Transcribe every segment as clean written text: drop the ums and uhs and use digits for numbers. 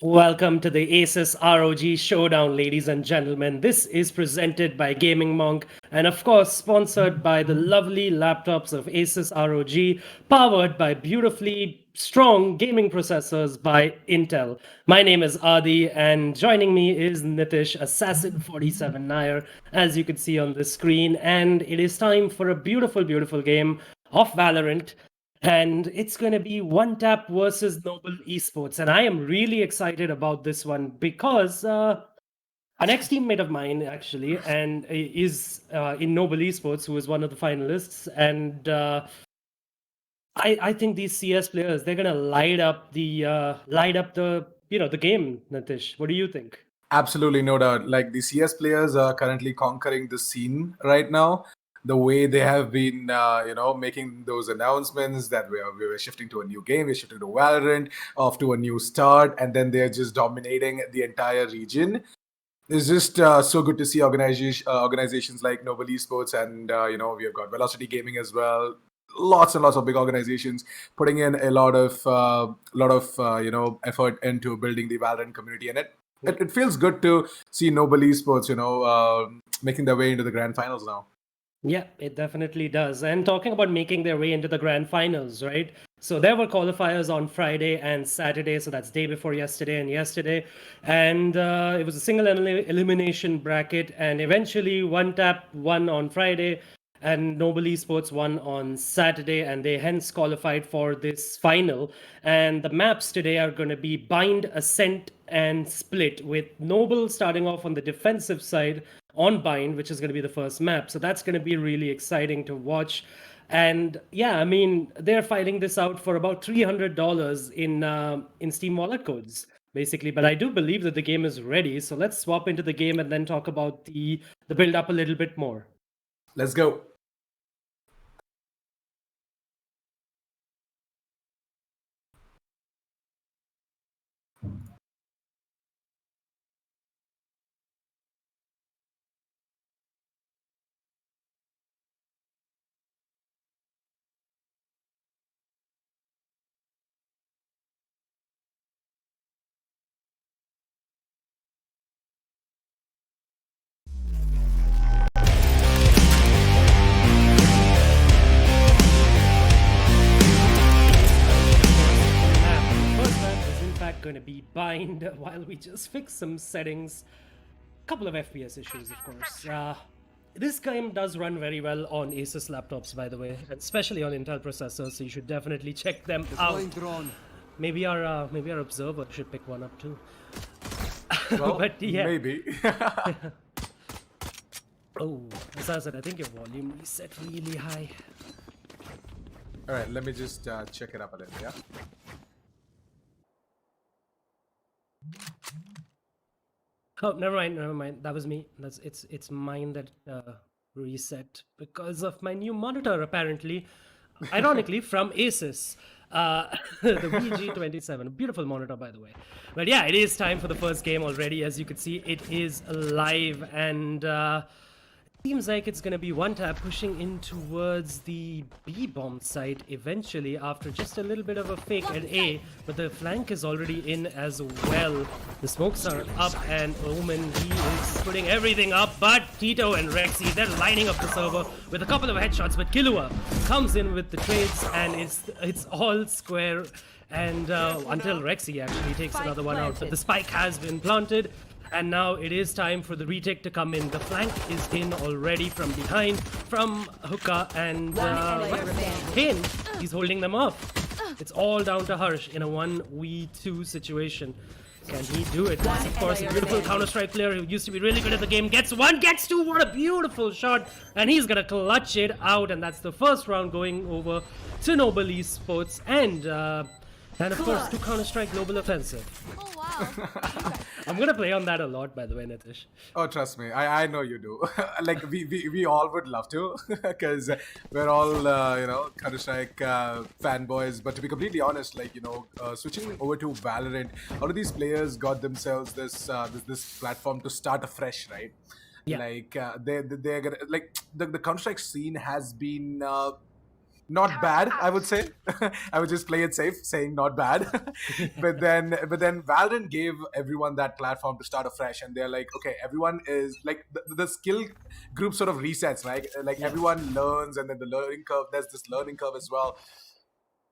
Welcome to the ASUS ROG Showdown, ladies and gentlemen. This is presented by Gaming Monk and, of course, sponsored by the lovely laptops of ASUS ROG, powered by beautifully strong gaming processors by Intel. My name is Adi, and joining me is Nitish, Assassin 47 Nair, as you can see on the screen. And it is time for a beautiful, beautiful game of Valorant. And it's going to be One Tap versus Noble Esports. And I am really excited about this one because an ex teammate of mine, actually, and is in Noble Esports, who is one of the finalists. And I think these CS players, they're going to light up the game, Natish. What do you think? Absolutely, no doubt. Like the CS players are currently conquering the scene right now. The way they have been, making those announcements that we were shifting to a new game, we're shifting to Valorant, off to a new start, and then they're just dominating the entire region. It's just so good to see organizations like Noble Esports, and we have got Velocity Gaming as well. Lots and lots of big organizations putting in a lot of effort into building the Valorant community, and it feels good to see Noble Esports, making their way into the grand finals now. Yeah, it definitely does. And talking about making their way into the grand finals, right? So there were qualifiers on Friday and Saturday. So that's day before yesterday and yesterday. And it was a single elimination bracket. And eventually, One Tap won on Friday and Noble Esports won on Saturday. And they hence qualified for this final. And the maps today are going to be Bind, Ascent, and Split, with Noble starting off on the defensive side on Bind, which is going to be the first map. So that's going to be really exciting to watch. And yeah, I mean, they're fighting this out for about $300 in Steam Wallet codes, basically. But I do believe that the game is ready. So let's swap into the game and then talk about the build up a little bit more. Let's go. Going to be Bind while we just fix some settings. Couple of FPS issues, of course. This game does run very well on ASUS laptops, by the way, especially on Intel processors, so you should definitely check them out. Maybe our observer should pick one up too. Well, but yeah. Maybe. Oh, as I said, I think your volume is set really high. All right, let me just check it up a little, yeah? Oh, never mind. That was me. It's mine that reset because of my new monitor, apparently. Ironically, from ASUS. The VG27. Beautiful monitor, by the way. But yeah, it is time for the first game already. As you can see, it is live, and seems like it's going to be One Tap pushing in towards the B-bomb site eventually after just a little bit of a fake at A, but the flank is already in as well. The smokes are up, and Omen, he is putting everything up, but Tito and Rexy, they're lining up the server with a couple of headshots, but Killua comes in with the trades, and it's all square, and until Rexy actually takes another one out, but the spike has been planted. And now it is time for the retake to come in. The flank is in already from behind, from Hookah, and Kane, he's holding them off. It's all down to Harsh in a 1v2 situation. Can he do it? Yes, of course, a beautiful Counter-Strike player who used to be really good at the game. Gets one, gets two, what a beautiful shot. And he's gonna clutch it out, and that's the first round going over to Noble Esports. And of course, to Counter-Strike Global Offensive. Oh, wow. I'm gonna play on that a lot, by the way, Nitish. Oh, trust me, I know you do. Like we all would love to, because we're all Counter-Strike fanboys. But to be completely honest, switching over to Valorant, how do these players got themselves this platform to start afresh, right? Yeah. Like they're gonna, like the Counter-Strike scene has been not bad, I would say. I would just play it safe, saying not bad. but then Valorant gave everyone that platform to start afresh, and they're like, okay, everyone is like the skill group sort of resets, right? Like everyone learns, and then the learning curve. There's this learning curve as well.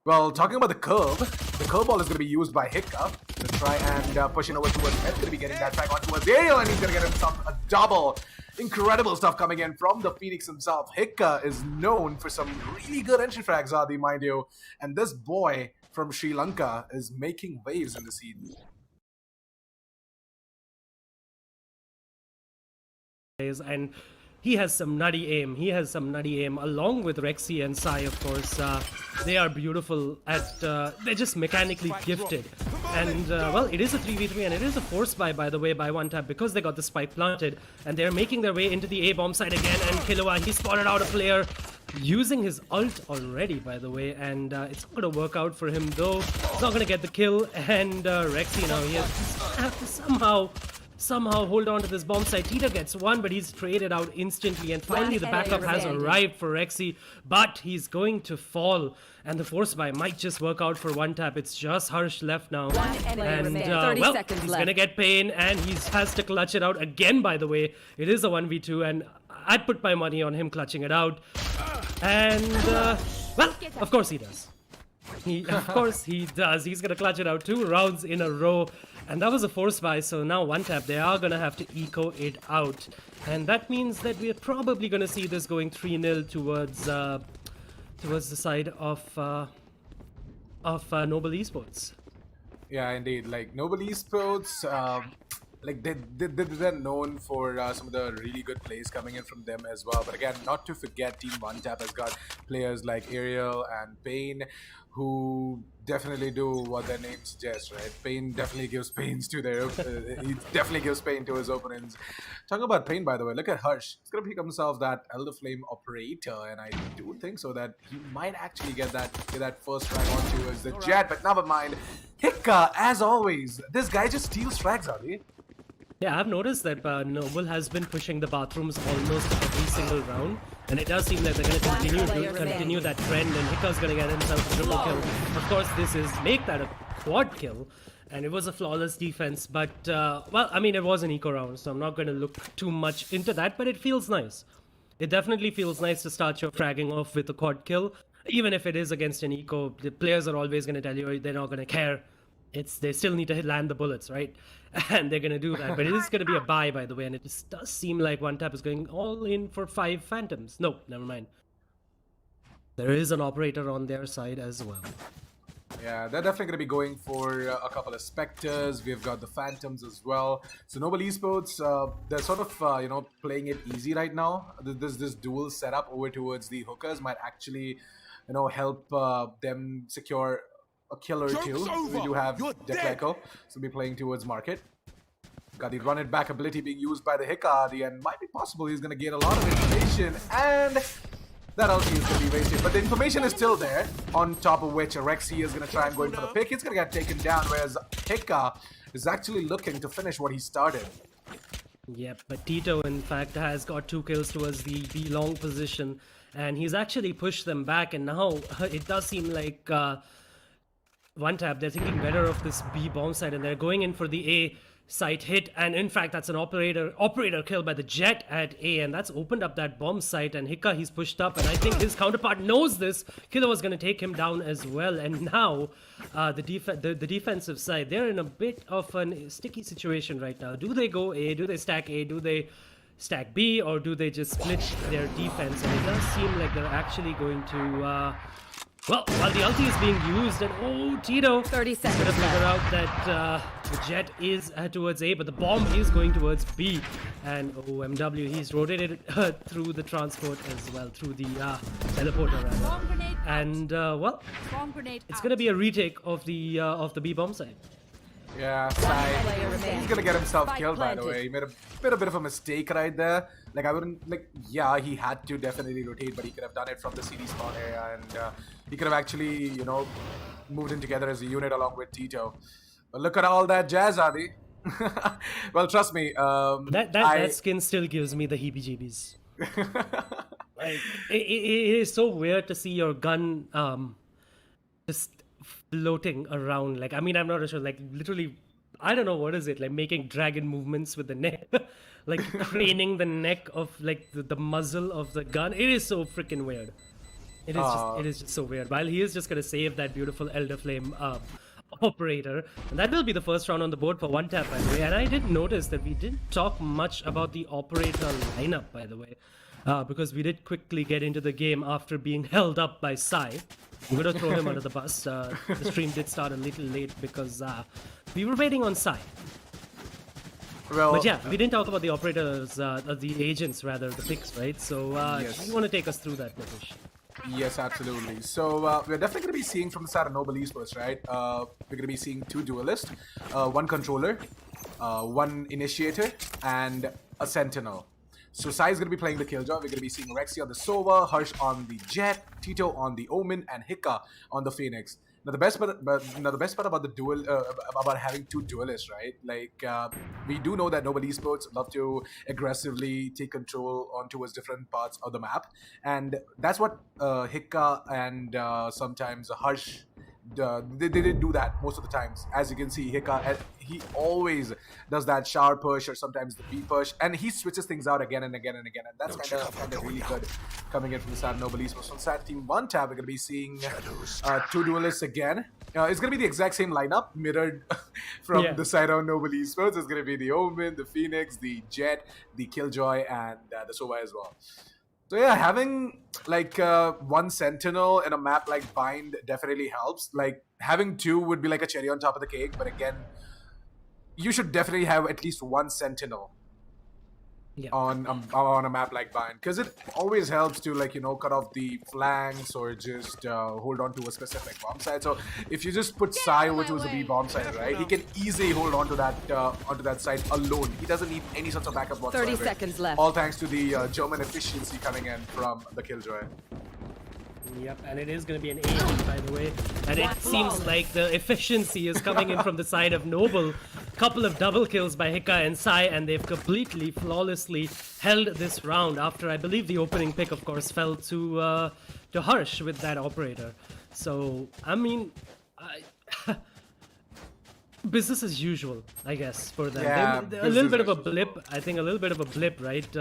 Well, talking about the curveball is going to be used by Hiccup to try and push it over towards He's going to be getting that frag on towards Ariel, and he's going to get himself a double. Incredible stuff coming in from the Phoenix himself. Hiccup is known for some really good entry frags, Adi, mind you. And this boy from Sri Lanka is making waves in the scene. And he has some nutty aim. Along with Rexy and Sai, of course. They are beautiful at... they're just mechanically gifted. And, well, it is a 3v3 and it is a force buy the way, by one tap because they got the spike planted. And they're making their way into the A-bomb side again. And Killua, he spotted out a player using his ult already, by the way. And it's not going to work out for him, though. He's not going to get the kill. And Rexy now, he has to somehow hold on to this bomb site. Tito gets one, but he's traded out instantly. And finally, the backup has arrived for Rexy, but he's going to fall. And the force buy might just work out for one tap. It's just Harsh left now. And, well, he's going to get pain, and he has to clutch it out again, by the way. It is a 1v2, and I'd put my money on him clutching it out. And, well, of course he does. Of course he does. He's going to clutch it out 2 rounds in a row. And that was a force buy, so now one tap, they are going to have to eco it out. And that means that we're probably going to see this going 3-0 towards the side of Noble Esports. Yeah, indeed. Like, Noble Esports, like they're known for some of the really good plays coming in from them as well. But again, not to forget, Team One Tap has got players like Ariel and Pain, who definitely do what their name suggests, right? Pain definitely gives pains to their he definitely gives pain to his opponents. Talking about Pain, by the way, look at Harsh. He's gonna pick himself that Elder Flame operator, and I do think so that he might actually get that first frag onto as the Jet, but never mind. Hicka, as always, this guy just steals frags, Adi. Yeah, I've noticed that Noble has been pushing the bathrooms almost every single round, and it does seem like they're going to continue that trend, and Hika's going to get himself a triple kill. Of course, this is make that a quad kill, and it was a flawless defense, but, well, I mean, it was an eco round, so I'm not going to look too much into that, but it feels nice. It definitely feels nice to start your fragging off with a quad kill, even if it is against an eco. The players are always going to tell you they're not going to care. They still need to land the bullets, right? And they're going to do that. But it is going to be a buy, by the way. And it just does seem like one tap is going all in for 5 Phantoms. No, never mind. There is an operator on their side as well. Yeah, they're definitely going to be going for a couple of Spectres. We've got the Phantoms as well. So Noble Esports, they're sort of, you know, playing it easy right now. This dual setup over towards the hookers might actually, you know, help them secure a kill or two. We do have Dekleko, so we'll be playing towards market. Got the run it back ability being used by the Hikadi, and might be possible he's going to gain a lot of information, and that ulti is going to be wasted. But the information is still there, on top of which Rexy is going to try and go in for the pick. He's going to get taken down, whereas Hika is actually looking to finish what he started. Yep, but Tito, in fact, has got 2 kills towards the B long position, and he's actually pushed them back, and now it does seem like one tap, they're thinking better of this B bomb side, and they're going in for the A site hit, and in fact that's an operator kill by the Jet at A, and that's opened up that bomb site, and Hika, he's pushed up, and I think his counterpart knows this. Killer was going to take him down as well, and now the defensive side, they're in a bit of a sticky situation right now. Do they go A? Do they stack A? Do they stack B? Or do they just split their defense? And it does seem like they're actually going to well, while the ulti is being used, and oh, Tito 30 seconds gonna figure out that the Jet is towards A, but the bomb is going towards B. And OMW, he's rotated through the transport as well, through the teleporter rather. And well, it's gonna be a retake of the B bomb side. Yeah, Sai, he's gonna get himself killed, by the way. He made a bit of a mistake right there. Like, I wouldn't, like, yeah, he had to definitely rotate, but he could have done it from the CD spawn area, and he could have actually, you know, moved in together as a unit along with Tito. But look at all that jazz, Adi. Well, trust me, that skin still gives me the heebie-jeebies. Like it is so weird to see your gun just floating around. Like, I mean, I'm not sure. Like, literally, I don't know what is it. Like making dragon movements with the neck, like craning the neck of like the muzzle of the gun. It is so freaking weird. It is just so weird. While he is just gonna save that beautiful Elder Flame operator, and that will be the first round on the board for one tap, by the way. And I did notice that we didn't talk much about the operator lineup, by the way. Because we did quickly get into the game after being held up by Sai. I'm going to throw him under the bus. The stream did start a little late because we were waiting on Sai. Well, But yeah, we didn't talk about the operators, the agents rather, the picks, right? So Yes. you want to take us through that, Nitish? Yes, absolutely. So we're definitely going to be seeing from the side of Noble Esports, right? We're going to be seeing 2 duelists, 1 controller, 1 initiator, and a sentinel. So Sai is going to be playing the Killjoy. We're going to be seeing Rexy on the Sova, Harsh on the Jet, Tito on the Omen, and Hika on the Phoenix. Now the best part about the duel, about having 2 duelists, right? Like we do know that Noble Esports love to aggressively take control on towards different parts of the map, and that's what Hika and sometimes Harsh. They didn't do that most of the times. As you can see, Hika, he always does that shower push or sometimes the B push, and he switches things out again and again and again, and that's kind of really good coming in from the side of Noble Esports. From the side of Team 1 tab, we're going to be seeing 2 duelists again. It's going to be the exact same lineup, mirrored from the side of Noble Esports. It's going to be the Omen, the Phoenix, the Jet, the Killjoy, and the Sova as well. So yeah, having like 1 sentinel in a map like Bind definitely helps. Like having 2 would be like a cherry on top of the cake, but again, you should definitely have at least 1 sentinel on a map like Bind, because it always helps to, like, you know, cut off the flanks or just hold on to a specific bomb site. So if you just put Sai over towards the B bomb site, right, he can easily hold on to that site alone. He doesn't need any sort of backup whatsoever. 30 seconds left. All thanks to the German efficiency coming in from the Killjoy. Yep, and it is going to be an 80, by the way. And it seems like the efficiency is coming in from the side of Noble. Couple of double kills by Hika and Sai, and they've completely, flawlessly held this round after, I believe, the opening pick, of course, fell to Harsh with that operator. So, I mean, business as usual, I guess, for them. Yeah, A little bit of a business as blip, I think a little bit of a blip, right?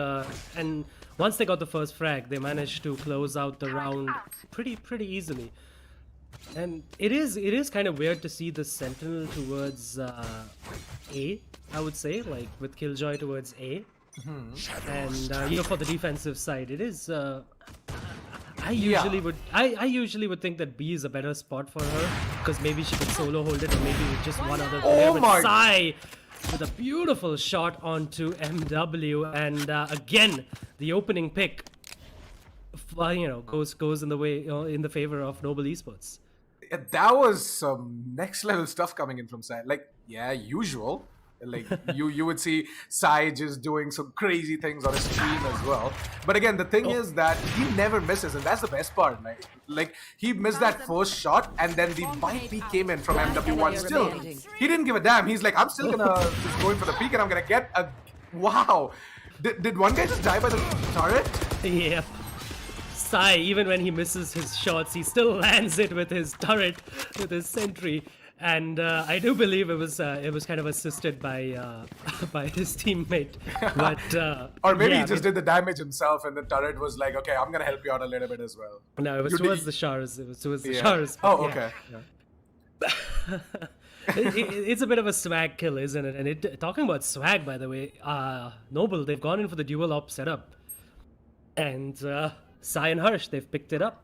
And once they got the first frag, they managed to close out the round pretty easily. And it is kind of weird to see the Sentinel towards A, I would say, like with Killjoy towards A. And you know, for the defensive side, it is. I usually would think that B is a better spot for her, because maybe she could solo hold it, or maybe with just one other player. But Sai with a beautiful shot onto MW, and again the opening pick, you know, goes in the way, in the favor of Noble Esports. Yeah, that was some next level stuff coming in from Sai. Like, yeah, usual. Like you would see Sai just doing some crazy things on his stream as well. But again, the thing is that he never misses, and that's the best part. Like he missed that first shot, and then the bite peek came in from MW1. Still, he didn't give a damn. He's like, I'm still gonna just go in for the peek, and I'm gonna get a. Wow, did one guy just die by the turret? Yep. Sai, even when he misses his shots, he still lands it with his turret, with his sentry. And I do believe it was kind of assisted by by his teammate, but or maybe he just did the damage himself, and the turret was like, "Okay, I'm gonna help you out a little bit as well." No, it was towards the showers. It was towards the showers. Oh, okay. Yeah. It's a bit of a swag kill, isn't it? And talking about swag, by the way, Noble, they've gone in for the dual op setup, and Sai and Harsh, they've picked it up.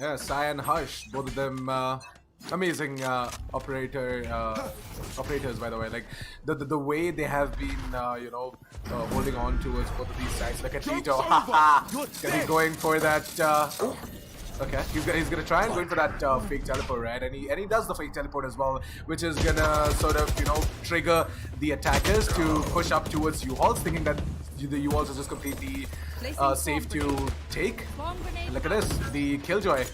Yeah, Sai and Harsh, both of them. Amazing operators, by the way. Like the way they have been, holding on towards both of these sides. Like a Tito, gonna be going for that. Okay, he's gonna try and go in for that fake teleport, right? And he does the fake teleport as well, which is gonna sort of trigger the attackers to push up towards U-Hauls, thinking that the U-Hauls are just completely safe to take. Look at this, the Killjoy.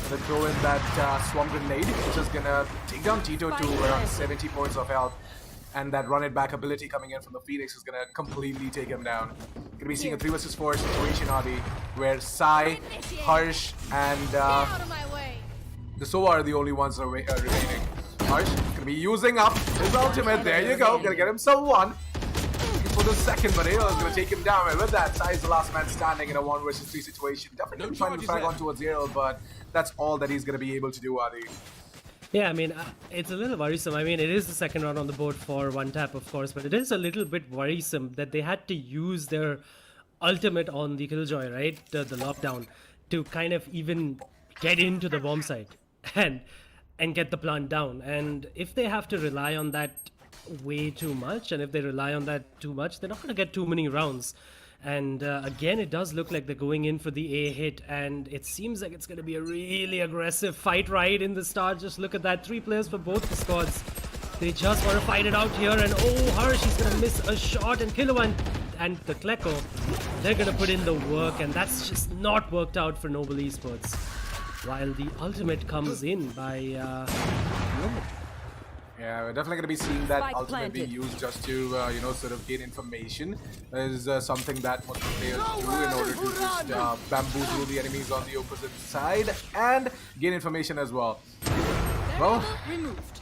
Gonna throw in that swarm grenade, which is gonna take down Tito to around 70 points of health. and that run it back ability coming in from the Phoenix is gonna completely take him down. Gonna be seeing a 3 vs 4 situation, Adi, where Sai, Harsh, and Out of my way. the Sova are the only ones that are remaining. Harsh gonna be using up his ultimate. There you go. Gonna get himself one. Looking for the second, but Ayo is gonna take him down. And with that, Sai is the last man standing in a 1 vs 3 situation. Definitely trying to frag on towards Ayo, but that's all that he's gonna be able to do, Adi. Yeah, I mean, it's a little worrisome. I mean, it is the second round on the board for one tap, of course, but it is a little bit worrisome that they had to use their ultimate on the Killjoy, right? The lockdown, to kind of even get into the bomb site and get the plant down. And if they have to rely on that way too much, and if they rely on that too much, they're not going to get too many rounds. And again, it does look like they're going in for the A hit, and it seems like it's going to be a really aggressive fight right in the start. Just look at that, 3 players for both the squads. They just want to fight it out here, and oh, Harsh, he's going to miss a shot, and Kilo and the Kleko, they're going to put in the work, and that's just not worked out for Noble Esports. While the ultimate comes in by Noble. Yeah, we're definitely going to be seeing that Spike ultimate being planted. used just to, sort of gain information. Is something that most players do in order to just bamboozle the enemies on the opposite side and gain information as well. Well,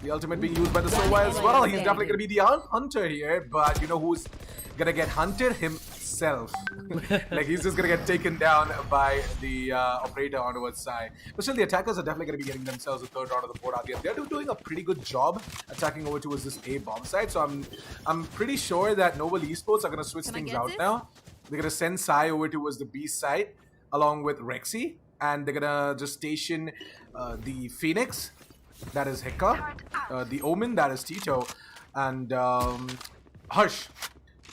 the ultimate being used by the Sova as well. He's definitely going to be the hunter here, but you know who's going to get hunted? Himself. Like, he's just going to get taken down by the operator on towards side. But still, the attackers are definitely going to be getting themselves a third round of the board out here. They're doing a pretty good job attacking over towards this A bomb side, so I'm pretty sure that Noble Esports are going to switch things get out this? now. They're going to send Sai over towards the B side along with Rexy, and they're going to just station the Phoenix, that is Heka, the Omen, that is Tito, and Harsh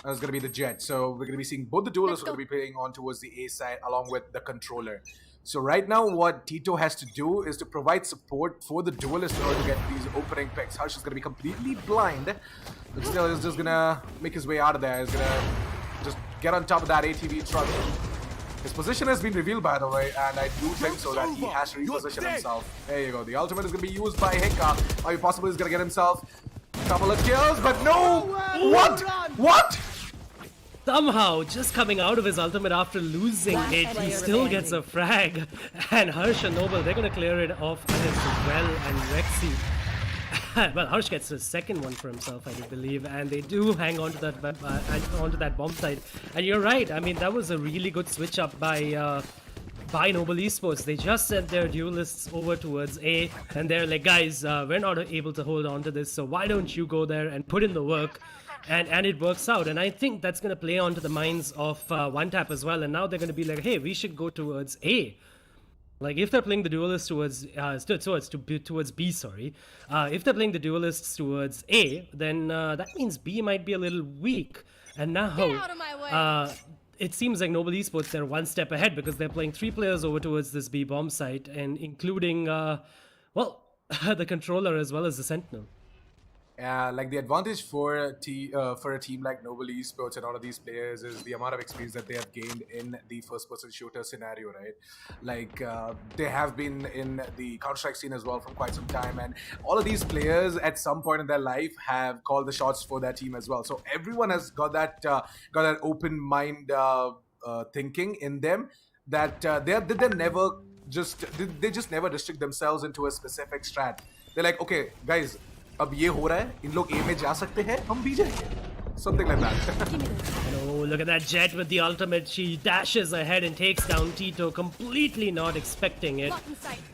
is going to be the Jet. So we're going to be seeing both the duelists are going to be playing on towards the A side along with the controller. So right now what Tito has to do is to provide support for the duelist in order to get these opening picks. Harsh is going to be completely blind, but still is just going to make his way out of there. He's going to just get on top of that ATV truck. His position has been revealed, by the way, and I do think so that he has to reposition himself. There you go. The ultimate is going to be used by Heka. Or he possibly is going to get himself a couple of kills, but no! What? What? Somehow, just coming out of his ultimate after losing it, he still gets a frag. And Harsh and Noble, they're going to clear it off as well, and Rexy. Well, Harsh gets a second one for himself, I do believe, and they do hang on to that bomb site. And you're right, I mean, that was a really good switch up by Noble Esports. They just sent their duelists over towards A, and they're like, guys, we're not able to hold on to this, so why don't you go there and put in the work? And it works out, and I think that's going to play onto the minds of One Tap as well, and now they're going to be like, hey, we should go towards A. Like, if they're playing the duelists towards B, sorry. If they're playing the duelists towards A, then that means B might be a little weak. And now, Get out of my way. it seems like Noble Esports, they're one step ahead because they're playing 3 players over towards this B bomb site, and including, well, the controller as well as the Sentinel. Like the advantage for a team like Noble Esports and all of these players is the amount of experience that they have gained in the first-person shooter scenario, right? Like they have been in the Counter-Strike scene as well for quite some time, and all of these players at some point in their life have called the shots for their team as well. So everyone has got that open mind thinking in them that they just never restrict themselves into a specific strat. They're like, okay, guys. अब ये हो रहा है इन लोग A में जा सकते हैं हम B जाएंगे something like that. Oh, look at that Jet with the ultimate. She dashes ahead and takes down Tito, completely not expecting it.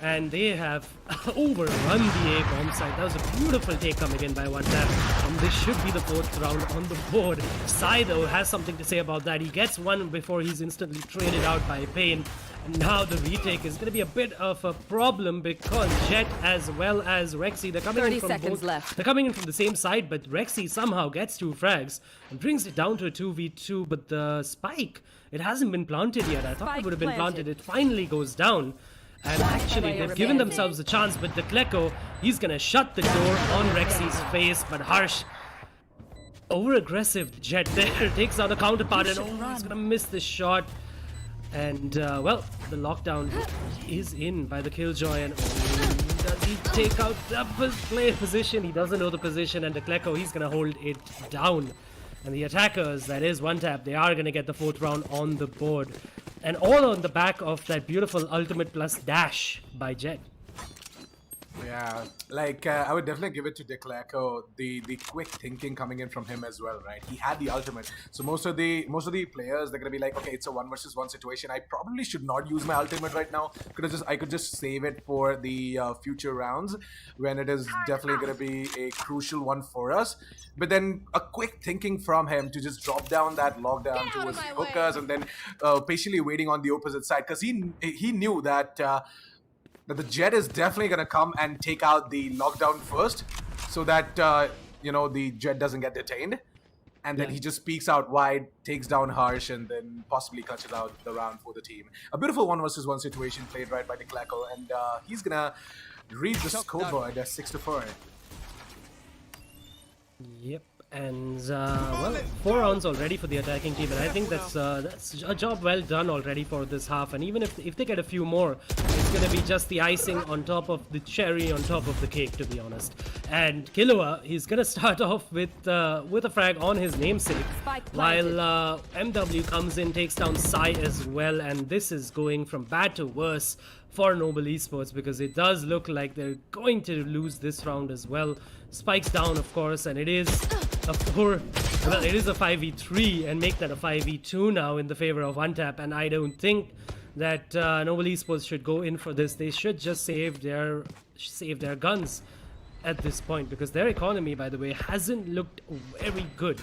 And they have overrun the A bomb site. That was a beautiful take coming in by One Tap. And this should be the 4th round on the board. Sai, though, has something to say about that. He gets one before he's instantly traded out by Pain. And now the retake is going to be a bit of a problem because Jet as well as Rexy, they're coming in from 30 seconds both. left. They're coming in from the same side, but Rexy somehow gets 2 frags and brings it down to a 2v2. But the spike, it hasn't been planted yet. I thought it Spike would have been planted. planted. It finally goes down. And actually, player they've given remaining. themselves a chance, but the Kleko, he's going to shut the door on Rexy's face. But Harsh, over-aggressive Jet there, takes out the counterpart, and he's going to miss this shot. And, well, the lockdown is in by the Killjoy, and Does he take out double play position? He doesn't know the position, and Decleco, he's gonna hold it down. And the attackers, that is one tap, they are gonna get the 4th round on the board. And all on the back of that beautiful ultimate plus dash by Jet. Yeah, like I would definitely give it to Decleco, the quick thinking coming in from him as well, right? He had the ultimate, so most of the players, they're gonna be like, okay, it's a 1 versus 1 situation. I probably should not use my ultimate right now. I could just save it for the future rounds when it is definitely gonna be a crucial one for us. But then a quick thinking from him to just drop down that lockdown towards the hookers and then patiently waiting on the opposite side, because he knew that. That the Jet is definitely going to come and take out the lockdown first, so that, the Jet doesn't get detained. And then he just peeks out wide, takes down Harsh, and then possibly clutches out the round for the team. A beautiful 1 versus 1 situation played right by Decleco, and he's going to read the scoreboard at 6-4. Yep. And well, 4 rounds already for the attacking team, and I think that's a job well done already for this half. And even if they get a few more, it's gonna be just the icing on top of the cherry on top of the cake, to be honest. And Killua, he's gonna start off with a frag on his namesake, while MW comes in, takes down Sai as well, and this is going from bad to worse for Noble Esports, because it does look like they're going to lose this round as well. Spikes down, of course, and it is a 5v3, and make that a 5v2 now in the favor of one tap. And I don't think that Noble Esports should go in for this. They should just save their guns at this point, because their economy, by the way, hasn't looked very good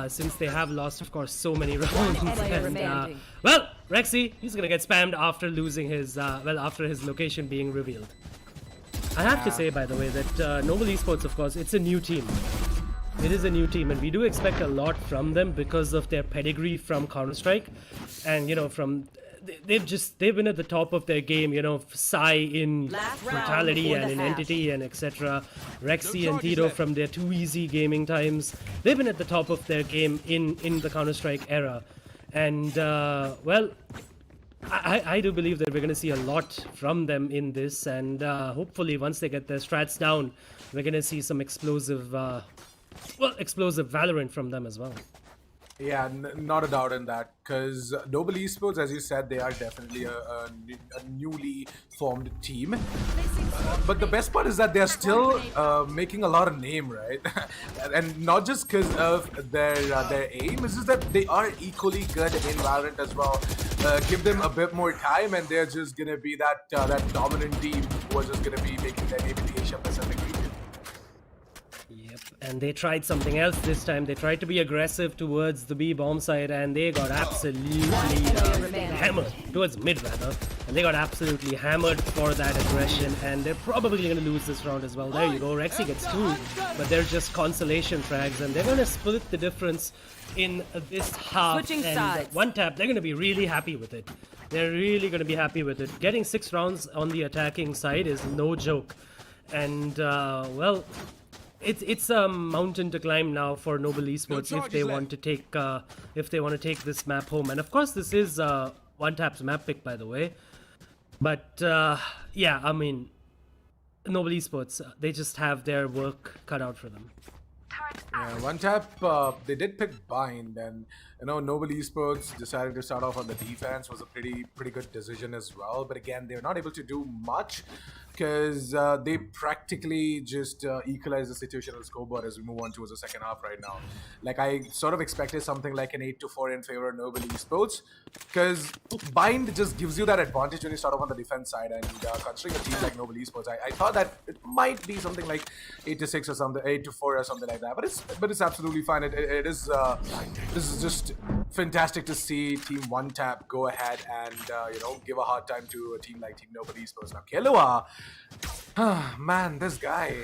since they have lost, of course, so many rounds. And, well, Rexy, he's gonna get spammed after losing his after his location being revealed. I have to say, by the way, that Noble Esports, of course, it's a new team. It is a new team, and we do expect a lot from them because of their pedigree from Counter-Strike, and they've been at the top of their game. Sai in Brutality and in Entity and etc. Rexy and Tito from their Too Easy gaming times. They've been at the top of their game in the Counter-Strike era, and well, I do believe that we're going to see a lot from them in this, and hopefully once they get their strats down, we're going to see some explosive Valorant from them as well. Yeah, not a doubt in that, because Noble Esports, as you said, they are definitely a newly formed team. But the best part is that they're still making a lot of name, right? And not just because of their aim, it's just that they are equally good in Valorant as well. Give them a bit more time, and they're just gonna be that dominant team who are just gonna be making their name in the Asia Pacific region. Yep, and they tried something else this time. They tried to be aggressive towards the B bomb side, and they got absolutely hammered towards mid rather, and they got absolutely hammered for that aggression. And they're probably going to lose this round as well. There you go, Rexy gets 2, but they're just consolation frags, and they're going to split the difference in this half. Switching and sides. one tap, they're going to be really happy with it. They're really going to be happy with it. Getting 6 rounds on the attacking side is no joke, and well, it's a mountain to climb now for Noble Esports if they want to take this map home. And of course, this is one tap's map pick, by the way. But yeah, I mean, Noble Esports, they just have their work cut out for them. Yeah, one tap, they did pick Bind, and Noble Esports decided to start off on the defense. Was a pretty good decision as well. But again, they were not able to do much, because they practically just equalized the situation on the scoreboard as we move on towards the second half right now. Like, I sort of expected something like an 8-4 in favor of Noble Esports, because Bind just gives you that advantage when you start off on the defense side, and considering a team like Noble Esports, I thought that it might be something like 8-6 or something, 8-4 or something like that. But it's absolutely fine. It is this is just fantastic to see Team One Tap go ahead and give a hard time to a team like Team Noble Esports. Now Killua, man, this guy.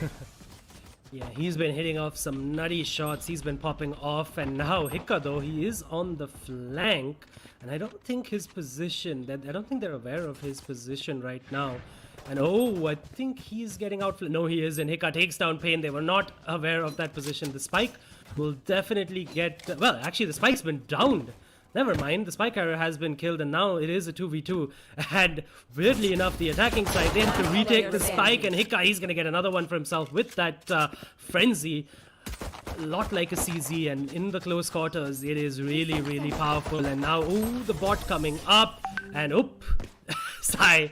Yeah, he's been hitting off some nutty shots. He's been popping off, and now Hika, though, he is on the flank, and I don't think they're aware of his position right now. And oh, I think he's getting out. No, he isn't. Hika takes down Pain. They were not aware of that position. The spike will definitely get. Well, actually, the spike's been downed never mind. The spy carrier has been killed, and now it is a 2v2. And weirdly enough, the attacking side, they have to retake the spike, and Hika, he's going to get another one for himself with that frenzy. A lot like a CZ, and in the close quarters, it is really, really powerful. And now, ooh, the bot coming up, and oop, Sai,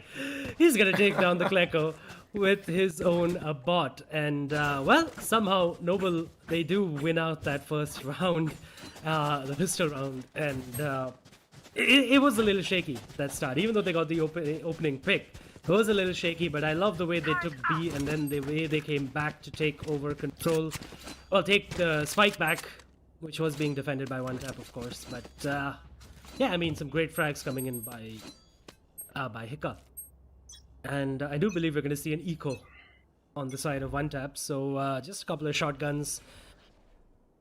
he's going to take down the Kleko with his own bot. And well, somehow Noble, they do win out that first round, the pistol round, and it was a little shaky, that start, even though they got the opening pick. It was a little shaky, but I love the way they took B, and then the way they came back to take over control. Well, take the spike back, which was being defended by one tap, of course. But yeah, I mean, some great frags coming in by Hika. And I do believe we're going to see an eco on the side of one tap. So just a couple of shotguns.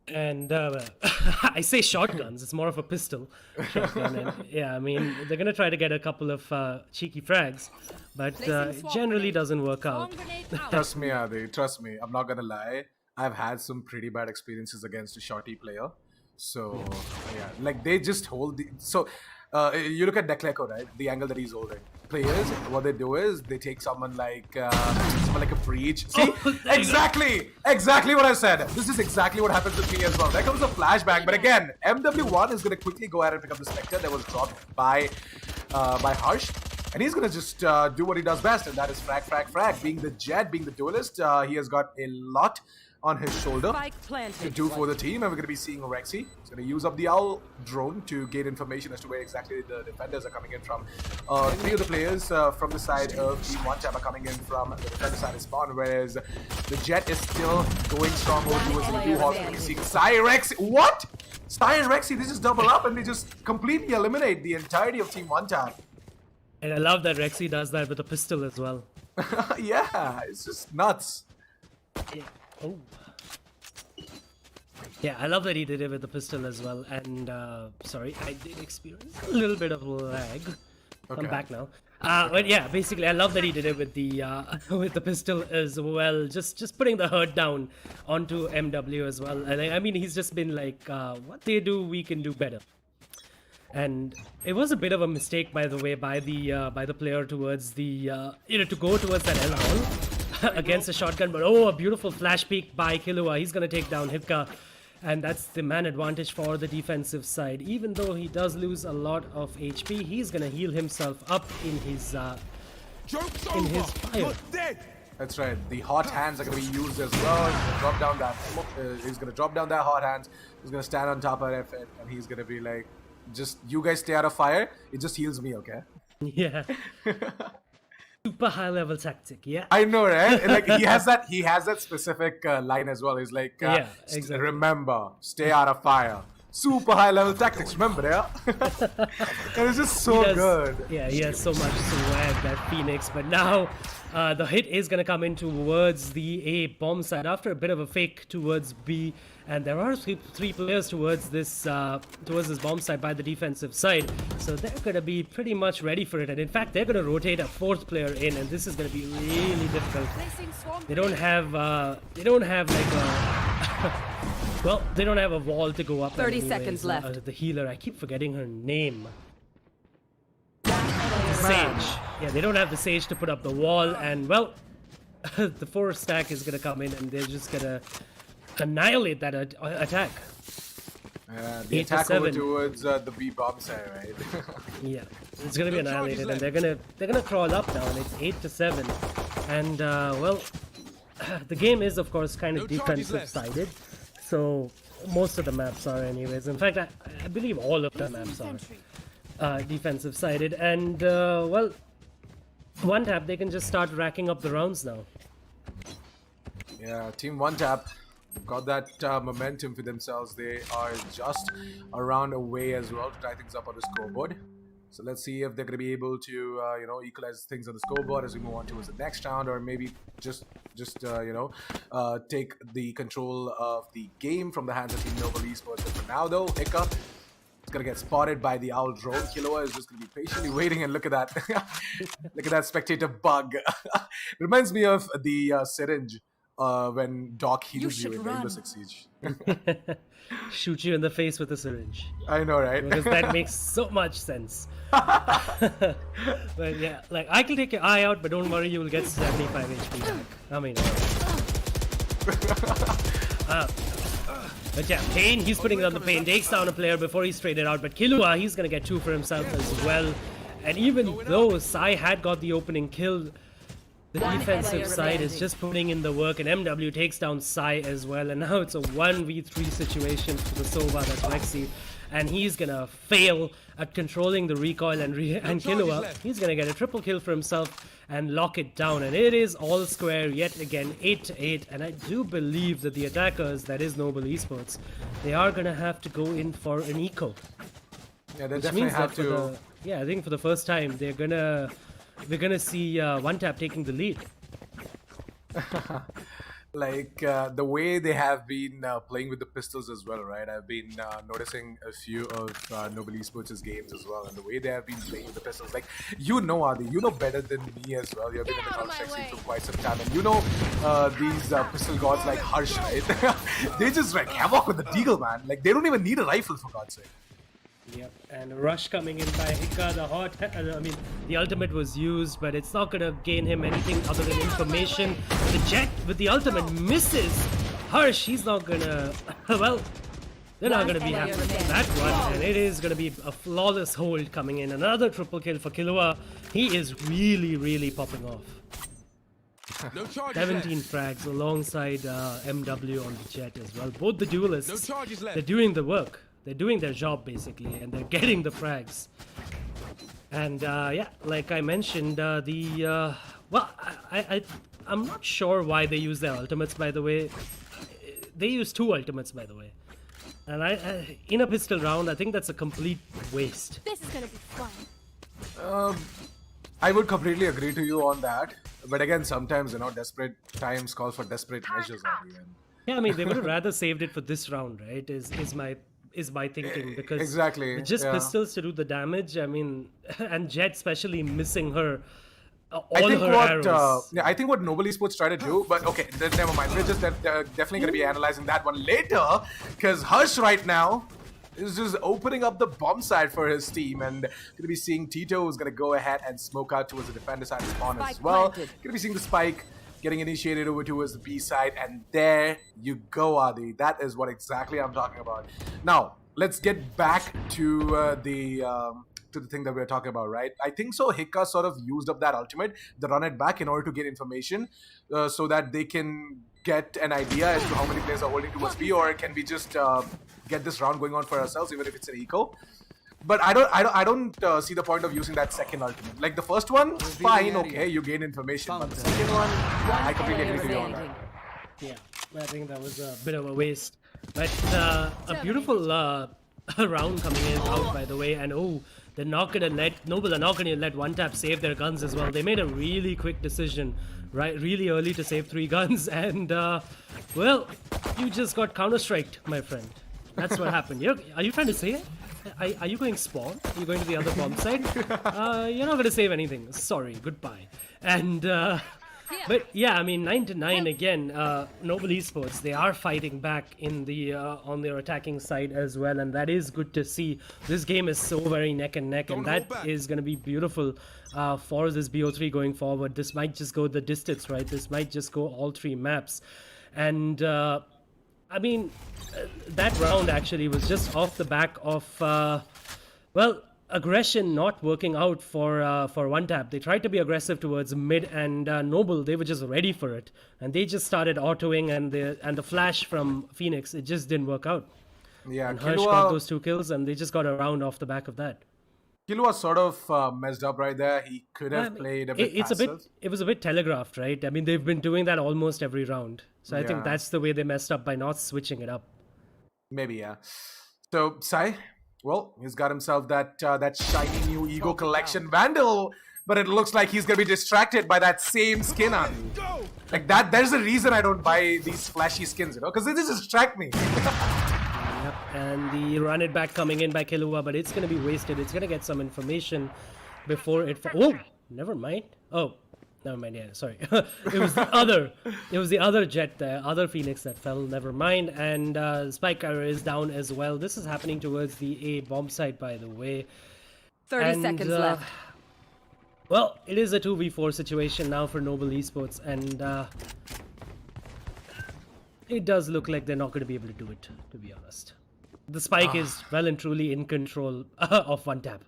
And I say shotguns, it's more of a pistol shotgun. And, yeah, I mean, they're going to try to get a couple of cheeky frags, but it generally doesn't work out. Trust me, Adi, trust me. I'm not going to lie. I've had some pretty bad experiences against a shorty player. So, yeah, like they just hold the... So, you look at Dekleko, right? The angle that he's holding. Players, what they do is they take someone like a breach. See, exactly what I said. This is exactly what happens with me as well. There comes a flashbang, but again, MW1 is going to quickly go ahead and pick up the Spectre that was dropped by Harsh, and he's going to just do what he does best, and that is frag. Being the Jet, being the duelist, he has got a lot on his shoulder to do for the team, and we're going to be seeing Rexy. He's going to use up the Owl drone to gain information as to where exactly the defenders are coming in from. Three of the players from the side of Team 1 Tap are coming in from the defender side of Spawn, whereas the Jet is still going strong over towards the blue hall. We're seeing Sai Rexy. What? Sai and Rexy, they just double up and they just completely eliminate the entirety of Team 1 Tap. And I love that Rexy does that with a pistol as well. Yeah, it's just nuts. Yeah. Oh. Yeah, I love that he did it with the pistol as well. And sorry, I did experience a little bit of lag. Okay. I'm back now. But yeah, basically, I love that he did it with the pistol as well. Just putting the hurt down onto MW as well. And I mean, he's just been like, what they do, we can do better. And it was a bit of a mistake, by the way, by the player towards the to go towards that L hole against a shotgun. But oh, a beautiful flash peek by Killua. He's gonna take down Hipka. And that's the man advantage for the defensive side. Even though he does lose a lot of HP, he's gonna heal himself up in his fire. That's right. The hot hands are gonna be used as well. He's gonna drop down that hot hands. He's gonna stand on top of it, and he's gonna be like, "Just you guys stay out of fire. It just heals me, okay?" Yeah. Super high level tactic, yeah. I know, right? Like he has that specific line as well. He's like, yeah, exactly. Remember, stay out of fire. Super high level tactics, remember, yeah? And it's just so good. Yeah, he has so much swag, that Phoenix. But now the hit is going to come in towards the A bomb side after a bit of a fake towards B. And there are three players towards this bomb side by the defensive side. So they're going to be pretty much ready for it. And in fact, they're going to rotate a fourth player in. And this is going to be really difficult. They don't have like a... Well, they don't have a wall to go up. 30 seconds left. The healer, I keep forgetting her name. Sage. Yeah, they don't have the Sage to put up the wall. And, well, the 4 stack is going to come in and they're just going to annihilate that attack. The attack over towards the B bomb side, right? Yeah, it's going to be annihilated. And they're gonna crawl up now. And it's 8-7. And, well, the game is, of course, kind of defensive-sided. So most of the maps are anyways. In fact, I believe all of the maps are defensive-sided. And, well, one tap, they can just start racking up the rounds now. Yeah, Team 1 Tap got that momentum for themselves. They are just around away as well to tie things up on the scoreboard. So let's see if they're going to be able to, equalize things on the scoreboard as we move on towards the next round, or maybe just take the control of the game from the hands of Team Noble Esports. But for now, though, Hiccup is going to get spotted by the Owl drone. Killua is just going to be patiently waiting, and look at that. Look at that spectator bug. Reminds me of the syringe when Doc heals you in Rainbow Six Siege. Shoot you in the face with a syringe. I know, right? Because that makes so much sense. But yeah, like I can take your eye out, but don't worry, you will get 75 HP back. I mean, but yeah, Pain, he's putting it on the Pain, takes down a player before he's traded out. But Killua, he's gonna get 2 for himself as well. And even though Sai had got the opening kill, the defensive side is just putting in the work, and MW takes down Sai as well. And now it's a 1v3 situation for the Sova, that's Lexi. And he's gonna fail at controlling the recoil, and Killua, he's gonna get a triple kill for himself and lock it down. And it is all square yet again, 8-8. And I do believe that the attackers, that is Noble Esports, they are gonna have to go in for an eco. Yeah, they Which definitely means have that to. I think for the first time we're gonna see One Tap taking the lead. Like the way they have been playing with the pistols as well, right? I've been noticing a few of Noble Esports' games as well, and the way they have been playing with the pistols. Like, you know, Adi, you know better than me as well. You've been in the Counter-Strike scene for quite some time, and you know these pistol gods like Harsh, right? They just like havoc with the deagle, man. Like, they don't even need a rifle, for God's sake. Yep, and a rush coming in by Hika. The ultimate was used, but it's not gonna gain him anything other than information. The Jet with the ultimate misses. Harsh, he's not gonna. Well, they're not gonna be happy with that one, and it is gonna be a flawless hold coming in. Another triple kill for Killua. He is really popping off. 17 frags alongside MW on the Jet as well. Both the duelists, they're doing the work. They're doing their job basically, and they're getting the frags. And yeah, like I mentioned, well, I'm not sure why they use their ultimates. By the way, they use 2 ultimates, by the way. And I in a pistol round, I think that's a complete waste. This is gonna be fun. I would completely agree to you on that. But again, sometimes, you know, desperate times call for desperate measures at the end. Yeah, I mean, they would have rather saved it for this round, right? Is my thinking, because exactly, with just yeah. pistols to do the damage. I mean, and Jet especially missing her all I think her what arrows. I think what Noble Esports try to do, but okay, never mind. We're just definitely going to be analyzing that one later, because Harsh right now is just opening up the bomb side for his team, and going to be seeing Tito, who's going to go ahead and smoke out towards the defender side of spawn as well. Going to be seeing the spike getting initiated over towards the B side, and there you go, Adi. That is what exactly I'm talking about. Now, let's get back to the thing that we're talking about, right? I think so Hika sort of used up that ultimate, the run it back, in order to get information so that they can get an idea as to how many players are holding towards B, or can we just get this round going on for ourselves, even if it's an eco. But I don't see the point of using that second ultimate. Like the first one, fine, okay, you gain information. But the second one, I completely agree with you on that. Yeah, I think that was a bit of a waste. But a beautiful round coming in out, by the way. And oh, they're not gonna let Noble are not gonna let One Tap save their guns as well. They made a really quick decision, right, really early to save 3 guns, and well, you just got counter-striked, my friend. That's what happened. Are you trying to say it? Are you going spawn? Are you going to the other bomb side? You're not going to save anything. Sorry, goodbye. And, but yeah, I mean, 9-9 again. Noble Esports, they are fighting back in the on their attacking side as well, and that is good to see. This game is so very neck and neck, and that is going to be beautiful for this BO3 going forward. This might just go the distance, right? This might just go all 3 maps. And I mean, that round actually was just off the back of, well, aggression not working out for One Tap. They tried to be aggressive towards mid, and Noble, they were just ready for it, and they just started autoing, and the flash from Phoenix, it just didn't work out. Yeah, and Harsh got those 2 kills, and they just got a round off the back of that. Killua sort of messed up right there. He could have played a bit passive. It was a bit telegraphed, right? I mean, they've been doing that almost every round. So I think that's the way they messed up, by not switching it up. Maybe, yeah. So, Sai, well, he's got himself that shiny new Ego Collection Vandal, but it looks like he's going to be distracted by that same skin on. Like that, there's a reason I don't buy these flashy skins, you know, because they just distract me. Yep, and the run it back coming in by Killua, but it's going to be wasted. It's going to get some information before it... Oh, never mind. Oh, Never mind. Yeah, sorry. It was the other. It was the other jet, the other Phoenix that fell. Never mind. And Spike Carrier is down as well. This is happening towards the A bomb site, by the way. 30 And, seconds left. Well, it is a 2v4 situation now for Noble Esports, and it does look like they're not going to be able to do it, to be honest. The Spike is well and truly in control of One Tap.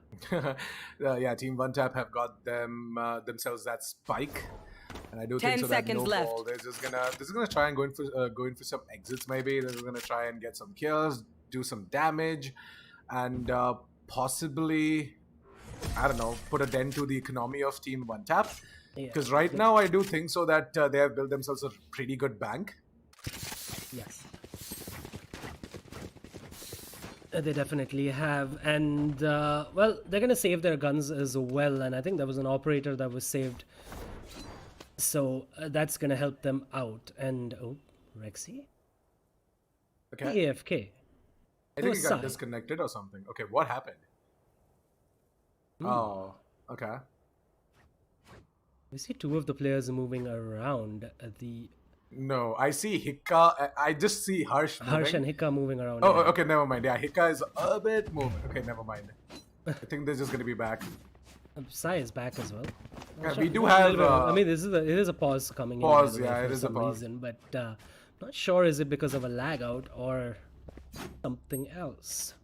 Yeah, Team One Tap have got themselves that spike, and I do 10 think so that seconds no left. ball. They're just gonna try and go in for some exits. Maybe they're just gonna try and get some kills, do some damage, and possibly, I don't know, put a dent to the economy of Team One Tap. Yeah. Because right now I do think so that they have built themselves a pretty good bank. Yes. They definitely have, and well, they're gonna save their guns as well, and I think there was an operator that was saved, so that's gonna help them out. And oh, Rexy, Okay, AFK. I think was he got Sai. disconnected or something. Okay, what happened? Oh, okay. We see two of the players moving around. The No, I see Hikka. I just see Harsh. Harsh moving. and Hikka moving around. Oh, yeah. okay, never mind. Yeah, Hikka is a bit moving. Okay, never mind. I think they're just gonna be back. Sai is back as well. Yeah, Sure, we do a little have. bit of- I mean, it is a pause coming Pause, in. by the way, yeah, it for is a some pause. reason, but not sure is it because of a lag out or something else.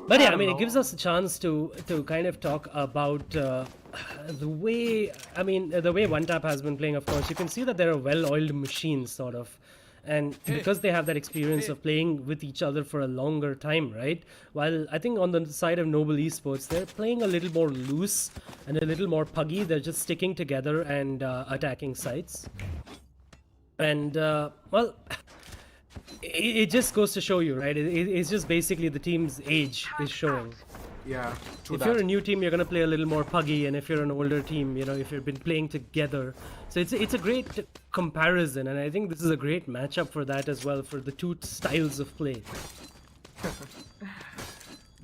But yeah, I mean, it gives us a chance to kind of talk about the way. I mean, the way One Tap has been playing. Of course, you can see that they're a well-oiled machine, sort of. And because they have that experience of playing with each other for a longer time, right? While I think on the side of Noble Esports, they're playing a little more loose and a little more puggy. They're just sticking together and attacking sites. And, well, it just goes to show you, right? It's just basically the team's age is showing. Yeah, true If that. you're a new team, you're going to play a little more puggy, and if you're an older team, you know, if you've been playing together. So it's a great comparison, and I think this is a great matchup for that as well, for the two styles of play.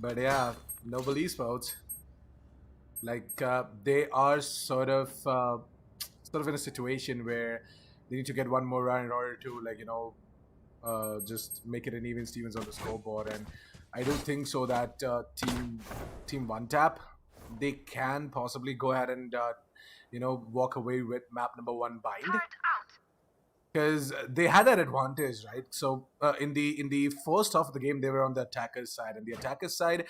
But yeah, Noble Esports, like they are sort of in a situation where they need to get one more run in order to, like, you know, just make it an even Stevens on the scoreboard. And I do think so that Team One Tap, they can possibly go ahead and you know, walk away with map number 1 bind, because they had that advantage, right? So in the first half of the game, they were on the attackers' side, and the attackers' side,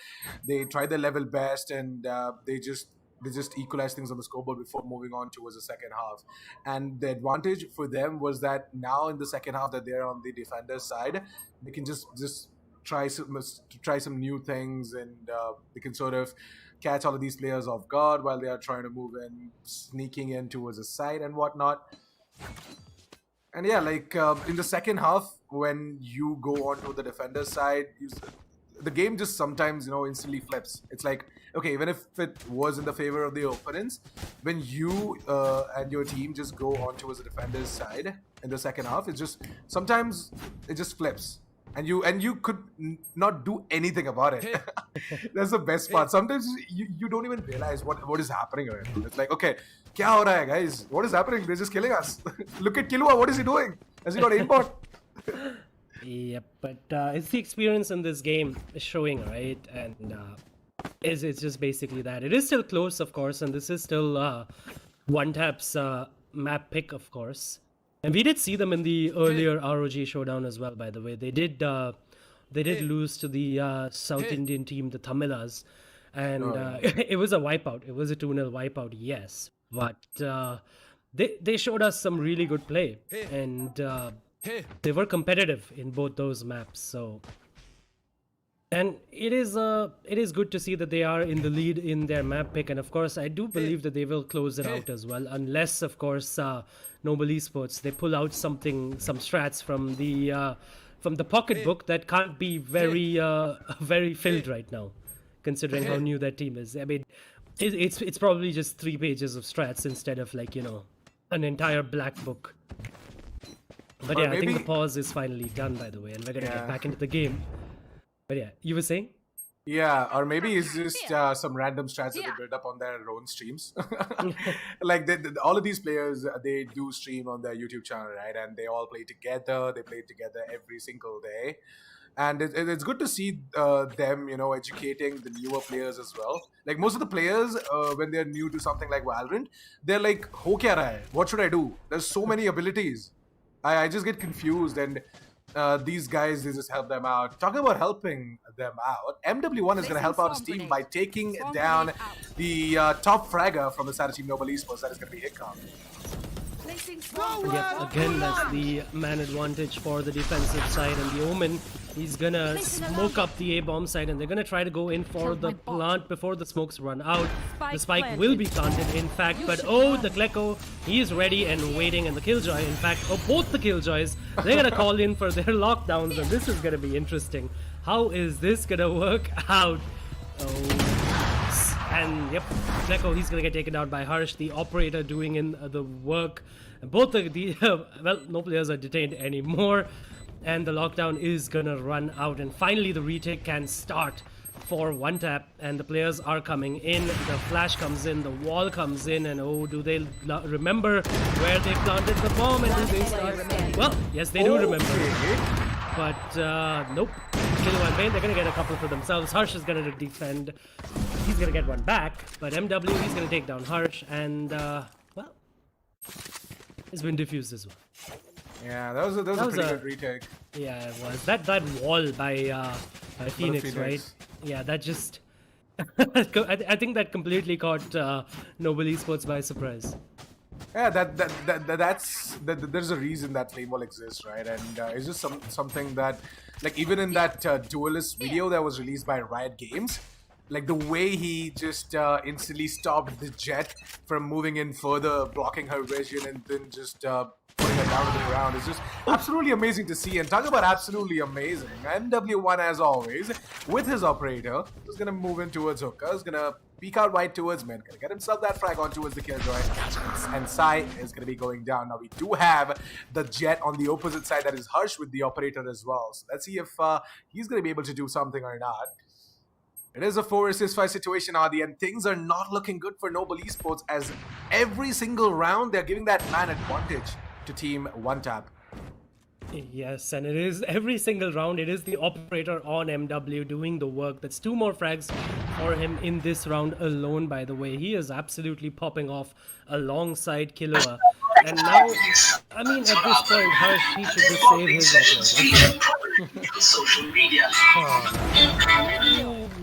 they tried their level best, and they just equalized things on the scoreboard before moving on towards the second half. And the advantage for them was that now in the second half that they're on the defender's side, they can just try some new things, and they can sort of catch all of these players off guard while they are trying to move in, sneaking in towards the side and whatnot. And yeah, like in the second half, when you go onto the defender's side, the game just sometimes, you know, instantly flips. It's like, okay, even if it was in the favor of the opponents, when you and your team just go on towards the defender's side in the second half, it's just sometimes it just flips, and you could not do anything about it. That's the best part. Sometimes you don't even realize what is happening right now. It's like, okay, kya ho raha hai, guys? What is happening? They're just killing us. Look at Killua. What is he doing? Has he got aimbot? Yep, but it's the experience in this game is showing, right? And it's just basically that. It is still close, of course, and this is still One Tap's map pick, of course. And we did see them in the earlier ROG Showdown as well, by the way. They did lose to the South Indian team, the Tamilas, and it was a wipeout. It was a 2-0 wipeout, yes, but they showed us some really good play, and they were competitive in both those maps. So, and it is good to see that they are in the lead in their map pick, and of course I do believe that they will close it out as well, unless of course Noble Esports, they pull out some strats from the pocketbook that can't be very very filled right now, considering how new that team is. I mean, it's probably just 3 pages of strats instead of, like, you know, an entire black book. But Or yeah, I think the maybe- pause is finally done, by the way, and we're gonna get back into the game. But yeah, you were saying? Yeah, or maybe it's just some random strats that they build up on their own streams. Like all of these players, they do stream on their YouTube channel, right? And they all play together. They play together every single day, and it's good to see them, educating the newer players as well. Like most of the players, when they're new to something like Valorant, they're like, "Ho kya raha hai? What should I do?" There's so many abilities. I just get confused, and these guys, they just help them out. Talking about helping them out, MW1 is going to help out his team by taking down the top fragger from the side of Team Noble Esports. That is going to be Hikam. Yep, again, that's the man advantage for the defensive side, and the Omen, he's gonna smoke up the A-bomb side, and they're gonna try to go in for the plant before the smokes run out. The spike will be planted, in fact, but oh, the Kleko, he is ready and waiting, and the Killjoy, in fact, both the Killjoys, they're gonna call in for their lockdowns, and this is gonna be interesting. How is this gonna work out? Oh, and yep, Kleko, he's gonna get taken out by Harsh, the operator doing in the work. Both the well, no players are detained anymore, and the lockdown is gonna run out, and finally the retake can start for one tap, and the players are coming in. The flash comes in, the wall comes in, and oh, do they remember where they planted the bomb, and do they start? Well, yes, they do remember, but nope. Killua and Bane, they're gonna get a couple for themselves. Harsh is gonna defend. He's gonna get one back, but MW, he's gonna take down Harsh, and well, it's been diffused as well. Yeah, that was a pretty good retake. Yeah, it was. That wall by Phoenix, right? Yeah, that just I think that completely caught Noble Esports by surprise. Yeah, there's a reason that flame wall exists, right? And it's just something that, like, even in that duelist video that was released by Riot Games, like the way he just instantly stopped the Jet from moving in further, blocking her vision, and then just putting her down to the ground is just absolutely amazing to see. And talk about absolutely amazing, MW1, as always, with his operator, is going to move in towards Hookah, is going to peek out wide towards mid, going to get himself that frag on towards the Killjoy, and Sai is going to be going down. Now we do have the Jet on the opposite side, that is Harsh with the operator as well. So let's see if he's going to be able to do something or not. It is a 4 vs 5 situation, Adi, and things are not looking good for Noble Esports, as every single round they're giving that man advantage to Team One Tap. Yes, and it is every single round, it is the operator on MW doing the work. That's 2 more frags for him in this round alone, by the way. He is absolutely popping off alongside Killua. And now, I mean, at this point, Harsh, he should just save his operator. Social media.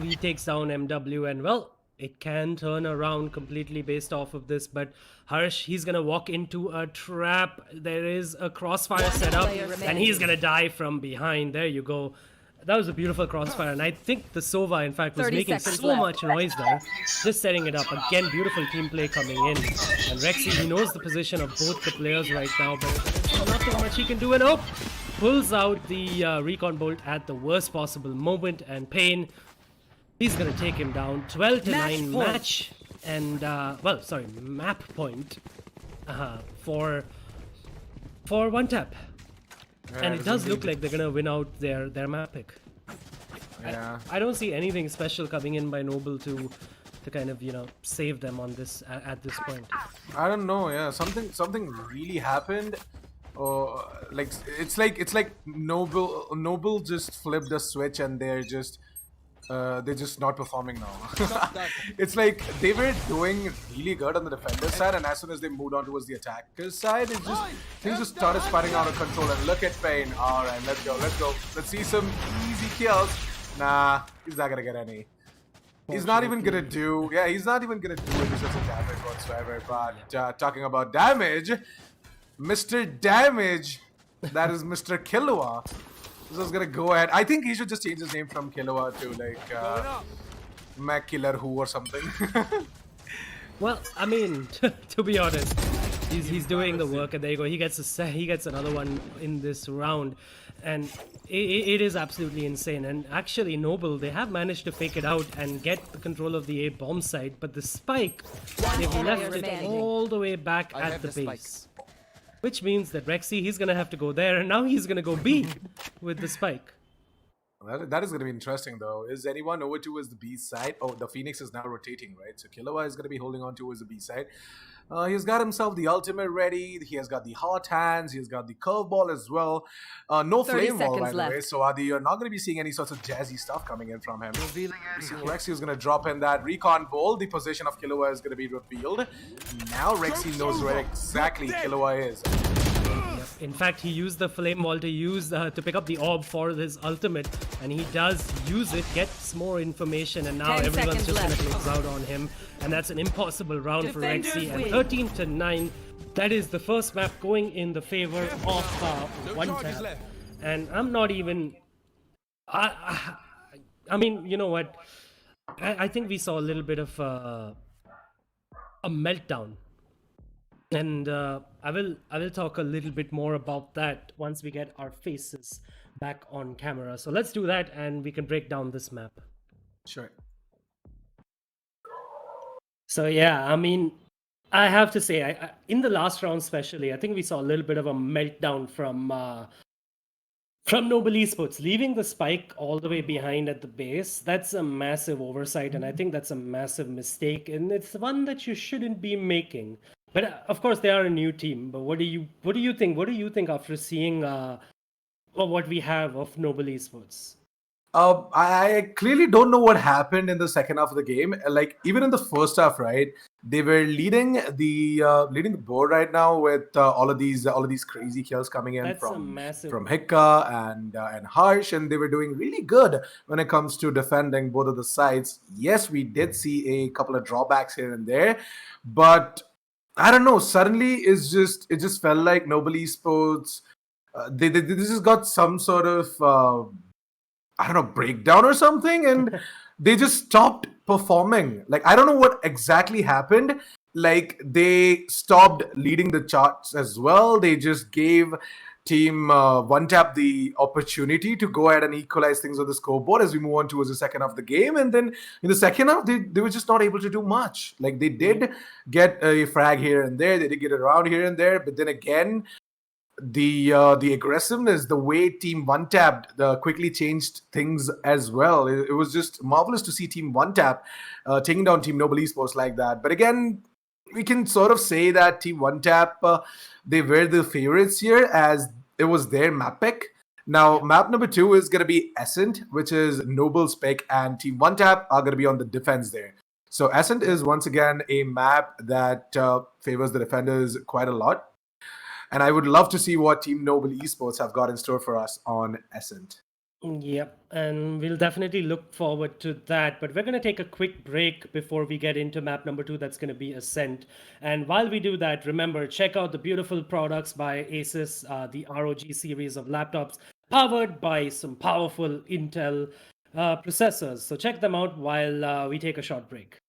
He takes down MW, and well, it can turn around completely based off of this, but Harsh, he's gonna walk into a trap. There is a crossfire set up, and he's gonna die from behind. There you go. That was a beautiful crossfire, and I think the Sova, in fact, was making so much noise there. Just setting it up. Again, beautiful team play coming in. And Rexy, he knows the position of both the players right now, but there's nothing much he can do. And oh, pulls out the recon bolt at the worst possible moment, and Pain, he's gonna take him down. 12-9 match, and well, sorry, map point for One Tap. Yeah, And it does look like they're gonna win out their map pick. Yeah. I don't see anything special coming in by Noble to kind of, save them on this at this point. I don't know. Yeah, something really happened. Like it's like Noble just flipped the switch, and they're just not performing now. It's like they were doing really good on the defender side, and as soon as they moved on towards the attacker side, things just started spinning out of control. And look at Pain. All right, let's go. Let's see some easy kills. Nah, he's not gonna get any. He's not even gonna do. Yeah, he's not even gonna do any such a damage whatsoever. But talking about damage, Mr. Damage, that is Mr. Killua. This is gonna go ahead. I think he should just change his name from Killua to like Mac Killer Who or something. Well, I mean, to be honest, he's doing the work, and there you go. He gets another one in this round, and it is absolutely insane. And actually, Noble, they have managed to fake it out and get the control of the A bomb site, but the spike, they've left it all the way back at the base. Which means that Rexy, he's gonna have to go there, and now he's gonna go B with the spike. That is going to be interesting, though. Is anyone over towards the B side? Oh, the Phoenix is now rotating, right? So Killua is going to be holding on towards the B side. He's got himself the ultimate ready. He has got the hot hands. He's got the curveball as well. No 30 flame ball, by seconds the way. left. So Adi, you're not going to be seeing any sorts of jazzy stuff coming in from him. Rexy is going to drop in that recon bowl. The position of Killua is going to be revealed. Now Rexy knows where exactly Killua is. In fact, he used the flame wall to pick up the orb for his ultimate, and he does use it, gets more information, and now 10 everyone's seconds just going to left. close out on him, and that's an impossible round for Defenders Rexy. And win. 13-9, that is the first map going in the favor of one tap. And I'm not even. I mean, you know what? I think we saw a little bit of a meltdown. And I will talk a little bit more about that once we get our faces back on camera. So let's do that, and we can break down this map. Sure. So yeah, I mean, I have to say, I in the last round especially, I think we saw a little bit of a meltdown from Noble Esports, leaving the spike all the way behind at the base. That's a massive oversight, and I think that's a massive mistake, and it's one that you shouldn't be making. But of course, they are a new team. But what do you think? What do you think after seeing what we have of Noble Esports? I clearly don't know what happened in the second half of the game. Like even in the first half, right? They were leading the board right now with all of these crazy kills coming in That's a from massive- Hikka and Harsh, and they were doing really good when it comes to defending both of the sides. Yes, we did see a couple of drawbacks here and there, but I don't know. Suddenly, it just felt like Noble Esports. They just got some sort of I don't know, breakdown or something, and they just stopped performing. Like, I don't know what exactly happened. Like, they stopped leading the charts as well. They just gave Team One Tap the opportunity to go ahead and equalize things on the scoreboard as we move on towards the second half of the game. And then in the second half, they were just not able to do much. Like, they did get a frag here and there. They did get around here and there. But then again, the aggressiveness, the way Team One Tap quickly changed things as well. It was just marvelous to see Team One Tap taking down Team Noble Esports like that. But again, we can sort of say that Team One Tap they were the favorites here as it was their map pick. Now, map number 2 is going to be Ascent, which is Noble's pick, and Team One Tap are going to be on the defense there. So Ascent is once again a map that favors the defenders quite a lot. And I would love to see what Team Noble Esports have got in store for us on Ascent. Yep, and we'll definitely look forward to that. But we're going to take a quick break before we get into map number 2. That's going to be Ascent. And while we do that, remember, check out the beautiful products by ASUS, the ROG series of laptops, powered by some powerful Intel processors. So check them out while we take a short break.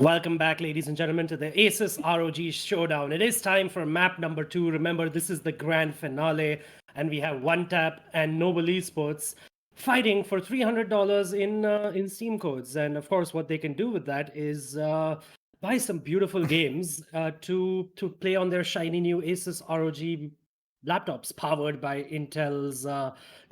Welcome back, ladies and gentlemen, to the ASUS ROG Showdown. It is time for map number 2. Remember, this is the grand finale, and we have One Tap and Noble Esports fighting for $300 in Steam codes. And of course, what they can do with that is buy some beautiful games to play on their shiny new ASUS ROG laptops powered by Intel's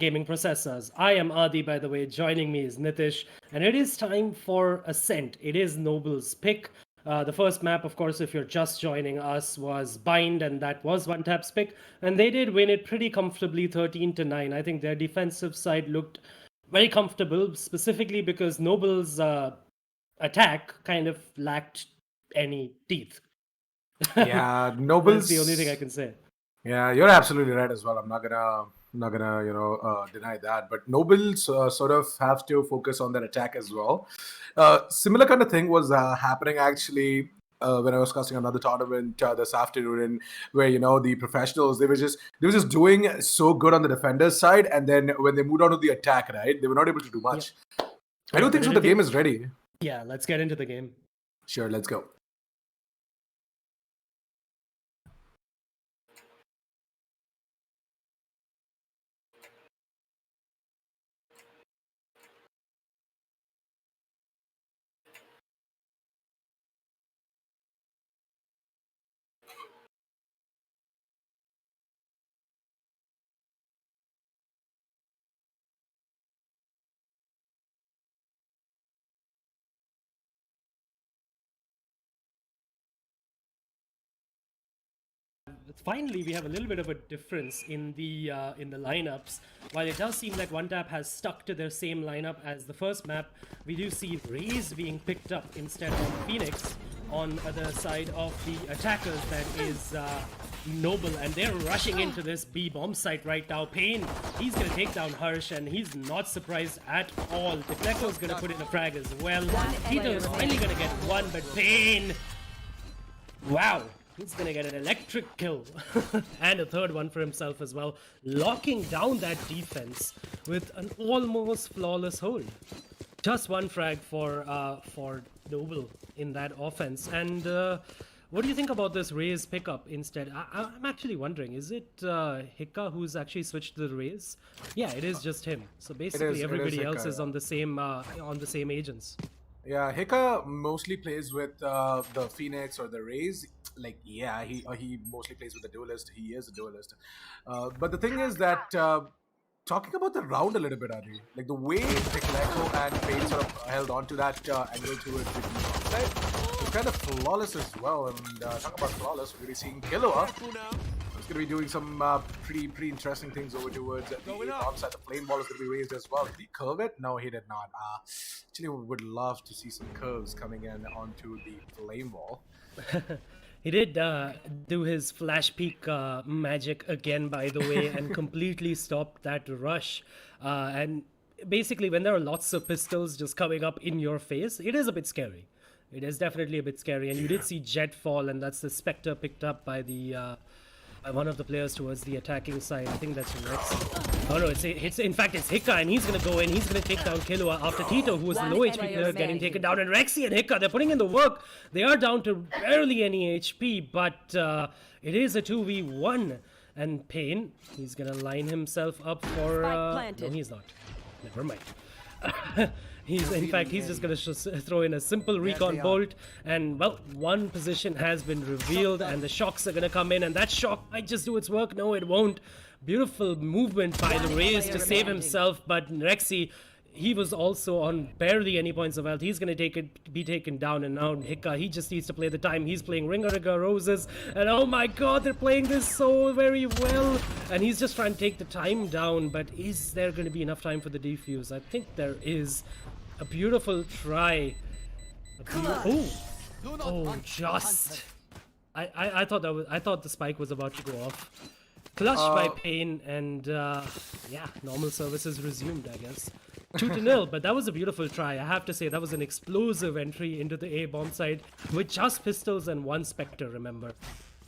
gaming processors. I am Adi, by the way. Joining me is Nitish, and it is time for Ascent. It is Noble's pick. The first map, of course, if you're just joining us, was Bind, and that was One Tap's pick. And they did win it pretty comfortably, 13-9. I think their defensive side looked very comfortable, specifically because Noble's attack kind of lacked any teeth. Yeah, That's Noble's the only thing I can say. Yeah, you're absolutely right as well. I'm not gonna deny that. But Nobles sort of have to focus on their attack as well. Similar kind of thing was happening actually when I was casting another tournament this afternoon, where the professionals they were just doing so good on the defenders side, and then when they moved on to the attack, right, they were not able to do much. I don't think so. The game is ready. Yeah, let's get into the game. Sure, let's go. Finally, we have a little bit of a difference in the lineups. While it does seem like One Tap has stuck to their same lineup as the first map, we do see Raze being picked up instead of Phoenix on the side of the attackers. That is Noble, and they're rushing into this B bomb site right now. Payne, he's gonna take down Harsh, and he's not surprised at all. Deflecto's gonna put in a frag as well. Tito is finally gonna get one, but Payne, wow. He's gonna get an electric kill and a third one for himself as well, locking down that defense with an almost flawless hold. Just one frag for Noble in that offense. And what do you think about this Raze pickup instead? I'm actually wondering, is it Hika who's actually switched to the Raze? Yeah, it is just him. So basically, everybody else is on the same agents. Yeah, Hika mostly plays with the Phoenix or the Raze. Like, yeah, he mostly plays with the duelist. He is a duelist. But the thing is that talking about the round a little bit, Adi, like the way Decleco and Payne sort of held on to that angle towards the side was kind of flawless as well. And talking about flawless, we're really seeing Killua. He's going to be doing some pretty interesting things over towards the outside. The flame ball is going to be raised as well. Did he curve it? No, he did not. Actually, we would love to see some curves coming in onto the flame ball. He did do his flash peak magic again, by the way, and completely stopped that rush. And basically, when there are lots of pistols just coming up in your face, it is a bit scary. It is definitely a bit scary. And you did see Jet fall, and that's the Spectre picked up by the one of the players towards the attacking side. I think that's Rex. Oh no, it's in fact it's Hika, and he's gonna go in. He's gonna take down Killua after Tito, who was the low HP player, getting taken down. And Rexy and Hika, they're putting in the work. They are down to barely any HP, but it is a 2v1. And Payne, he's gonna line himself up for. No, he's not. Never mind. He's just going to throw in a simple recon bolt, and well, one position has been revealed, and the shocks are going to come in, and that shock might just do its work. No, it won't. Beautiful movement by the Raze to save himself, but Rexy, he was also on barely any points of health. He's going to be taken down, and now Hika, he just needs to play the time. He's playing Ringa Roses, and oh my god, they're playing this so very well, and he's just trying to take the time down, but is there going to be enough time for the defuse? I think there is. A beautiful try. Just. I thought the spike was about to go off. Clutch by Payne, and yeah, normal services resumed, I guess. 2-0, but that was a beautiful try. I have to say, that was an explosive entry into the A bomb side with just pistols and one Spectre, remember.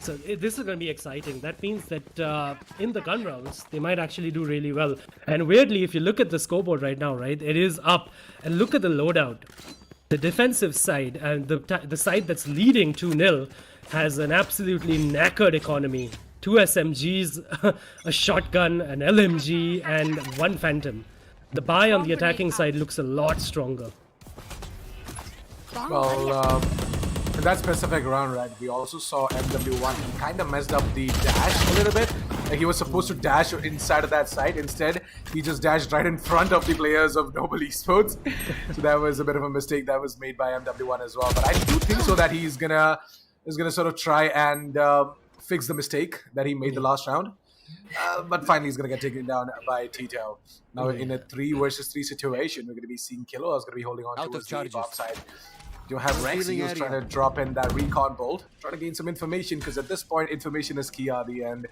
So this is going to be exciting. That means that in the gun rounds, they might actually do really well. And weirdly, if you look at the scoreboard right now, right, it is up. And look at the loadout. The defensive side and the side that's leading 2-0 has an absolutely knackered economy. 2 SMGs, a shotgun, an LMG, and 1 Phantom. The buy on the attacking side looks a lot stronger. Well, in that specific round, right, we also saw MW1. He kind of messed up the dash a little bit. Like, he was supposed to dash inside of that site. Instead, he just dashed right in front of the players of Noble Esports. So that was a bit of a mistake that was made by MW1 as well. But I do think so that he's gonna sort of try and fix the mistake that he made the last round. But finally, he's going to get taken down by Tito. Now, in a 3 versus 3 situation, we're going to be seeing Kilo is going to be holding on towards the bomb side. You have Rexy who's trying to drop in that recon bolt, trying to gain some information, because at this point, information is key at the end.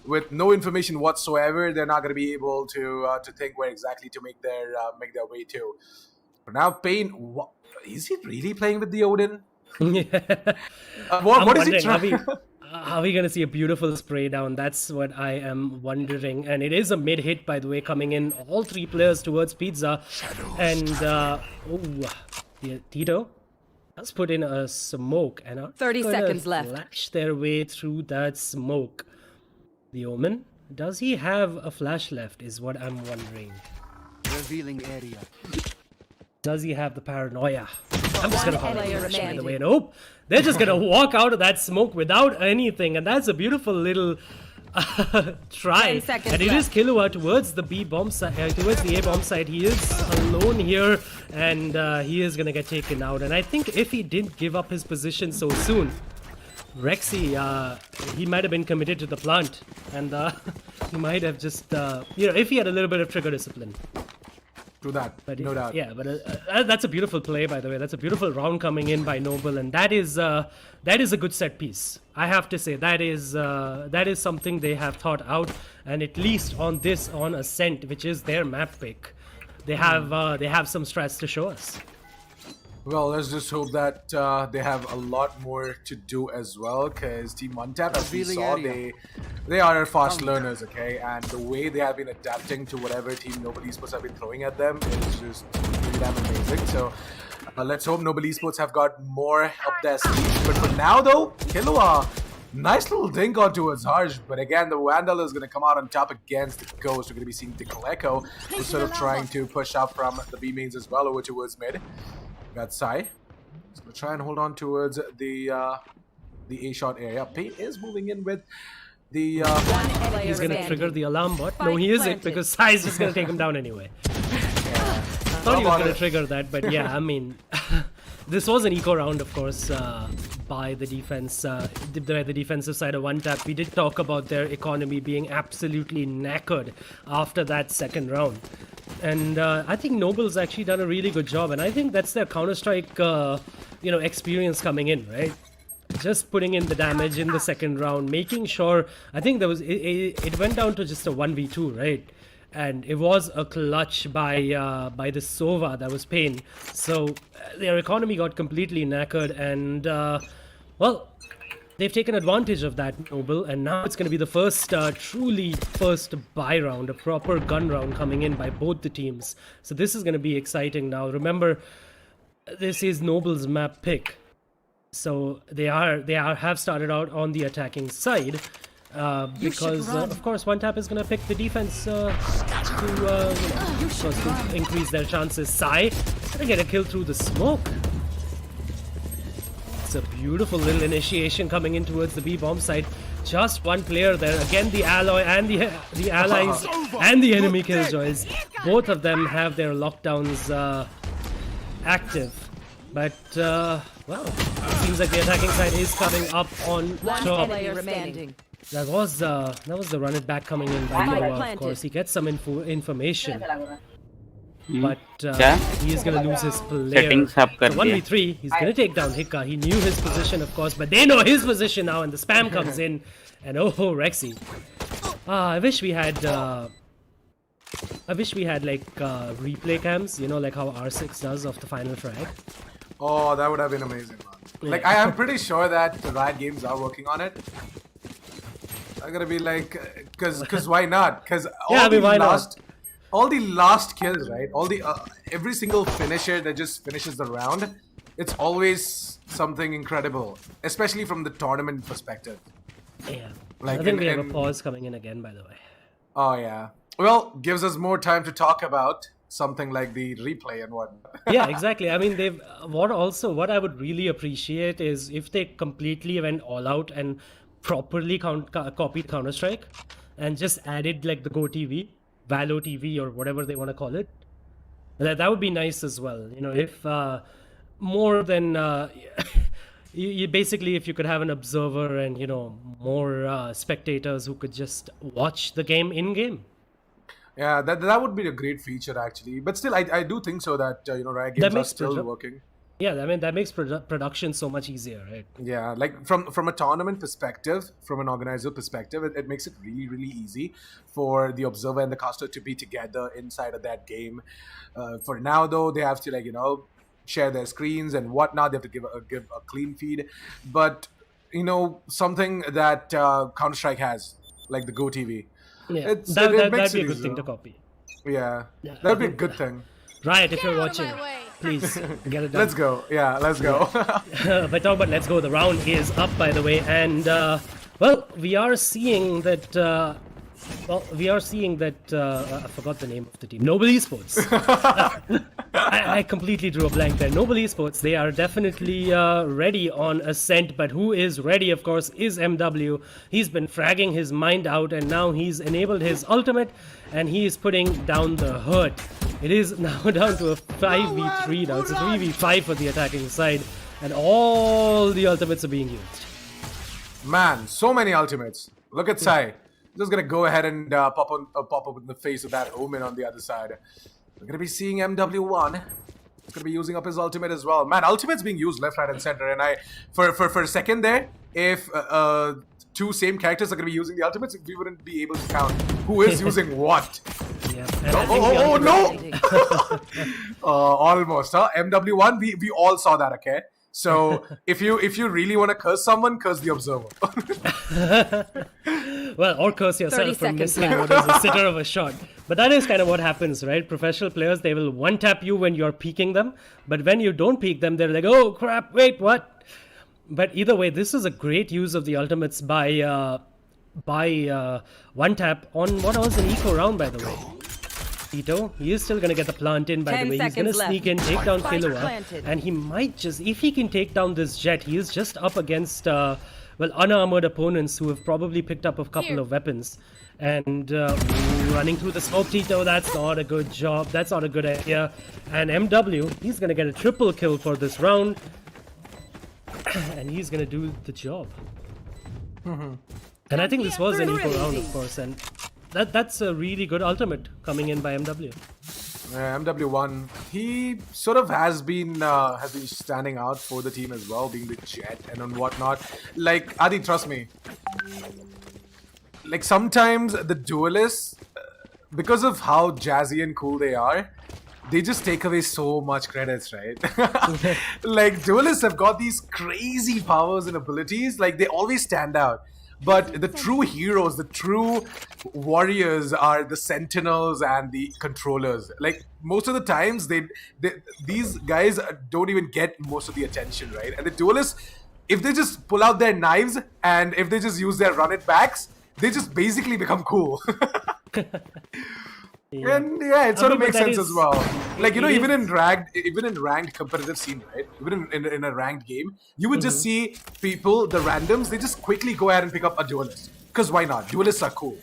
With no information whatsoever, they're not going to be able to think where exactly to make their way to. But now, Payne, is he really playing with the Odin? What is he trying? Are we going to see a beautiful spray down? That's what I am wondering. And it is a mid hit, by the way, coming in. All 3 players towards Pizza. And, Tito has put in a smoke. And are 30 seconds left. Flash their way through that smoke. The Omen, does he have a flash left, is what I'm wondering. Revealing area. Does he have the paranoia? I'm just gonna follow the by the way. Nope. They're just gonna walk out of that smoke without anything, and that's a beautiful little try. And it is Killua towards the B bomb side, towards the A bomb side. He is alone here, and he is gonna get taken out. And I think if he didn't give up his position so soon, Rexy, he might have been committed to the plant, and he might have just, if he had a little bit of trigger discipline. To that, but no doubt. Yeah, but that's a beautiful play, by the way. That's a beautiful round coming in by Noble, and that is a good set piece. I have to say that is something they have thought out, and at least on Ascent, which is their map pick, they have some strats to show us. Well, let's just hope that they have a lot more to do as well, because Team OneTap, as we saw, they are fast learners, okay? And the way they have been adapting to whatever Team Noble Esports have been throwing at them is just really damn amazing. So let's hope Noble Esports have got more up their sleeves. But for now, though, Killua, nice little dink on towards Harsh. But again, the Vandal is going to come out on top against the Ghost. We're going to be seeing Echo, who's sort of trying to push up from the B mains as well over towards mid. Got Sai. He's going to try and hold on towards the A shot area. Payne is moving in with the... he's going to trigger the alarm bot. No, he isn't, because Sai is just going to take him down anyway. I thought he was going to trigger that, but yeah, I mean... This was an eco round, of course, by the defense, the defensive side of OneTap. We did talk about their economy being absolutely knackered after that second round. And I think Noble's actually done a really good job, and I think that's their Counter-Strike, experience coming in, right? Just putting in the damage in the second round, making sure. I think there was it went down to just a 1v2, right? And it was a clutch by the Sova that was Payne. So their economy got completely knackered, and well, they've taken advantage of that, Noble, and now it's going to be the first buy round, a proper gun round coming in by both the teams. So this is going to be exciting now. Remember, this is Noble's map pick, so they have started out on the attacking side. Because of course OneTap is gonna pick the defense to increase their chances. Sai gonna get a kill through the smoke. It's a beautiful little initiation coming in towards the B bomb side. Just one player there. Again, the alloy and the allies and the enemy killjoys. Both of them have their lockdowns active. But well, it seems like the attacking side is coming up on top. That was the run it back coming in by Noah, of course. He gets some information, but he is going to lose his player. So 1v3, he's going to take down Hika. He knew his position, of course, but they know his position now, and the spam comes in. And oh, Rexy. I wish we had like replay cams, like how R6 does of the final frag. Oh, that would have been amazing, man. Yeah. Like, I am pretty sure that the Riot Games are working on it. I'm gonna be like, cause why not? Cause all the last kills, right? All the every single finisher that just finishes the round, it's always something incredible, especially from the tournament perspective. Yeah. Like I think we have a in- pause coming in again, by the way. Oh yeah. Well, gives us more time to talk about something like the replay and whatnot. Yeah, exactly. I mean, they've what I would really appreciate is if they completely went all out and properly copied Counter Strike and just added like the Go TV, Valo TV, or whatever they want to call it. That would be nice as well. You know, if more than you basically, if you could have an observer and more spectators who could just watch the game in game. Yeah, that would be a great feature actually. But still, I do think so that Riot That games are makes still working. Yeah, I mean that makes production so much easier, right? Yeah, like from a tournament perspective, from an organizer perspective, it makes it really really easy for the observer and the caster to be together inside of that game. For now though, they have to share their screens and whatnot. They have to give a clean feed, but something that Counter Strike has, like the Go TV. Yeah, It that'd makes be a it good easier. thing to copy. Yeah, Yeah, that'd I be a think good thing. Right, if Get you're out of watching, my way. please get it done. Let's go. Yeah, let's go. But talk about let's go. The round is up, by the way, and well, we are seeing that. I forgot the name of the team. Noble Esports. I completely drew a blank there. Noble Esports. They are definitely ready on Ascent, but who is ready, of course, is MW. He's been fragging his mind out, and now he's enabled his ultimate, and he is putting down the hurt. It is now down to a 5v3 now. It's a 3v5 for the attacking side, and all the ultimates are being used. Man, so many ultimates. Look at Sai. Just gonna go ahead and pop up in the face of that Omen on the other side. We're gonna be seeing MW1. He's gonna be using up his ultimate as well. Man, ultimate's being used left, right, and center. And for a second there, if two same characters are gonna be using the ultimates, we wouldn't be able to count who is using what. Yeah. And I think the Oh ultimate- no! Almost, huh? MW1, we all saw that, okay? So if you really want to curse someone, curse the observer. Well, or curse 30 yourself for seconds missing what is a sitter of a shot. But that is kind of what happens, right? Professional players, they will one-tap you when you're peeking them. But when you don't peek them, they're like, oh, crap, wait, what? But either way, this is a great use of the ultimates by one-tap on what was an eco round, by the way. Tito, he is still going to get the plant in, by 10 the way. He's going to seconds sneak in, take down Spike Killua. planted. And he might just, if he can take down this Jet, he is just up against, unarmored opponents who have probably picked up a couple of weapons. And running through the smoke, Tito, that's not a good job. That's not a good idea. And MW, he's going to get a triple kill for this round. And he's going to do the job. And I think this was an equal round, of course. And that's a really good ultimate coming in by MW. MW1, he sort of has been standing out for the team as well, being the Jet and whatnot. Like, Adi, trust me. Like, sometimes the duelists, because of how jazzy and cool they are, they just take away so much credits, right? Like, duelists have got these crazy powers and abilities. Like, they always stand out. But the true heroes, the true warriors are the sentinels and the controllers. Like, most of the times, these guys don't even get most of the attention, right? And the duelists, if they just pull out their knives and if they just use their run-it backs, they just basically become cool. Yeah. And yeah, it sort of but makes that sense is- as well. Like, it even is- in ranked competitive scene, right? Even in a ranked game, you would just see people, the randoms, they just quickly go ahead and pick up a duelist. Because why not? Duelists are cool.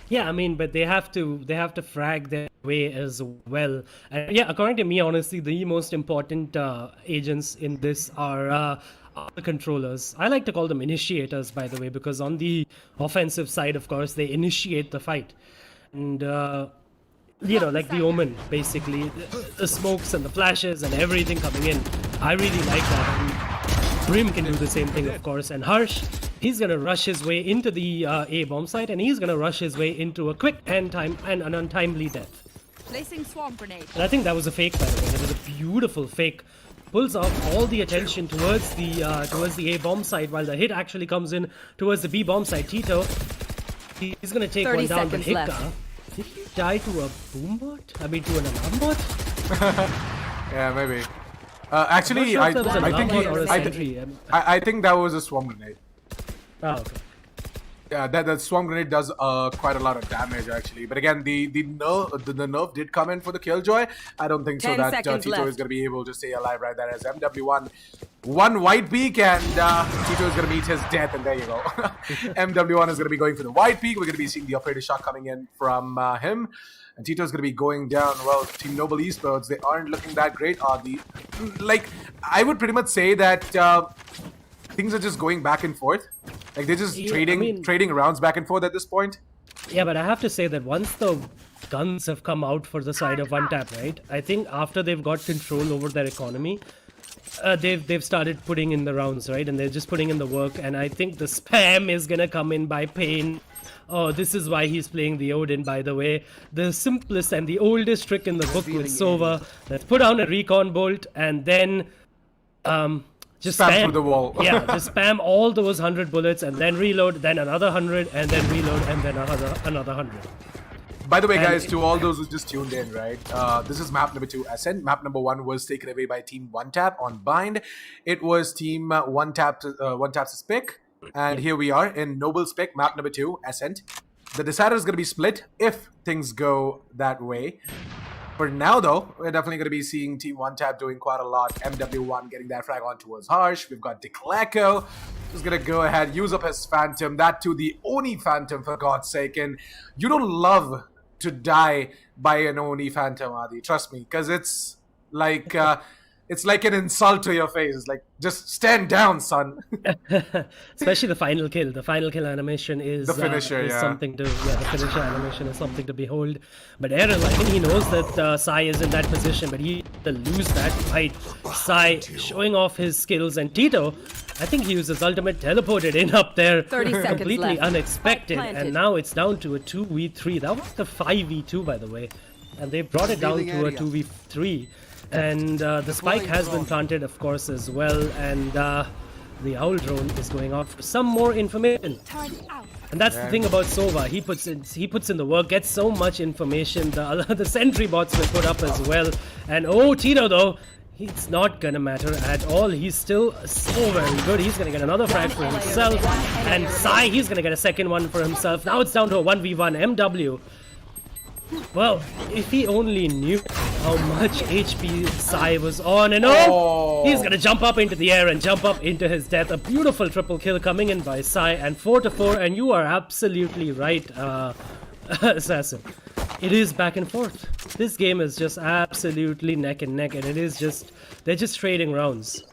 Yeah, I mean, but they have to frag their way as well. And yeah, according to me, honestly, the most important agents in this are the controllers. I like to call them initiators, by the way, because on the offensive side, of course, they initiate the fight. And like the Omen, basically, the smokes and the flashes and everything coming in. I really like that. And Brim can do the same thing, of course. And Harsh, he's gonna rush his way into the A bomb site, and he's gonna rush his way into a quick and an untimely death. Placing swarm grenade. And I think that was a fake, by the way. It was a beautiful fake. Pulls off all the attention towards the A bomb site, while the hit actually comes in towards the B bomb site. Tito, he's gonna take 30 one down, but seconds Hipka, left. Did he die to a boom bot? I mean, to an alarm bot? Yeah, maybe. Actually, I'm not sure if that was an I alarm think bot or a sentry. I think that was a swarm grenade. Oh, okay. Yeah, that swarm grenade does quite a lot of damage actually. But again, the nerf did come in for the Killjoy. I don't think so 10 that seconds Tito left. is going to be able to stay alive right there as MW1 one white peak and Tito is going to meet his death, and there you go. MW1 is going to be going for the white peak. We're going to be seeing the operator shot coming in from him. And Tito is going to be going down. Well, Team Noble Esports, they aren't looking that great, are they? Like, I would pretty much say that things are just going back and forth. Like, they're just trading rounds back and forth at this point. Yeah, but I have to say that once the guns have come out for the side of one tap, right? I think after they've got control over their economy, they've started putting in the rounds, right? And they're just putting in the work. And I think the spam is gonna come in by Pain. Oh, this is why he's playing the Odin, by the way. The simplest and the oldest trick in the book with Sova. Let's put down a recon bolt and then just spam through the wall. Yeah, just spam all those 100 bullets and then reload, then another 100, and then reload, and then another 100. By the way, guys, to all those who just tuned in, right? This is map number 2, Ascent. Map number 1 was taken away by Team One Tap on Bind. It was Team One Tap's pick. And here we are in Noble's pick, map number 2, Ascent. The decider is going to be split if things go that way. For now, though, we're definitely going to be seeing Team One Tap doing quite a lot. MW1 getting that frag on towards Harsh. We've got Declaco, who's going to go ahead, use up his Phantom. That too, the Oni Phantom, for God's sake. And you don't love to die by an Oni Phantom, Adi. Trust me, because it's like an insult to your face. It's like, just stand down, son. Especially the final kill. The final kill animation is the finisher, is yeah. something to the finisher animation is something to behold. But Aaron, I think he knows that Sai is in that position, but he to lose that fight. Sai showing off his skills, and Tito, I think he used his ultimate, teleported in up there, 30 seconds completely left. unexpected, Planted. and now it's down to a 2v3. That was the 5v2, by the way, and they brought it down to a 2v3. And the spike has been planted, of course, as well, and the owl drone is going out for some more information. And that's the thing about Sova. He puts in the work, gets so much information. The sentry bots were put up as well. And oh, Tito though, it's not gonna matter at all. He's still so very good. He's gonna get another frag for himself. And Sai, he's gonna get a second one for himself. Now it's down to a 1v1 MW. Well, if he only knew how much HP Sai was on, and he's gonna jump up into the air and jump up into his death. A beautiful triple kill coming in by Sai, and 4-4, and you are absolutely right, Assassin. It is back and forth. This game is just absolutely neck and neck, and they're just trading rounds.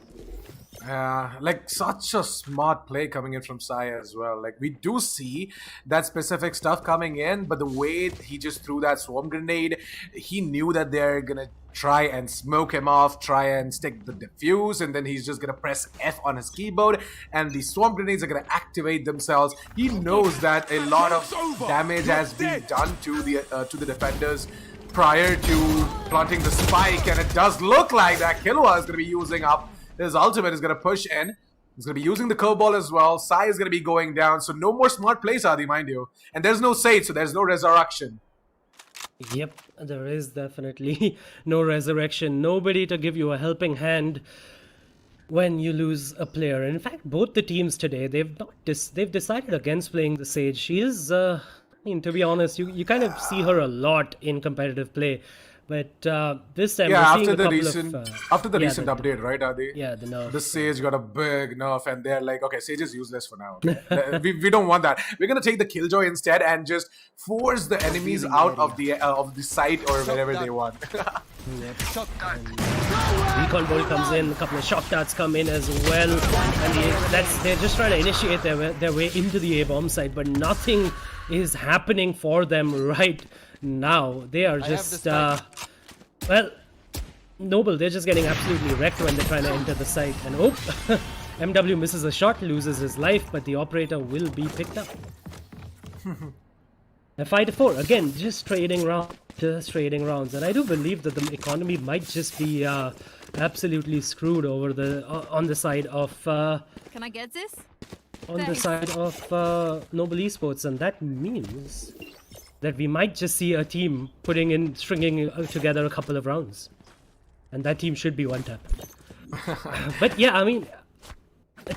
Like such a smart play coming in from Sai as well. Like, we do see that specific stuff coming in, but the way he just threw that swarm grenade, he knew that they're gonna try and smoke him off, try and stick the defuse, and then he's just gonna press F on his keyboard, and the swarm grenades are gonna activate themselves. He knows that a lot of damage has been done to the defenders prior to planting the spike, and it does look like that Killua is gonna be using up his ultimate, is going to push in. He's going to be using the curve ball as well. Sai is going to be going down. So no more smart plays, Adi, mind you. And there's no Sage, so there's no resurrection. Yep, there is definitely no resurrection. Nobody to give you a helping hand when you lose a player. And in fact, both the teams today, they've decided against playing the Sage. She is, I mean, to be honest, you kind of see her a lot in competitive play. But this time, yeah, we're seeing after the recent update, right, Adi? Yeah, the nerf. The Sage got a big nerf, and they're like, okay, Sage is useless for now. Okay? we don't want that. We're gonna take the Killjoy instead and just force the enemies out of the site or wherever they want. Recon bolt comes in, a couple of shock darts come in as well, and they're just trying to initiate their way into the A-bomb site, but nothing is happening for them right now. They are just well, Noble, they're just getting absolutely wrecked when they're trying to enter the site. And MW misses a shot, loses his life, but the operator will be picked up. A 5-4, again, just trading rounds, and I do believe that the economy might just be absolutely screwed over on the side of Can I get this? Noble Esports, and that means that we might just see a team stringing together a couple of rounds. And that team should be one tap. But yeah, I mean,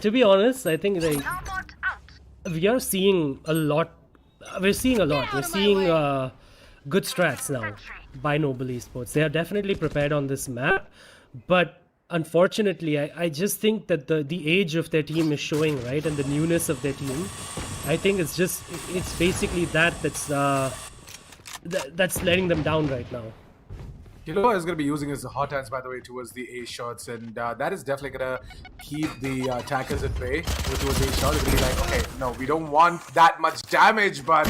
to be honest, I think we are seeing a lot. We're seeing good strats now by Noble Esports. They are definitely prepared on this map, but unfortunately, I just think that the age of their team is showing, right, and the newness of their team. I think it's basically that's letting them down right now. Kilo is going to be using his hot hands, by the way, towards the A shots, and that is definitely going to keep the attackers at bay towards A shots. They're going to be like, okay, no, we don't want that much damage, but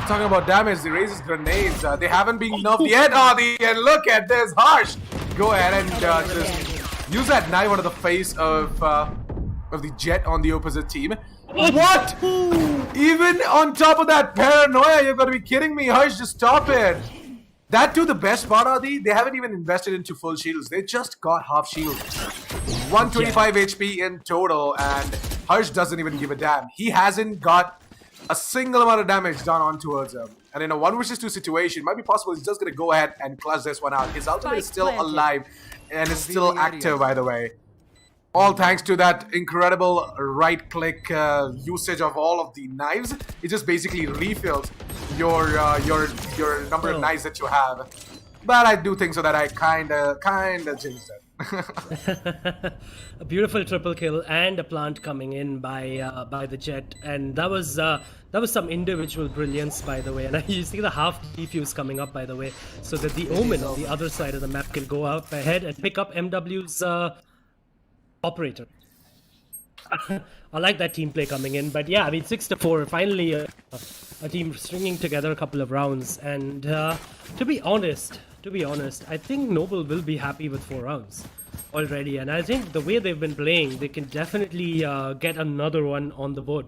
talking about damage, the raises grenades, they haven't been nerfed yet, Adi, and look at this, Harsh! Go ahead and just use that knife onto the face of the Jet on the opposite team. What? Even on top of that paranoia, you've got to be kidding me, Harsh, just stop it. That too, the best part, Adi, they haven't even invested into full shields. They just got half shields. 125 HP in total, and Harsh doesn't even give a damn. He hasn't got a single amount of damage done on towards him. And in a 1 vs 2 situation, it might be possible he's just going to go ahead and clutch this one out. His ultimate is still alive and is still active, by the way. All thanks to that incredible right-click usage of all of the knives. It just basically refills your number of knives that you have. But I do think so that I kinda changed it. A beautiful triple kill and a plant coming in by the Jet, and that was some individual brilliance, by the way. And you see the half defuse coming up, by the way, so that the Omen on the other side of the map can go up ahead and pick up MW's operator. I like that team play coming in, but yeah, I mean 6-4. Finally, a team stringing together a couple of rounds, and to be honest, I think Noble will be happy with 4 rounds already, and I think the way they've been playing, they can definitely get another one on the board.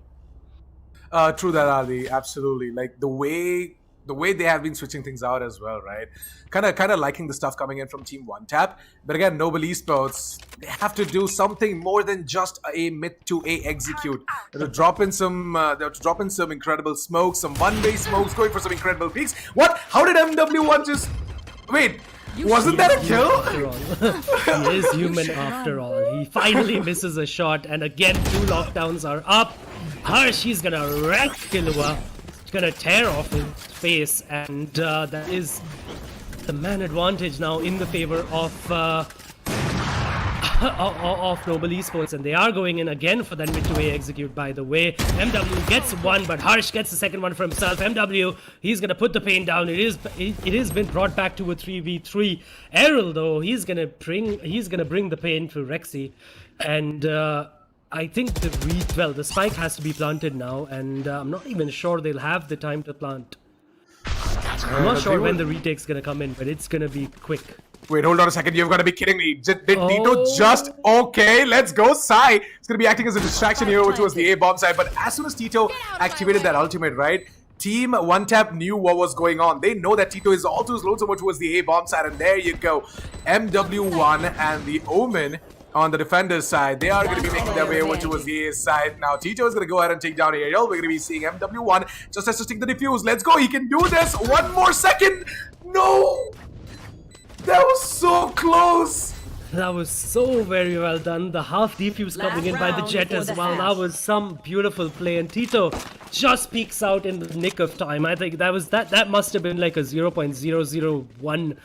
True that, Ali. Absolutely. Like the way they have been switching things out as well, right? Kind of liking the stuff coming in from Team One Tap. But again, Noble Esports, they have to do something more than just a mid to A execute. They'll drop in some incredible smokes, some one-way smokes, going for some incredible peaks. What? How did MW1 just... Wait, wasn't that a kill? He is human after all. He finally misses a shot, and again, 2 lockdowns are up. Harsh, he's gonna wreck Killua. He's gonna tear off his face, and that is the man advantage now in the favor of Noble Esports, and they are going in again for that mid to A execute, by the way. MW gets one, but Harsh gets the second one for himself. MW, he's gonna put the pain down. It has been brought back to a 3v3. Errol, though, he's gonna bring the pain to Rexy, and I think the spike has to be planted now, and I'm not even sure they'll have the time to plant. I'm not sure when the retake's gonna come in, but it's gonna be quick. Wait, hold on a second. You've got to be kidding me. Did Tito just... Okay, let's go, Sai. It's going to be acting as a distraction here, which was the A-bomb side. But as soon as Tito activated that ultimate, right? Team One Tap knew what was going on. They know that Tito is all too slow so much towards the A-bomb side. And there you go. MW1 and the Omen on the defender's side. They are going to be making their way over towards the A side. Now, Tito is going to go ahead and take down Ariel. We're going to be seeing MW1 just assisting the defuse. Let's go. He can do this. 1 more second. No! That was so close! That was so very well done. The half defuse coming in by the Jet as well. That was some beautiful play, and Tito just peeks out in the nick of time. I think that must have been like a 0.001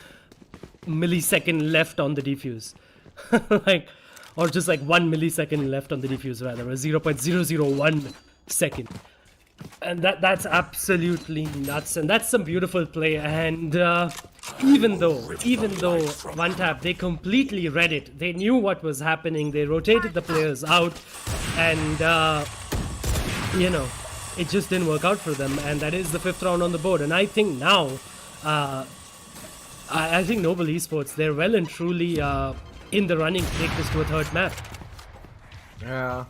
millisecond left on the defuse. Or just like 1 millisecond left on the defuse, rather, a 0.001 second. And that's absolutely nuts, and that's some beautiful play. And even though One Tap, they completely read it, they knew what was happening, they rotated the players out, and it just didn't work out for them, and that is the 5th round on the board. And I think now I think Noble Esports, they're well and truly in the running to take this to a 3rd map. Yeah.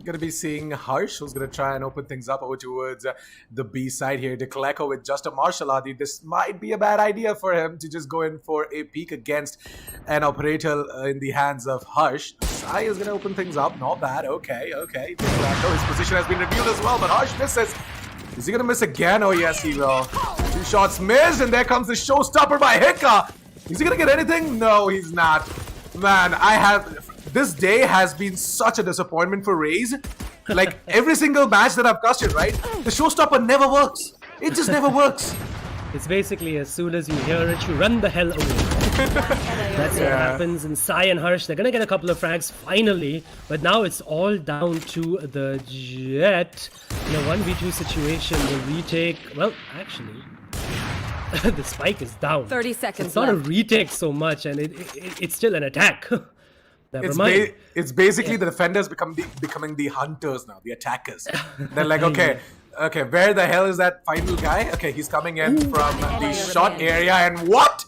Going to be seeing Harsh, who's going to try and open things up over towards the B side here. Dekleko with just a martial art. This might be a bad idea for him to just go in for a peek against an operator in the hands of Harsh. Sai is going to open things up. Not bad. Okay. His position has been revealed as well, but Harsh misses. Is he gonna miss again? Oh yes, he will. 2 shots missed, and there comes the showstopper by Hika. Is he gonna get anything? No, he's not. Man, this day has been such a disappointment for Raze. Like every single match that I've casted, right? The showstopper never works. It just never works. It's basically as soon as you hear it, you run the hell away. That's what happens. And Sai and Harsh, they're gonna get a couple of frags finally, but now it's all down to the Jet. In a 1v2 situation, the retake. Well, actually, the spike is down. 30 seconds It's not a left. retake so much, and it's still an attack. Never mind. It's basically the defenders becoming the hunters now, the attackers. They're like, okay, where the hell is that final guy? Okay, he's coming in from the short area, and what?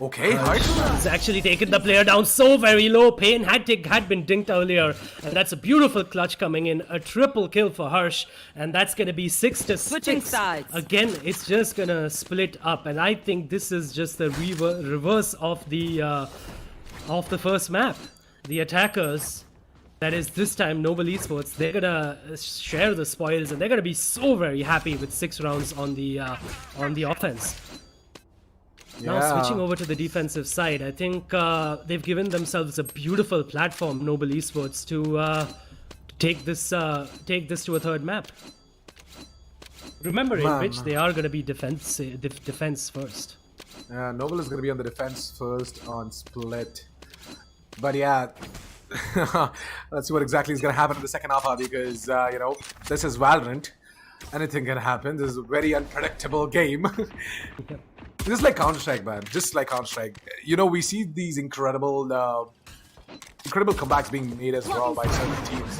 Okay, Harsh. He's actually taken the player down so very low. Pain had been dinked earlier, and that's a beautiful clutch coming in. A triple kill for Harsh, and that's gonna be 6-6. Switching sides. Again, it's just gonna split up, and I think this is just the reverse of the first map. The attackers, that is this time Noble Esports, they're gonna share the spoils, and they're gonna be so very happy with 6 rounds on the offense. Now switching over to the defensive side, I think they've given themselves a beautiful platform, Noble Esports, to take this to a third map. Remembering which they are going to be defense first. Noble is going to be on the defense first on split. But yeah, let's see what exactly is going to happen in the second half, because this is Valorant. Anything can happen. This is a very unpredictable game. Just like Counter-Strike, man. Just like Counter-Strike. We see these incredible comebacks being made as well by certain teams.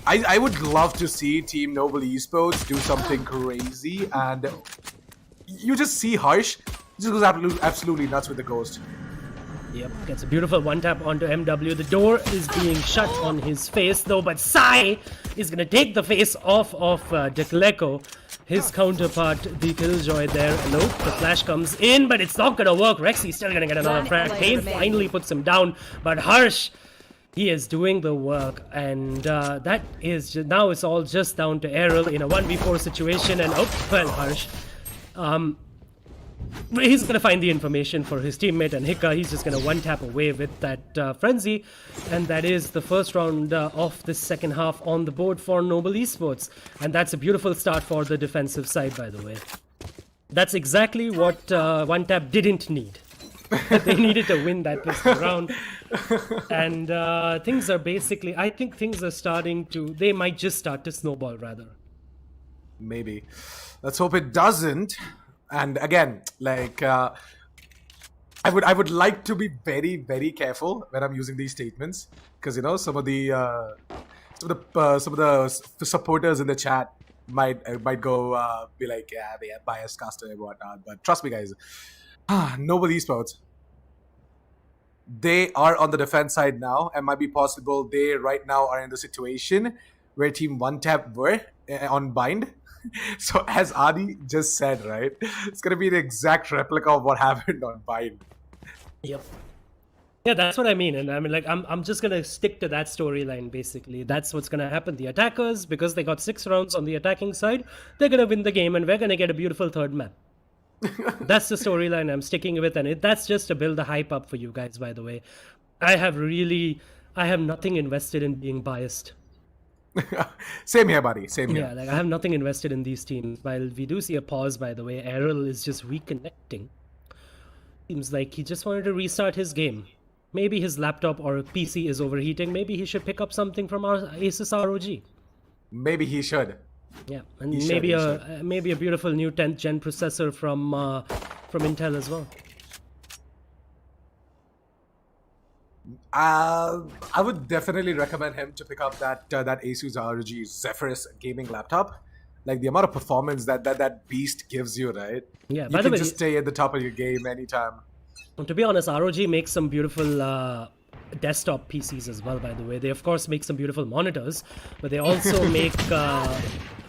And I would love to see Team Noble Esports do something crazy. And you just see Harsh just goes absolutely nuts with the Ghost. Yep, gets a beautiful one-tap onto MW. The door is being shut on his face, though, but Sai is going to take the face off of Dekleko. His counterpart, the Killjoy there. Nope, the flash comes in, but it's not going to work. Rexy's still going to get another frag. Pain finally puts him down, but Harsh, he is doing the work, and that is now it's all just down to Errol in a 1v4 situation, and Harsh. He's going to find the information for his teammate, and Hika, he's just going to one-tap away with that frenzy. And that is the first round of the second half on the board for Noble Esports. And that's a beautiful start for the defensive side, by the way. That's exactly what one-tap didn't need. They needed to win that pistol round. And things are basically, I think things are starting to, they might just start to snowball, rather. Maybe. Let's hope it doesn't. And again, like I would like to be very, very careful when I'm using these statements, because some of the supporters in the chat might go be like, yeah, they have biased caster and whatnot. But trust me, guys, Noble Esports, they are on the defense side now, and might be possible they right now are in the situation where Team One Tap were on bind. So as Adi just said, right, it's gonna be the exact replica of what happened on Bind. Yep. Yeah, that's what I mean, and I mean, like, I'm just gonna stick to that storyline. Basically, that's what's gonna happen. The attackers, because they got 6 rounds on the attacking side, they're gonna win the game, and we're gonna get a beautiful third map. That's the storyline I'm sticking with, and that's just to build the hype up for you guys. By the way, I have nothing invested in being biased. Same here, buddy. Same here. Yeah, like I have nothing invested in these teams. While we do see a pause, by the way, Errol is just reconnecting. Seems like he just wanted to restart his game. Maybe his laptop or PC is overheating. Maybe he should pick up something from our ASUS ROG. Maybe he should. Yeah, and maybe a beautiful new 10th gen processor from Intel as well. I would definitely recommend him to pick up that ASUS ROG Zephyrus gaming laptop. Like the amount of performance that beast gives you, right? Yeah, you by the can way, just stay at the top of your game anytime. To be honest, ROG makes some beautiful desktop PCs as well, by the way. They, of course, make some beautiful monitors, but they also make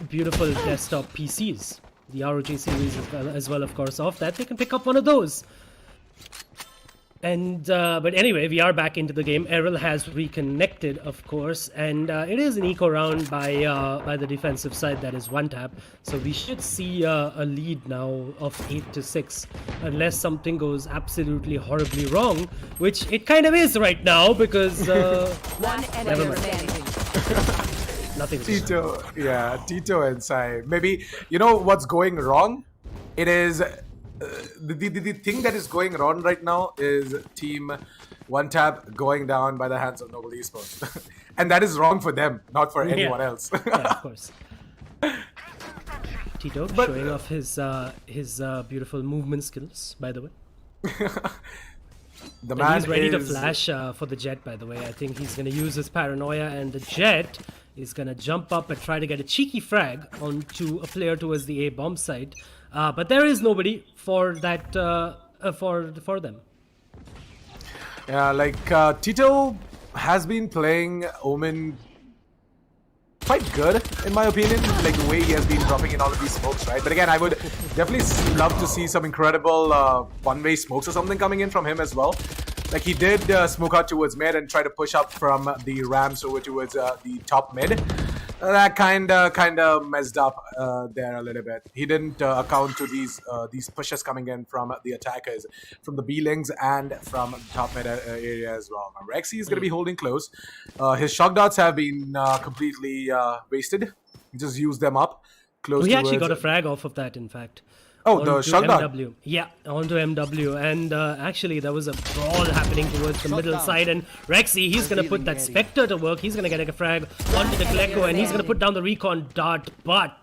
beautiful desktop PCs. The ROG series as well, of course, of that. They can pick up one of those. And but anyway, we are back into the game. Errol has reconnected, of course, and it is an eco round by the defensive side. That is one tap. So we should see a lead now of 8-6, unless something goes absolutely horribly wrong, which it kind of is right now because One enemy remaining. nothing's Tito, yeah, Tito and Sai. Maybe you know what's going wrong? It is the thing that is going wrong right now is team one tap going down by the hands of Noble Esports, and that is wrong for them, not for anyone else. Yeah, of course. Tito showing off his beautiful movement skills, by the way. The And man he's ready to is- flash for the jet, by the way. I think he's going to use his paranoia, and the jet is going to jump up and try to get a cheeky frag onto a player towards the A bomb site. But there is nobody for that for them. Yeah, like Tito has been playing Omen quite good, in my opinion, like the way he has been dropping in all of these smokes, right? But again, I would definitely love to see some incredible one-way smokes or something coming in from him as well. Like he did smoke out towards mid and try to push up from the ramps over towards the top mid. That kind of messed up there a little bit. He didn't account to these pushes coming in from the attackers, from the B-lings and from the top mid area as well. Now, Rexy is going to be holding close. His shock darts have been completely wasted. He just used them up. Close We actually got towards- a frag off of that, in fact. Oh, the Onto shock dart. MW. Yeah, onto MW. And actually, there was a brawl happening towards the middle side. And Rexy, he's going to put that Spectre to work. He's going to get a frag onto the Glecko. And he's going to put down the Recon Dart. But,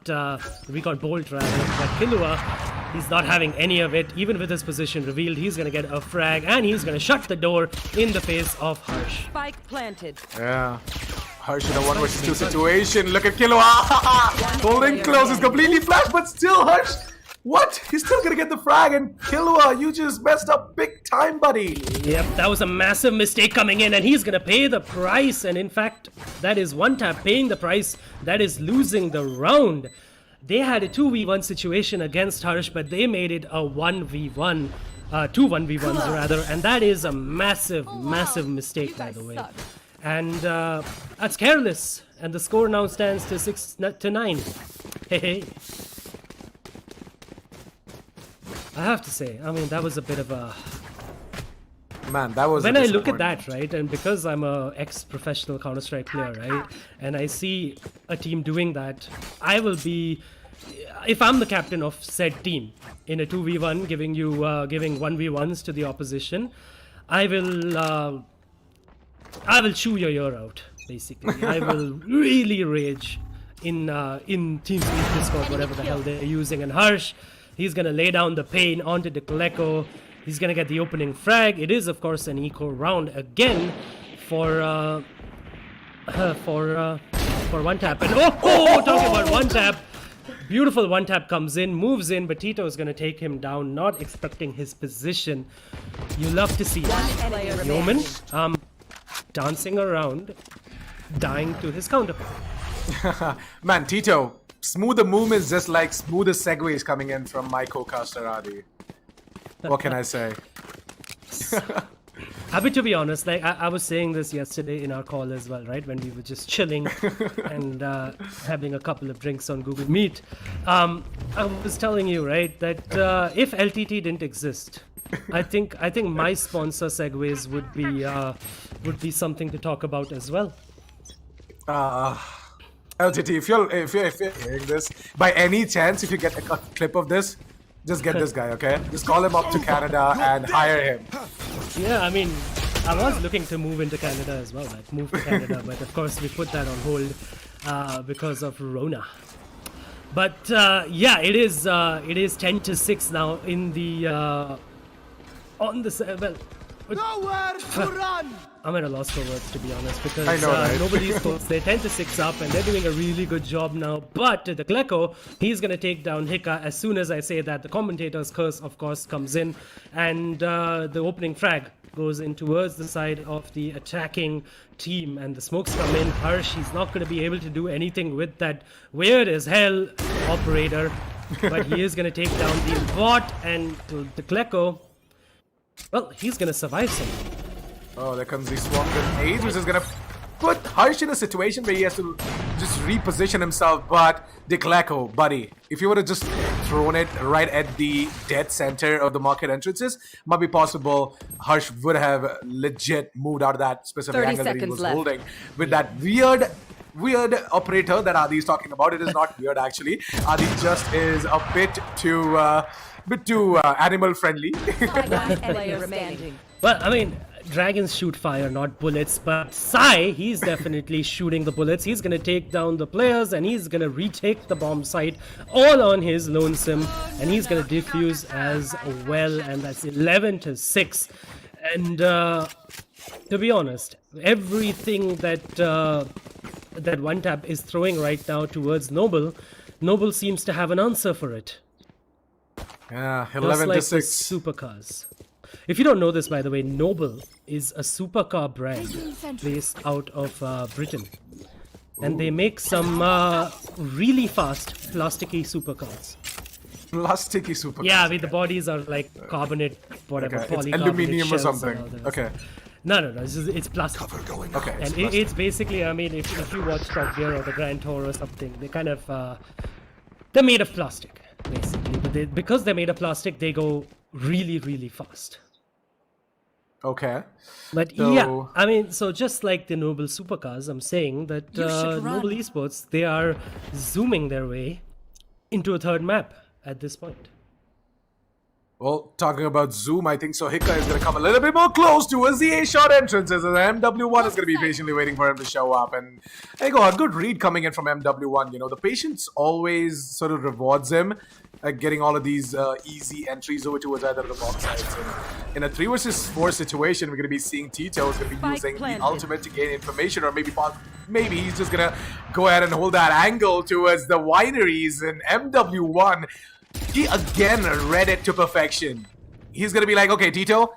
Recon Bolt, rather. But Killua, he's not having any of it. Even with his position revealed, he's going to get a frag. And he's going to shut the door in the face of Harsh. Spike planted. Yeah. Harsh in a 1 versus 2 situation. Look at Killua. Holding close. It's completely flashed, but still Harsh. What? He's still gonna get the frag, and Killua, you just messed up big time, buddy. Yep, that was a massive mistake coming in, and he's gonna pay the price. And in fact, that is one tap paying the price. That is losing the round. They had a 2v1 situation against Harsh, but they made it a 1v1, two 1v1s rather, and that is a massive, massive mistake, by the way. And that's careless, and the score now stands to 6-9. Hey, hey. I have to say, I mean, that was a bit of a... Man, that was. When I look at that, right, and because I'm a ex-professional Counter-Strike player, right, and I see a team doing that, I will be... If I'm the captain of said team in a 2v1, giving 1v1s to the opposition, I will chew your ear out, basically. I will really rage in TeamSpeak, Discord, whatever the hell they're using. And Harsh, he's gonna lay down the pain onto the Glecko. He's gonna get the opening frag. It is, of course, an eco round again for one tap. And talking about one tap. Beautiful one tap comes in, moves in, but Tito is gonna take him down, not expecting his position. You love to see it. Yeoman, dancing around, dying to his counter. Man, Tito, smoother movements just like smoother segues coming in from my co-caster Adi. What can I say? Happy to be honest, like I was saying this yesterday in our call as well, right? When we were just chilling and having a couple of drinks on Google Meet. I was telling you, right, that if LTT didn't exist, I think my sponsor segues would be something to talk about as well. LTT, if you're hearing this, by any chance, if you get a clip of this, just get this guy, okay? Just call him up to Canada and hire him. Yeah, I mean, I was looking to move into Canada as well, like move to Canada, but of course we put that on hold because of Rona. But yeah, it is 10-6 now in the on the Nowhere to run! I'm at a loss for words, to be honest, because I know, right? nobody's scores. They're 10-6 up, and they're doing a really good job now. But the Glecko, he's going to take down Hika. As soon as I say that, the commentator's curse, of course, comes in, and the opening frag goes in towards the side of the attacking team, and the smokes come in. Harsh, he's not going to be able to do anything with that weird as hell operator, but he is going to take down the bot, and the Glecko, Well, he's gonna survive somehow. Oh, there comes the swarm grenade, which is gonna put Harsh in a situation where he has to just reposition himself. But Declaco, buddy, if you would have just thrown it right at the dead center of the market entrances, might be possible Harsh would have legit moved out of that specific 30 angle that he seconds was left. holding with that weird operator that Adi is talking about. It is not weird actually. Adi just is a bit too animal friendly. Last player remaining. Well, I mean, dragons shoot fire, not bullets, but Sai, he's definitely shooting the bullets. He's gonna take down the players and he's gonna retake the bomb site all on his lonesome, and he's gonna defuse as well, and that's 11-6. And to be honest, everything that that One Tap is throwing right now towards Noble seems to have an answer for it. Yeah, Just 11 like to the 6. supercars. If you don't know this, by the way, Noble is a supercar brand based out of Britain. And they make some really fast plasticky supercars. Plasticky super. Yeah, I mean, the bodies are like carbonate, whatever, Okay, it's polycarbonate aluminium or shells and something. all that. Okay. No, it's plastic. Okay. And it's basically, I mean, if you watch Top Gear or the Grand Tour or something, they kind of, they're made of plastic, basically. But because they're made of plastic, they go really, really fast. Okay. But So- yeah, I mean, so just like the Noble supercars, I'm saying that Noble Esports, they are zooming their way into a third map at this point. Well, talking about Zoom, I think Sohika is going to come a little bit more close towards the A-shot entrances, and MW1 is going to be patiently waiting for him to show up. And there you go, a good read coming in from MW1. You know, the patience always sort of rewards him, getting all of these easy entries over towards either of the box sides. And in a 3 versus 4 situation, we're going to be seeing Tito is going to be Spike using planted. the ultimate to gain information, or maybe he's just going to go ahead and hold that angle towards the wineries. And MW1, he again read it to perfection. He's gonna be like, okay, Tito,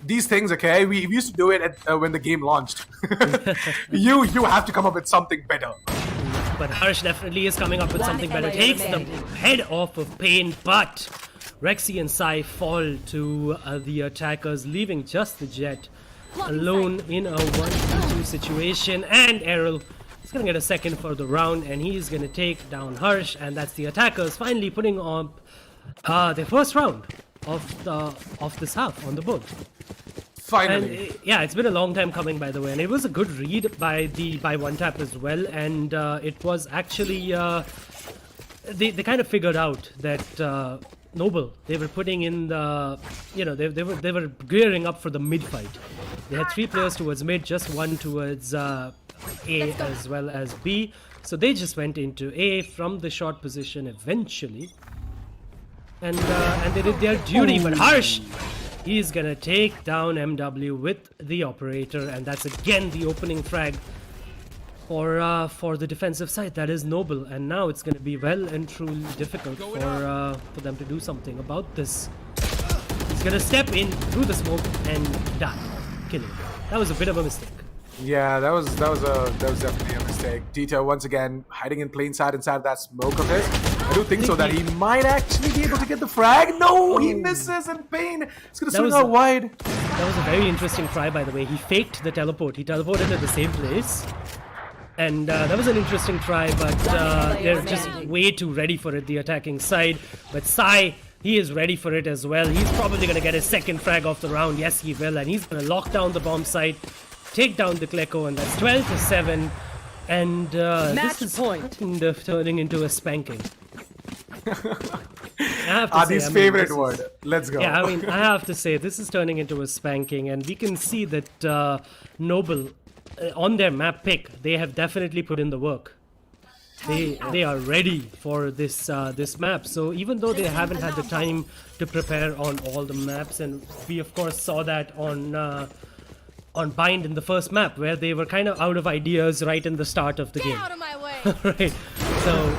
these things, okay, we used to do it at, when the game launched. you have to come up with something better. But Harsh definitely is coming up with One something better. player Takes the remaining. head off of Pain, but Rexy and Sai fall to the attackers, leaving just the Jet alone in a 1v2 situation. And Errol is going to get a second for the round, and he's going to take down Harsh, and that's the attackers finally putting on their first round of this half on the board. Finally. And yeah, it's been a long time coming, by the way, and it was a good read by One Tap as well. And it was actually they kind of figured out that Noble, they were putting in the, you know, they were gearing up for the mid fight. They had 3 players towards mid, just 1 towards A as well as B. So they just went into A from the short position eventually, and they did their duty. But Harsh, he's gonna take down MW with the operator, and that's again the opening frag for the defensive side. That is Noble, and now it's gonna be well and truly difficult for them to do something about this. He's gonna step in through the smoke and die, killing him. That was a bit of a mistake. Yeah, that was definitely a mistake. Tito once again hiding in plain sight inside that smoke of his. I do think so that he might actually be able to get the frag. No, he misses in Pain. It's gonna swing was out wide. That was a very interesting try, by the way. He faked the teleport. He teleported at the same place. And that was an interesting try, but they're just way too ready for it, the attacking side. But Sai, he is ready for it as well. He's probably going to get his second frag off the round. Yes, he will. And he's going to lock down the bomb site, take down the Kleco, and that's 12-7. And Match this is point. kind of turning into a spanking. I have to Adi's say, I mean, favorite this is- word. Let's go. Yeah, I mean, I have to say, this is turning into a spanking, and we can see that Noble, on their map pick, they have definitely put in the work. They are ready for this this map. So even though they haven't had the time to prepare on all the maps, and we of course saw that on Bind in the first map, where they were kind of out of ideas right in the start of the game. Out of my way. Right. So,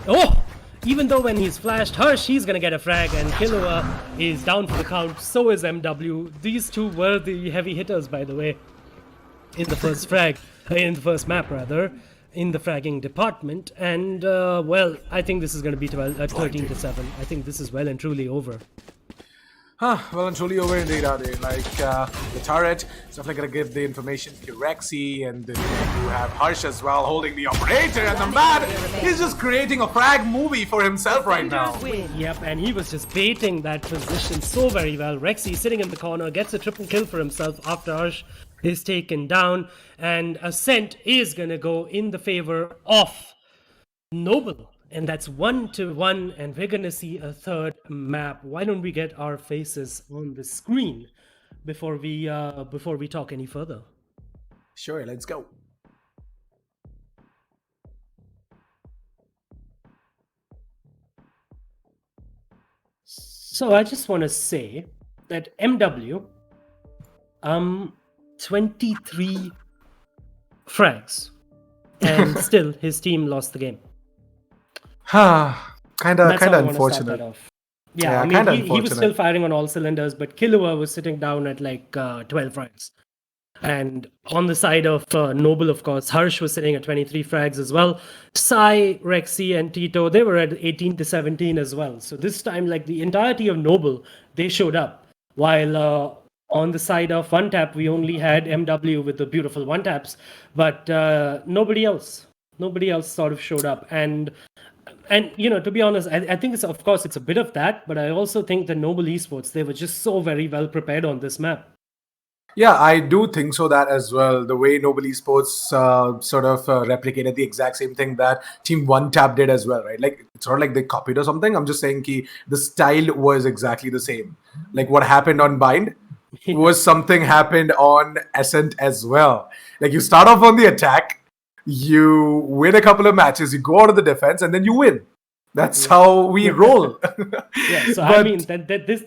oh, even though when he's flashed Harsh, he's gonna get a frag, and Killua is down for the count. So is MW. These two were the heavy hitters, by the way, in the first in the first map rather, in the fragging department. And well, I think this is gonna be 13-7. I think this is well and truly over. Well and truly over indeed, are they? Like the turret, it's definitely gonna give the information to Rexy, and then you have Harsh as well holding the operator, and the man is just creating a frag movie for himself right now. Yep, and he was just baiting that position so very well. Rexy sitting in the corner gets a triple kill for himself after Harsh is taken down, and Ascent is gonna go in the favor of Noble. And that's 1-1, and we're gonna see a third map. Why don't we get our faces on the screen before we talk any further? Sure, let's go. So I just want to say that MW, 23 frags, and still his team lost the game. Kinda That's how I wanna start that unfortunate. off. Yeah, Yeah, I kinda mean, he was still unfortunate. firing on all cylinders, but Killua was sitting down at like 12 frags. And on the side of Noble, of course, Harsh was sitting at 23 frags as well. Sai, Rexy, and Tito, they were at 18-17 as well. So this time, like the entirety of Noble, they showed up. While on the side of One Tap, we only had MW with the beautiful One Taps, but nobody else sort of showed up. And you know, to be honest, I think it's, of course, it's a bit of that, but I also think the Noble Esports, they were just so very well prepared on this map. Yeah, I do think so that as well. The way Noble Esports sort of replicated the exact same thing that Team One Tap did as well, right? Like it's not like they copied or something. I'm just saying the style was exactly the same. Like what happened on Bind was something happened on Ascent as well. Like you start off on the attack, you win a couple of matches, you go out of the defense, and then you win. That's how we roll. Yeah, so I But- mean that this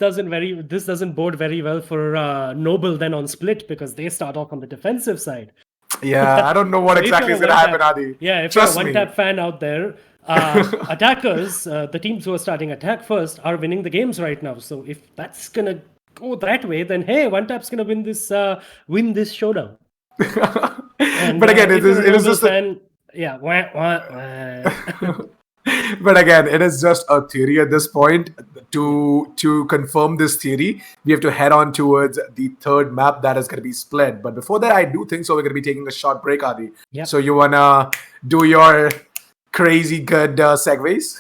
doesn't bode very well for Noble then on Split, because they start off on the defensive side. Yeah, I don't know what If exactly you're is a going to happen, one-tap- Adi. Yeah, if Trust you're a me. One Tap fan out there, attackers, the teams who are starting attack first, are winning the games right now. So if that's gonna go that way, then hey, One Tap's gonna win this showdown. And, But again, if it is you're a Noble just a, fan, yeah. Wah. but again, it is just a theory at this point. To confirm this theory, we have to head on towards the third map that is going to be Split. But before that, I do think so. We're going to be taking a short break, Adi. Yep. So you wanna do your crazy good segues?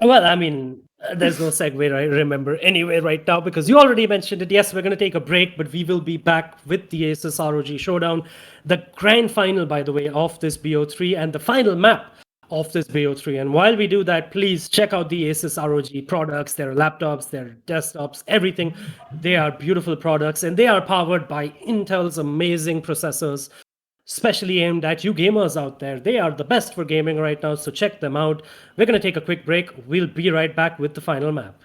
Well, I mean, there's no segue, right? Remember, anyway, right now, because you already mentioned it. Yes, we're going to take a break, but we will be back with the ASUS ROG Showdown, the grand final, by the way, of this BO3, and the final map of this BO3. And while we do that, please check out the ASUS ROG products, their laptops, their desktops, everything. They are beautiful products, and they are powered by Intel's amazing processors, specially aimed at you gamers out there. They are the best for gaming right now, so check them out. We're going to take a quick break. We'll be right back with the final map.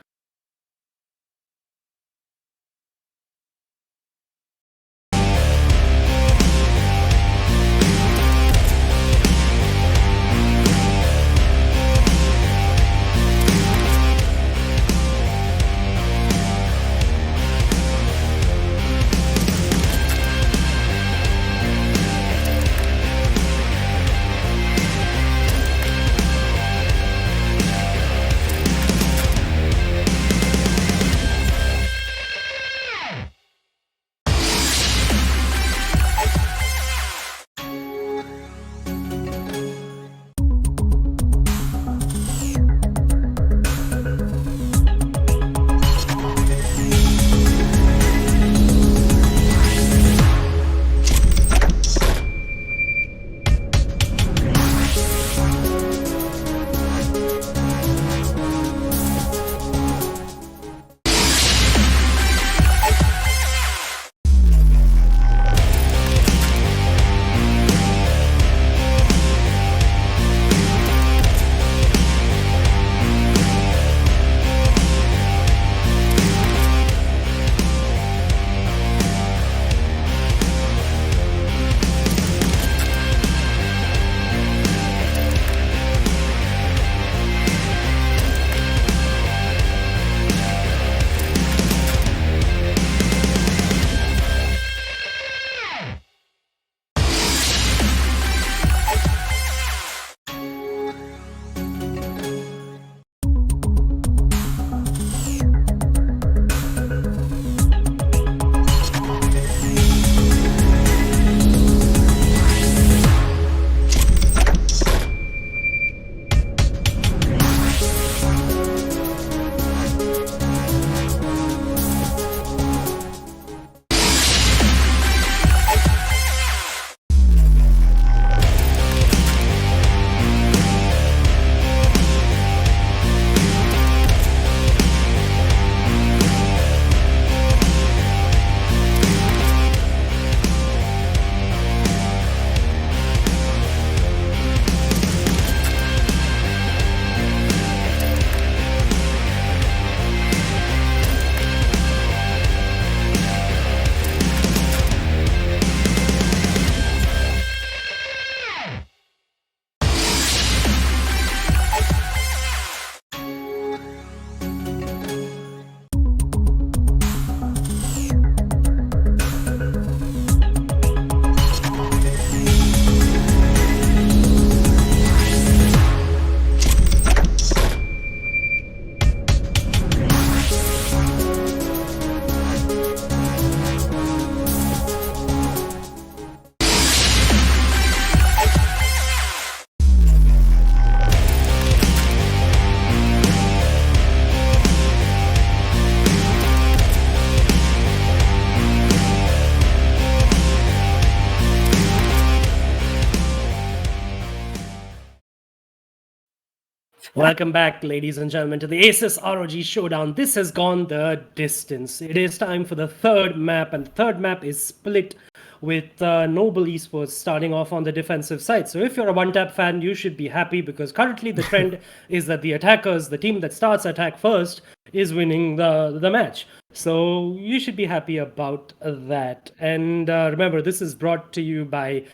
Welcome back, ladies and gentlemen, to the ASUS ROG Showdown. This has gone the distance. It is time for the third map, and the third map is split with Noble Esports starting off on the defensive side. So if you're a one-tap fan, you should be happy because currently the trend is that the attackers, the team that starts attack first, is winning the match. So you should be happy about that. And remember, this is brought to you by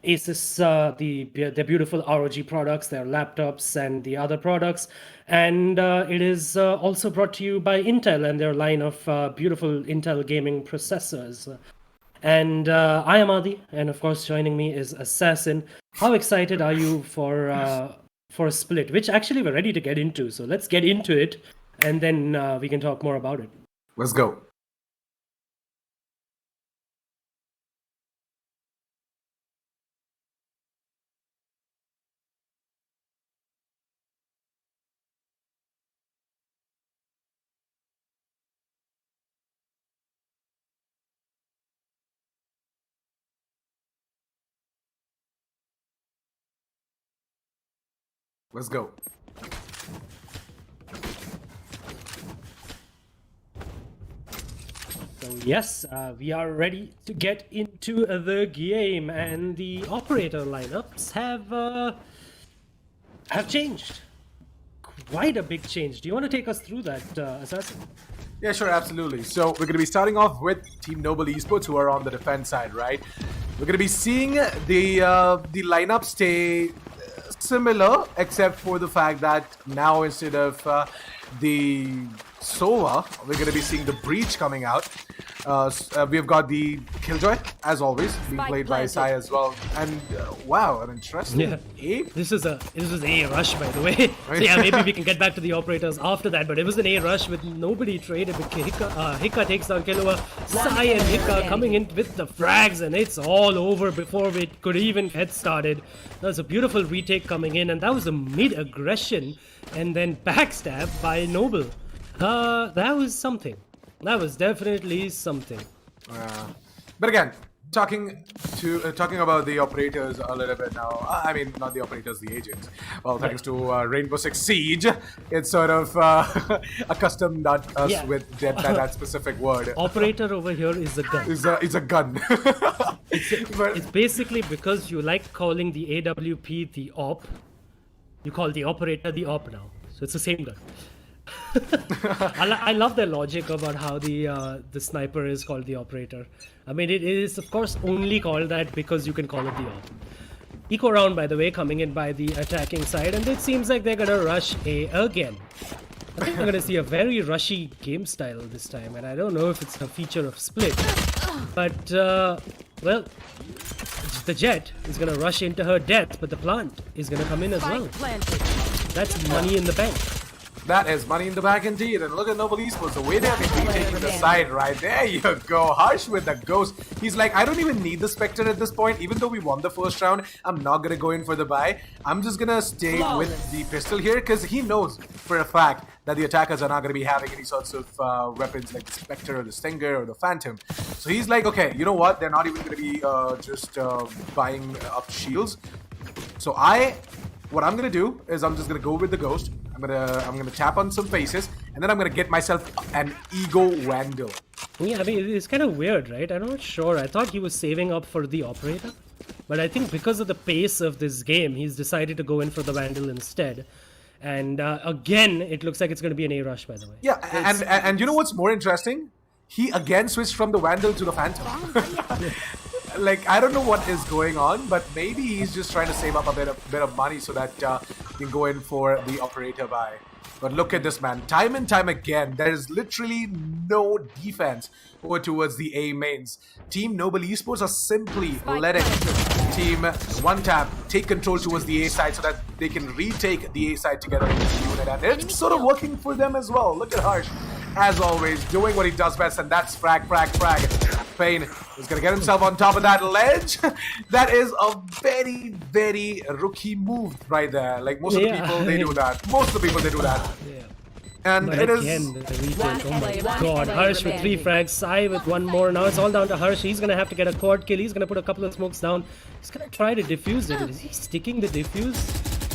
ASUS, their beautiful ROG products, their laptops, and the other products. And it is also brought to you by Intel and their line of beautiful Intel gaming processors. And I am Adi, and of course, joining me is Assassin. How excited are you for a split, which actually we're ready to get into? So let's get into it, and then we can talk more about it. Let's go. Let's go. So yes, we are ready to get into the game, and the operator lineups have changed. Quite a big change. Do you want to take us through that, Assassin? Yeah, sure, absolutely. So we're going to be starting off with Team Noble Esports, who are on the defense side, right? We're going to be seeing the lineup stay similar, except for the fact that now instead of the Sova, we're going to be seeing the Breach coming out. We've got the Killjoy, as always, being played by Sai as well. And wow, an interesting A. This was a rush, by the way. So yeah, maybe we can get back to the operators after that. But it was an A rush with nobody traded. Hika takes down Killua. Sai and Hika coming in with the frags, and it's all over before we could even get started. That was a beautiful retake coming in, and that was a mid-aggression and then backstab by Noble. That was something. That was definitely something. But again, talking about the operators a little bit now. I mean, not the operators, the agents. Well, thanks to Rainbow Six Siege, it's sort of accustomed us with that specific word. Operator over here is a gun. It's a gun. It's basically because you like calling the AWP the op, you call the operator the op now. So it's the same gun. I love their logic about how the sniper is called the operator. I mean, it is of course only called that because you can call it the op. Eco round, by the way, coming in by the attacking side, and it seems like they're gonna rush A again. I think we're gonna see a very rushy game style this time, and I don't know if it's a feature of Split, but well, the Jet is gonna rush into her death, but the plant is gonna come in as well. That's money in the bank. That is money in the bag indeed. And look at Noble Esports, the way they're taking the side right there. You go. Harsh with the ghost. He's like, I don't even need the Spectre at this point. Even though we won the first round, I'm not going to go in for the buy. I'm just going to stay with the pistol here because he knows for a fact that the attackers are not going to be having any sorts of weapons like the Spectre or the Stinger or the Phantom. So he's like, okay, you know what? They're not even going to be just buying up shields. So what I'm gonna do is I'm just gonna go with the ghost. I'm gonna tap on some faces, and then I'm gonna get myself an ego vandal. Yeah, I mean it's kind of weird, right? I'm not sure. I thought he was saving up for the operator, but I think because of the pace of this game, he's decided to go in for the vandal instead. And again, it looks like it's gonna be an A rush, by the way. Yeah, and you know what's more interesting? He again switched from the vandal to the phantom. Like, I don't know what is going on, but maybe he's just trying to save up a bit of money so that he can go in for the operator buy. But look at this, man. Time and time again, there is literally no defense over towards the A mains. Team Noble Esports are simply letting Team One Tap take control towards the A side so that they can retake the A side together in this unit. And it's sort of working for them as well. Look at Harsh, as always, doing what he does best, and that's frag. Pain is going to get himself on top of that ledge. That is a very, very rookie move right there. Like, most of the people, they do that. Most of the people, they do that. Yeah. And But it again, the retake, oh my god. Harsh with 3 frags, Sai with 1 more. Now it's all down to Harsh. He's gonna have to get a quad kill. He's gonna put a couple of smokes down. He's gonna try to defuse it. Is he sticking the defuse?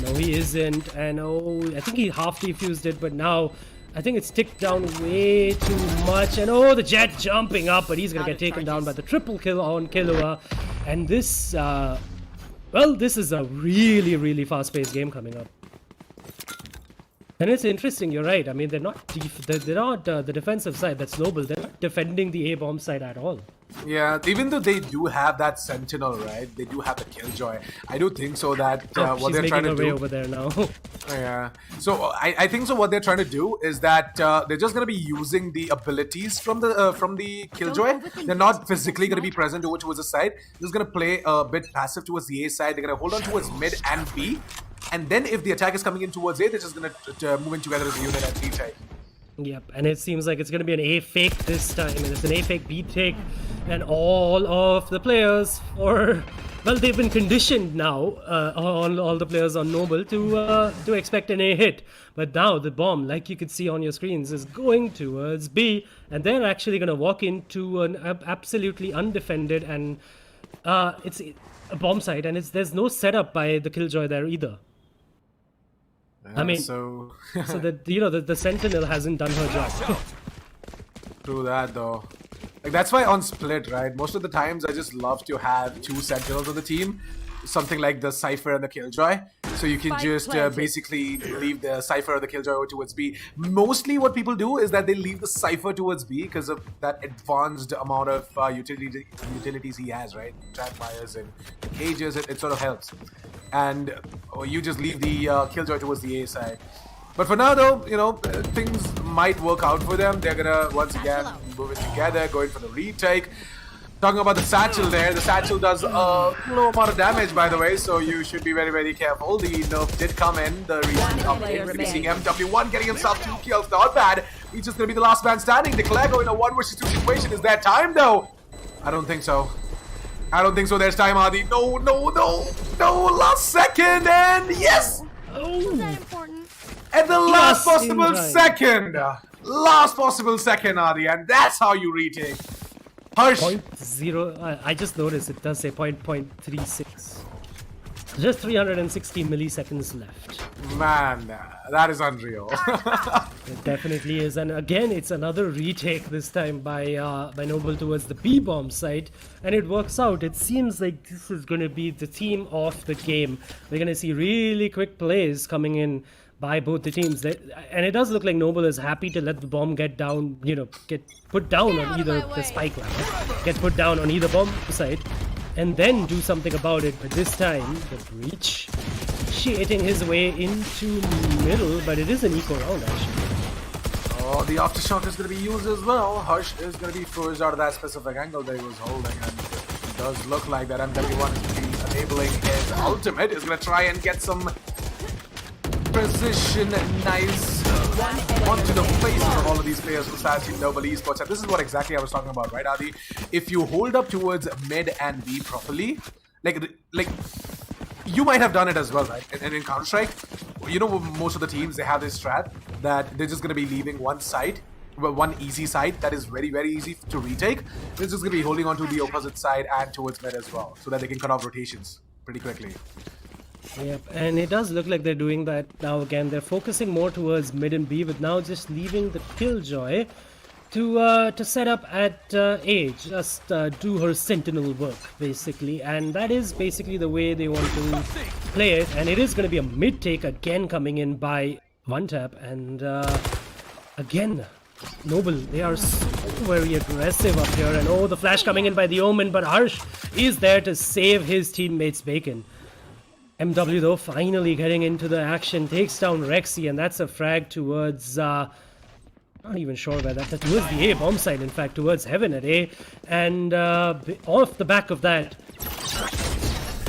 No, he isn't. And oh, I think he half defused it, but now I think it's ticked down way too much. And oh, the Jet jumping up, but he's gonna get taken down by the triple kill on Killua. And this, well, this is a really, really fast-paced game coming up. And it's interesting, you're right. I mean, they're not the defensive side that's Noble. They're not defending the A-bomb side at all. Yeah, even though they do have that Sentinel, right? They do have the Killjoy. I do think so that what they're trying to do over there now. Yeah. So I think so. What they're trying to do is that they're just going to be using the abilities from the Killjoy. They're not physically going to be present towards the side. They're just going to play a bit passive towards the A side. They're going to hold on towards mid and B, and then if the attack is coming in towards A, they're just going to move in together as a unit and retake. Yep, and it seems like it's going to be an A fake this time, and it's an A fake B take, and all of the players well, they've been conditioned now, all the players on Noble to expect an A hit, but now the bomb, like you could see on your screens, is going towards B, and they're actually going to walk into an absolutely undefended, and it's a bomb site, and there's no setup by the Killjoy there either. I mean, so the Sentinel hasn't done her job. True that though. Like that's why on split, right? Most of the times I just love to have two Sentinels on the team, something like the Cypher and the Killjoy. So you can just basically leave the Cypher or the Killjoy towards B. Mostly what people do is that they leave the Cypher towards B because of that advanced amount of utilities he has, right? Trapwires and cages, it sort of helps. And you just leave the Killjoy towards the A side. But for now though, things might work out for them. They're gonna once again move it together, going for the retake. Talking about the satchel there, the satchel does a low amount of damage by the way, so you should be very, very careful. The nerf did come in, the recent update. Seeing MW1 getting himself 2 kills, not bad. He's just gonna be the last man standing. Declare going a 1 versus 2 situation. Is there time though? I don't think so. I don't think so. There's time, Adi. No, last second, and yes! At the last possible second! Last possible second, Adi, and that's how you retake. Harsh. 0.0. I just noticed it does say 0.36. Just 360 milliseconds left. Man, that is unreal. It definitely is, and again, it's another retake this time by Noble towards the B-bomb site, and it works out. It seems like this is going to be the theme of the game. We're going to see really quick plays coming in by both the teams, and it does look like Noble is happy to let the bomb get down, get put down on either the spike ladder, get put down on either bomb site, and then do something about it. But this time, the breach initiating his way into middle, but it is an eco round actually. Oh, the aftershock is going to be used as well. Harsh is going to be forced out of that specific angle that he was holding, and it does look like that MW1 is going to be enabling his ultimate. Is going to try and get some precision, nice onto the faces of all of these players who start Team Noble Esports. And this is what exactly I was talking about, right, Adi? If you hold up towards mid and B properly, like you might have done it as well, right? And in Counter-Strike, most of the teams, they have this strat that they're just going to be leaving one side, one easy side that is very, very easy to retake. They're just going to be holding on to the opposite side and towards mid as well, so that they can cut off rotations pretty quickly. Yep, and it does look like they're doing that now again. They're focusing more towards mid and B, but now just leaving the Killjoy to set up at A, just do her sentinel work basically, and that is basically the way they want to play it. And it is going to be a mid take again coming in by one tap, and again Noble, they are so very aggressive up here, and oh, the flash coming in by the Omen, but Harsh is there to save his teammate's bacon. MW though finally getting into the action, takes down Rexy, and that's a frag towards not even sure where that's towards the A bomb side, in fact towards Heaven at A, and off the back of that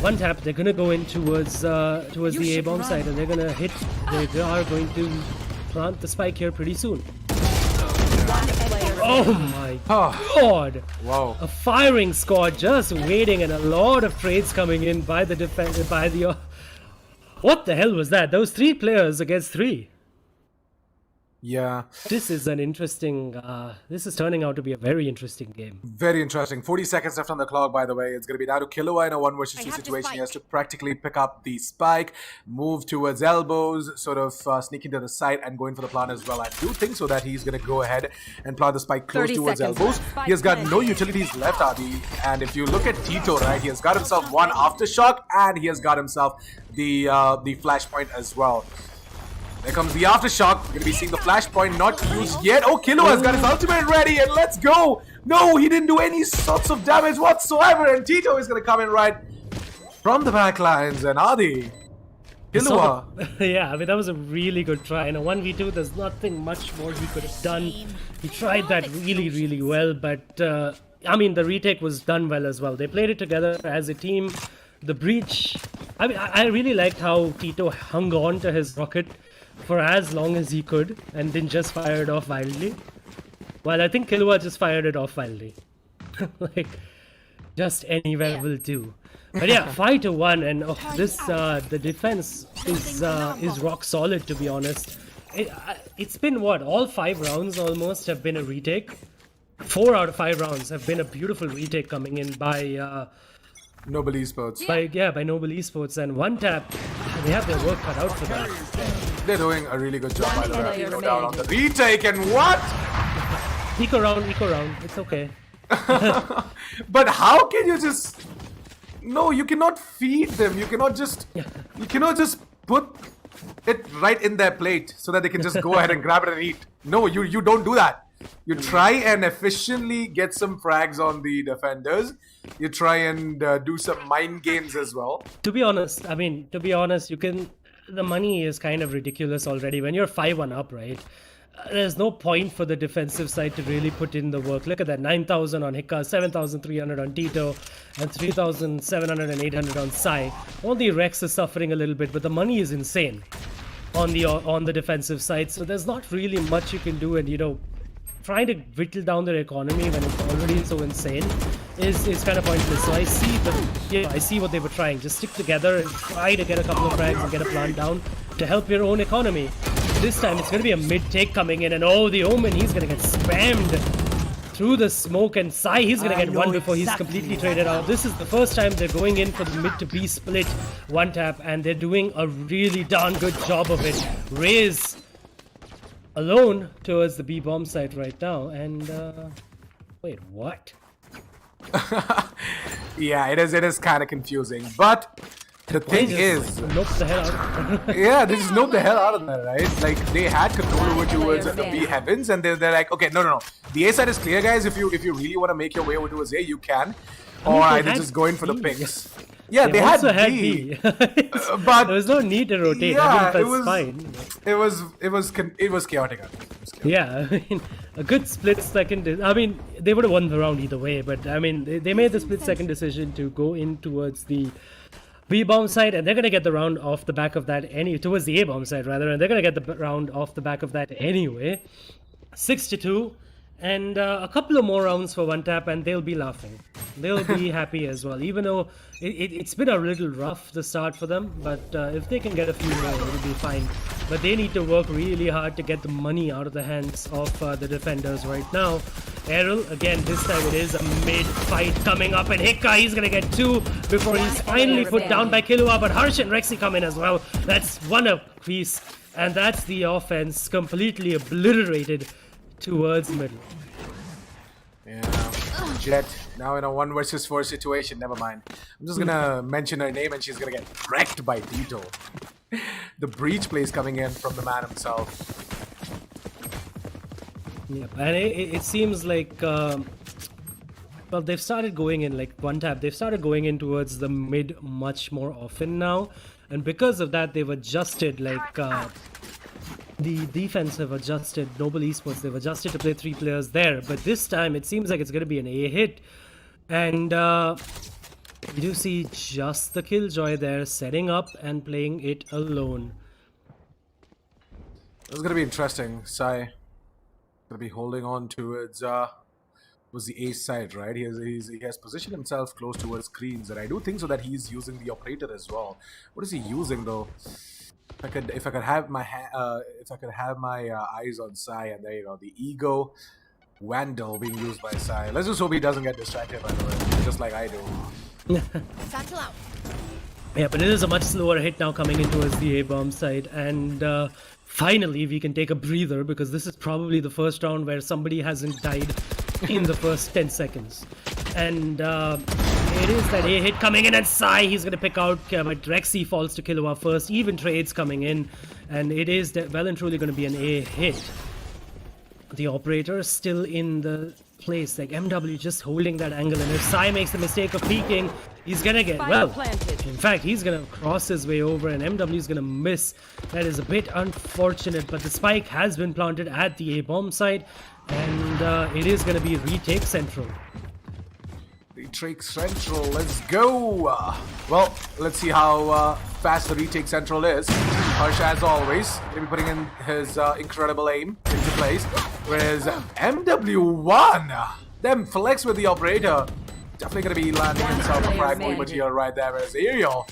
one tap, they're gonna go in towards the A bomb side, and they're gonna hit, they are going to plant the spike here pretty soon. Oh my god! Wow. A firing squad just waiting, and a lot of trades coming in by the defender, by the... What the hell was that? Those 3 players against 3. Yeah, This is an interesting. This is turning out to be a very interesting game. very interesting. 40 seconds left on the clock, by the way. It's going to be now to Killua in a 1 versus 2 situation. He has to practically pick up the spike, move towards elbows, sort of sneak into the side and go in for the plant as well. I do think so that he's going to go ahead and plant the spike close 30 towards seconds elbows. left. He has got no utilities left, Adi. And if you look at Tito, right, he has got himself one aftershock and he has got himself the flashpoint as well. There comes the aftershock. We're going to be seeing the flashpoint not used yet. Oh, Killua has got his ultimate ready and let's go. No, he didn't do any sorts of damage whatsoever. And Tito is going to come in right from the back lines. And Adi, Killua. Yeah, I mean, that was a really good try. In a 1v2, there's nothing much more he could have done. He tried that really, really well, but I mean, the retake was done well as well. They played it together as a team. The breach, I mean, I really liked how Tito hung on to his rocket for as long as he could and didn't just fire it off wildly. While I think Killua just fired it off wildly. Like, just anywhere will do. But yeah, 5-1, and the defense is rock solid, to be honest. It's been what, all 5 rounds almost have been a retake. 4 out of 5 rounds have been a beautiful retake coming in by Noble Esports. by Noble Esports, and one tap. They have their work cut out for that. They're doing a really good job, by the way. player No doubt on the remaining. retake. And what? Eco round. It's okay. But how can you just... No, you cannot feed them. You cannot just put it right in their plate so that they can just go ahead and grab it and eat. No, you don't do that. You try and efficiently get some frags on the defenders. You try and do some mind games as well. To be honest, you can. The money is kind of ridiculous already. When you're 5-1 up, right? There's no point for the defensive side to really put in the work. Look at that, 9,000 on Hika, 7,300 on Tito, and 3,700 and 800 on Sai. Only Rex is suffering a little bit, but the money is insane on the defensive side. So there's not really much you can do, and trying to whittle down their economy when it's already so insane is kind of pointless. So I see what they were trying. Just stick together and try to get a couple of frags and get a plant down to help your own economy. This time it's going to be a mid-take coming in, and the Omen, he's going to get spammed through the smoke, and Sai, he's going to get one before he's completely traded out. This is the first time they're going in for the mid to B split one tap, and they're doing a really darn good job of it. Raze alone towards the B bomb site right now, and wait, what? Yeah, it is kind of confusing. But the thing is, nope the hell out. yeah, they just nope the hell out of that, right? Like, they had control over towards the B heavens, and they're like, okay, no. The A side is clear, guys. If you really want to make your way over towards A, you can. Or either just go in for the pings. Yeah, they had B. But there was no need to rotate. yeah, I mean, that's fine. It was chaotic. Yeah, I mean, a good split second. I mean, they would have won the round either way, but I mean, they made the split second decision to go in towards the B bomb side, and they're gonna get the round off the back of that towards the A bomb side rather, and they're gonna get the round off the back of that anyway. 6-2. And a couple of more rounds for one tap, and they'll be laughing. They'll be happy as well, even though it's been a little rough the start for them. But if they can get a few more, it'll be fine. But they need to work really hard to get the money out of the hands of the defenders right now. Errol, again, this time it is a mid-fight coming up, and Hika, he's going to get 2 before he's finally put down by Killua. But Harsh and Rexy come in as well. That's one apiece, and that's the offense completely obliterated towards middle. Yeah, Jet now in a 1 versus 4 situation. Never mind. I'm just gonna mention her name and she's gonna get wrecked by Tito. The breach plays coming in from the man himself. Yep, and it seems like well, they've started going in like one tap. They've started going in towards the mid much more often now, and because of that, they've adjusted like. The defense have adjusted, Noble Esports, they've adjusted to play 3 players there. But this time, it seems like it's going to be an A hit. And you do see just the Killjoy there, setting up and playing it alone. This is going to be interesting. Sai going to be holding on towards was the ace side, right? He has positioned himself close towards screens. And I do think so that he's using the operator as well. What is he using, though? if I could have my eyes on Sai, and there you go, the ego Vandal being used by Sai. Let's just hope he doesn't get distracted by the way, just like I do. Satchel out. Yeah, but it is a much slower hit now coming in towards the A-bomb side, and finally we can take a breather because this is probably the first round where somebody hasn't died in the first 10 seconds. And it is that A hit coming in, and Sai, he's going to pick out, but Rexy falls to Killua first, even trades coming in, and it is well and truly going to be an A hit. The operator still in the place, like MW just holding that angle, and if Sai makes the mistake of peeking, he's gonna get, well, in fact, he's gonna cross his way over and MW is gonna miss. That is a bit unfortunate, but the spike has been planted at the A-bomb side, and it is gonna be retake central. Retake Central, let's go! Well, let's see how fast the retake Central is. Harsh, as always, going to be putting in his incredible aim into place. Whereas MW1, them flex with the operator, definitely going to be landing himself a frag moment here right there. Whereas Ariel,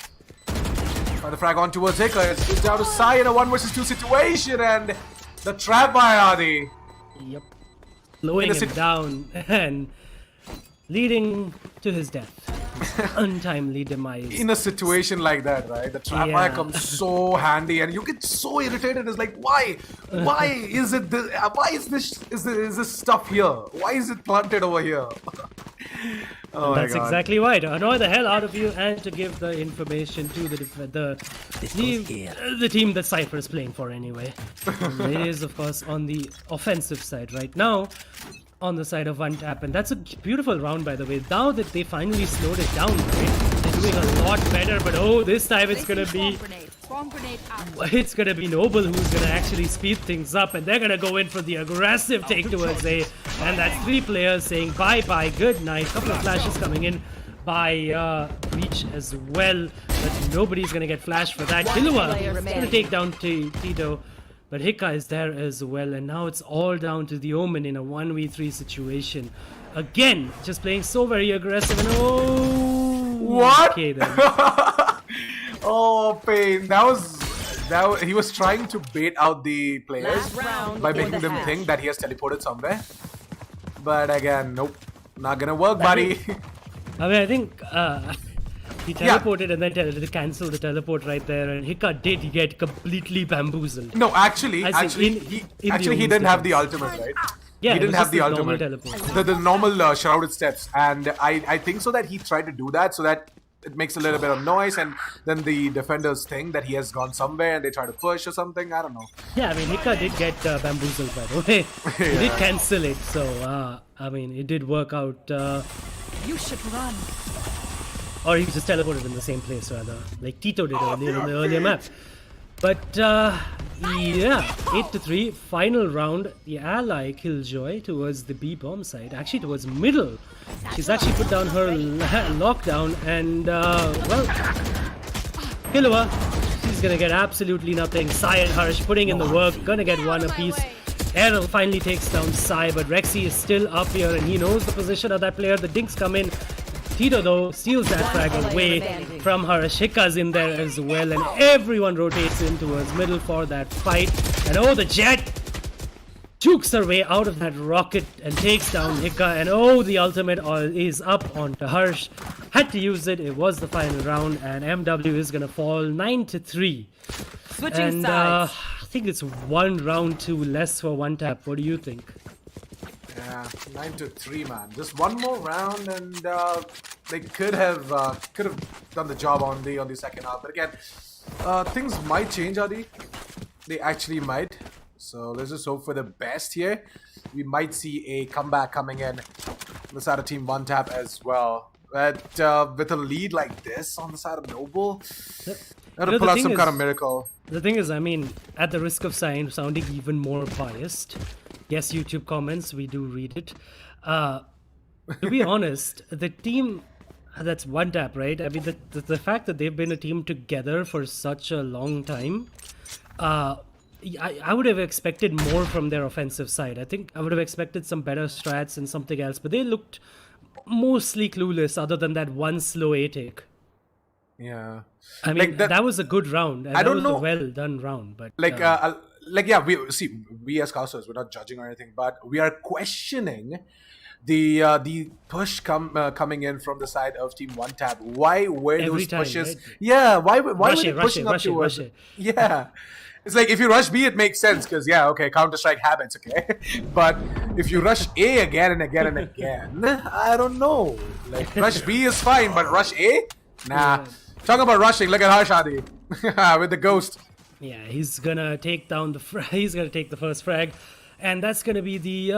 trying to frag on towards Hika, it's down to Sai in a 1 versus 2 situation, and the trap by Adi. Yep. Slowing him down and leading to his death. Untimely demise. In a situation like that, right? The trap fire comes so handy, and you get so irritated. It's like, why? Why is it? Why is this stuff here? Why is it planted over here? Oh That's exactly why, to annoy the hell out of you and to give the information to the team that Cypher is playing for anyway. It is, of course, on the offensive side right now. On the side of one tap, and that's a beautiful round, by the way. Now that they finally slowed it down, right? They're doing a lot better, but oh, this time it's gonna be Noble who's gonna actually speed things up, and they're gonna go in for the aggressive take towards A, and that's 3 players saying bye bye, good night. Couple of flashes coming in by Breach as well, but nobody's gonna get flashed for that. Killua is gonna take down Tito. But Hika is there as well, and now it's all down to the Omen in a 1v3 situation. Again, just playing so very aggressive, and oh... What? Okay then. Oh, pain. He was trying to bait out the players by making them think that he has teleported somewhere. But again, nope. Not gonna work, buddy. I think... he teleported and then cancelled the teleport right there, and Hika did get completely bamboozled. No, actually, he didn't have the ultimate, right? Yeah, he didn't have the ultimate. The normal shrouded steps, and I think so that he tried to do that so that it makes a little bit of noise, and then the defenders think that he has gone somewhere and they try to push or something. I don't know. Yeah, I mean, Hika did get bamboozled, by the way. He did cancel it, so I mean, it did work out. You should run. Or he just teleported in the same place, rather, like Tito did earlier in the earlier map. But yeah, 8-3, final round. The ally Killjoy towards the B bomb side, actually towards middle. She's actually put down her lockdown, and well, Killua, she's gonna get absolutely nothing. Sai and Harsh putting in the work, gonna get 1 apiece. Errol finally takes down Sai, but Rexy is still up here, and he knows the position of that player. The dinks come in. Tito, though, steals that frag away from her. Hika's in there as well, and everyone rotates in towards middle for that fight. And oh, the Jet jukes her way out of that rocket and takes down Hika. And oh, the ultimate is up onto Harsh. Had to use it. It was the final round, and MW is gonna fall 9-3. Switching sides. I think it's 1 round 2 less for one tap. What do you think? Yeah, 9-3, man. Just one more round, and they could have done the job on the second half. But again, things might change, Adi. They actually might. So let's just hope for the best here. We might see a comeback coming in on the side of Team One Tap as well. But with a lead like this on the side of Noble, that'll pull out some kind of miracle. The thing is, I mean, at the risk of sounding even more biased, yes, YouTube comments, we do read it. To be honest, the team that's One Tap, right? I mean, the fact that they've been a team together for such a long time, I would have expected more from their offensive side. I think I would have expected some better strats and something else, but they looked mostly clueless other than that one slow A take. Yeah. I mean, that was a good round. And I that don't was know. a well done round. But Yeah, we as casters, we're not judging or anything, but we are questioning the push coming in from the side of Team One Tap. Why were every those time, pushes? right? Yeah, why were Rush they it, rush pushing it, up rush it, towards? rush it. Yeah, it's like if you rush B, it makes sense because yeah, okay, Counter-Strike habits, okay. But if you rush A again and again and again, I don't know. Like rush B is fine, but rush A, nah. Yeah. Talking about rushing, look at Harshadi with the ghost. Yeah, he's gonna take down the he's gonna take the first frag, and that's gonna be the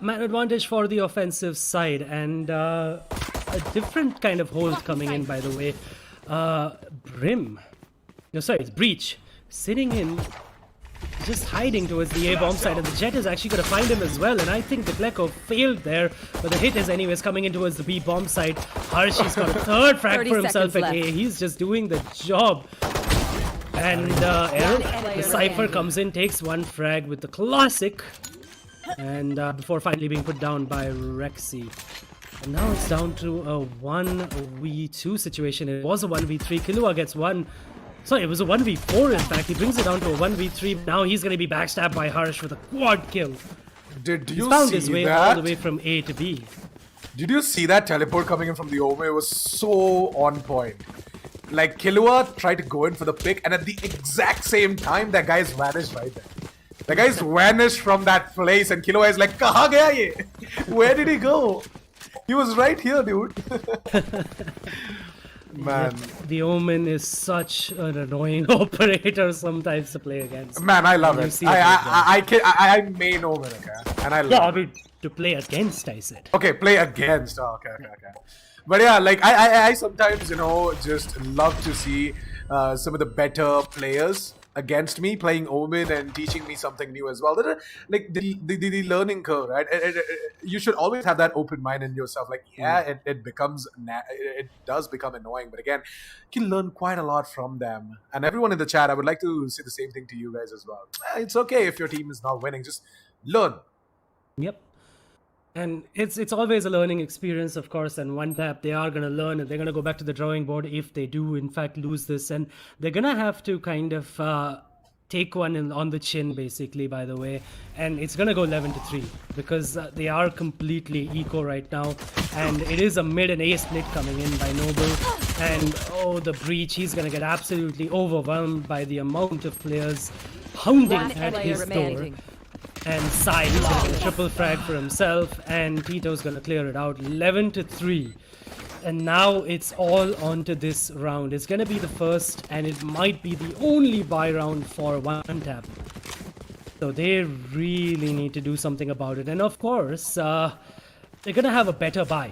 man advantage for the offensive side, and a different kind of hold coming in, by the way. Brim, no, sorry, it's Breach, sitting in, just hiding towards the A bomb side, and the Jet is actually gonna find him as well. And I think the Glecko failed there, but the hit is anyways coming in towards the B bomb side. Harshi's got a third frag 30 for himself at seconds A. He's just doing the job. And the Cypher comes in, takes one frag with the classic, and before finally being put down by Rexy. And now it's down to a 1v2 situation. It was a 1v3. Killua gets one. Sorry, it was a 1v4 in fact. He brings it down to a 1v3. Now he's going to be backstabbed by Harsh with a quad kill. Did He's you found see his way that? all the way from A to B. Did you see that teleport coming in from the Omen? It was so on point. Like, Killua tried to go in for the pick, and at the exact same time, that guy's vanished right there. The guy's vanished from that place, and Killua is like, "Kaha gaya ye? Where did he go? He was right here, dude." Man. The Omen is such an annoying operator sometimes to play against. Man, I love You it. see it right there. I main Omen, okay? And I love Yeah, I it. mean, to play against, I said. Okay, play against. Oh, okay. But yeah, like I sometimes, you know, just love to see some of the better players against me playing Omen and teaching me something new as well. Like the learning curve, right? You should always have that open mind in yourself. Like, yeah, it does become annoying, but again, you can learn quite a lot from them. And everyone in the chat, I would like to say the same thing to you guys as well. It's okay if your team is not winning, just learn. Yep. And it's always a learning experience, of course, and one tap, they are going to learn and they're going to go back to the drawing board if they do, in fact, lose this. And they're going to have to kind of take one on the chin, basically, by the way. And it's going to go 11-3 because they are completely eco right now. And it is a mid and A split coming in by Noble. And, oh, the Breach, he's going to get absolutely overwhelmed by the amount of players hounding at his door. And Sai is going to get a triple frag for himself, and Tito's going to clear it out 11-3. And now it's all onto this round. It's going to be the first, and it might be the only buy round for one tap. So they really need to do something about it. And of course, they're going to have a better buy.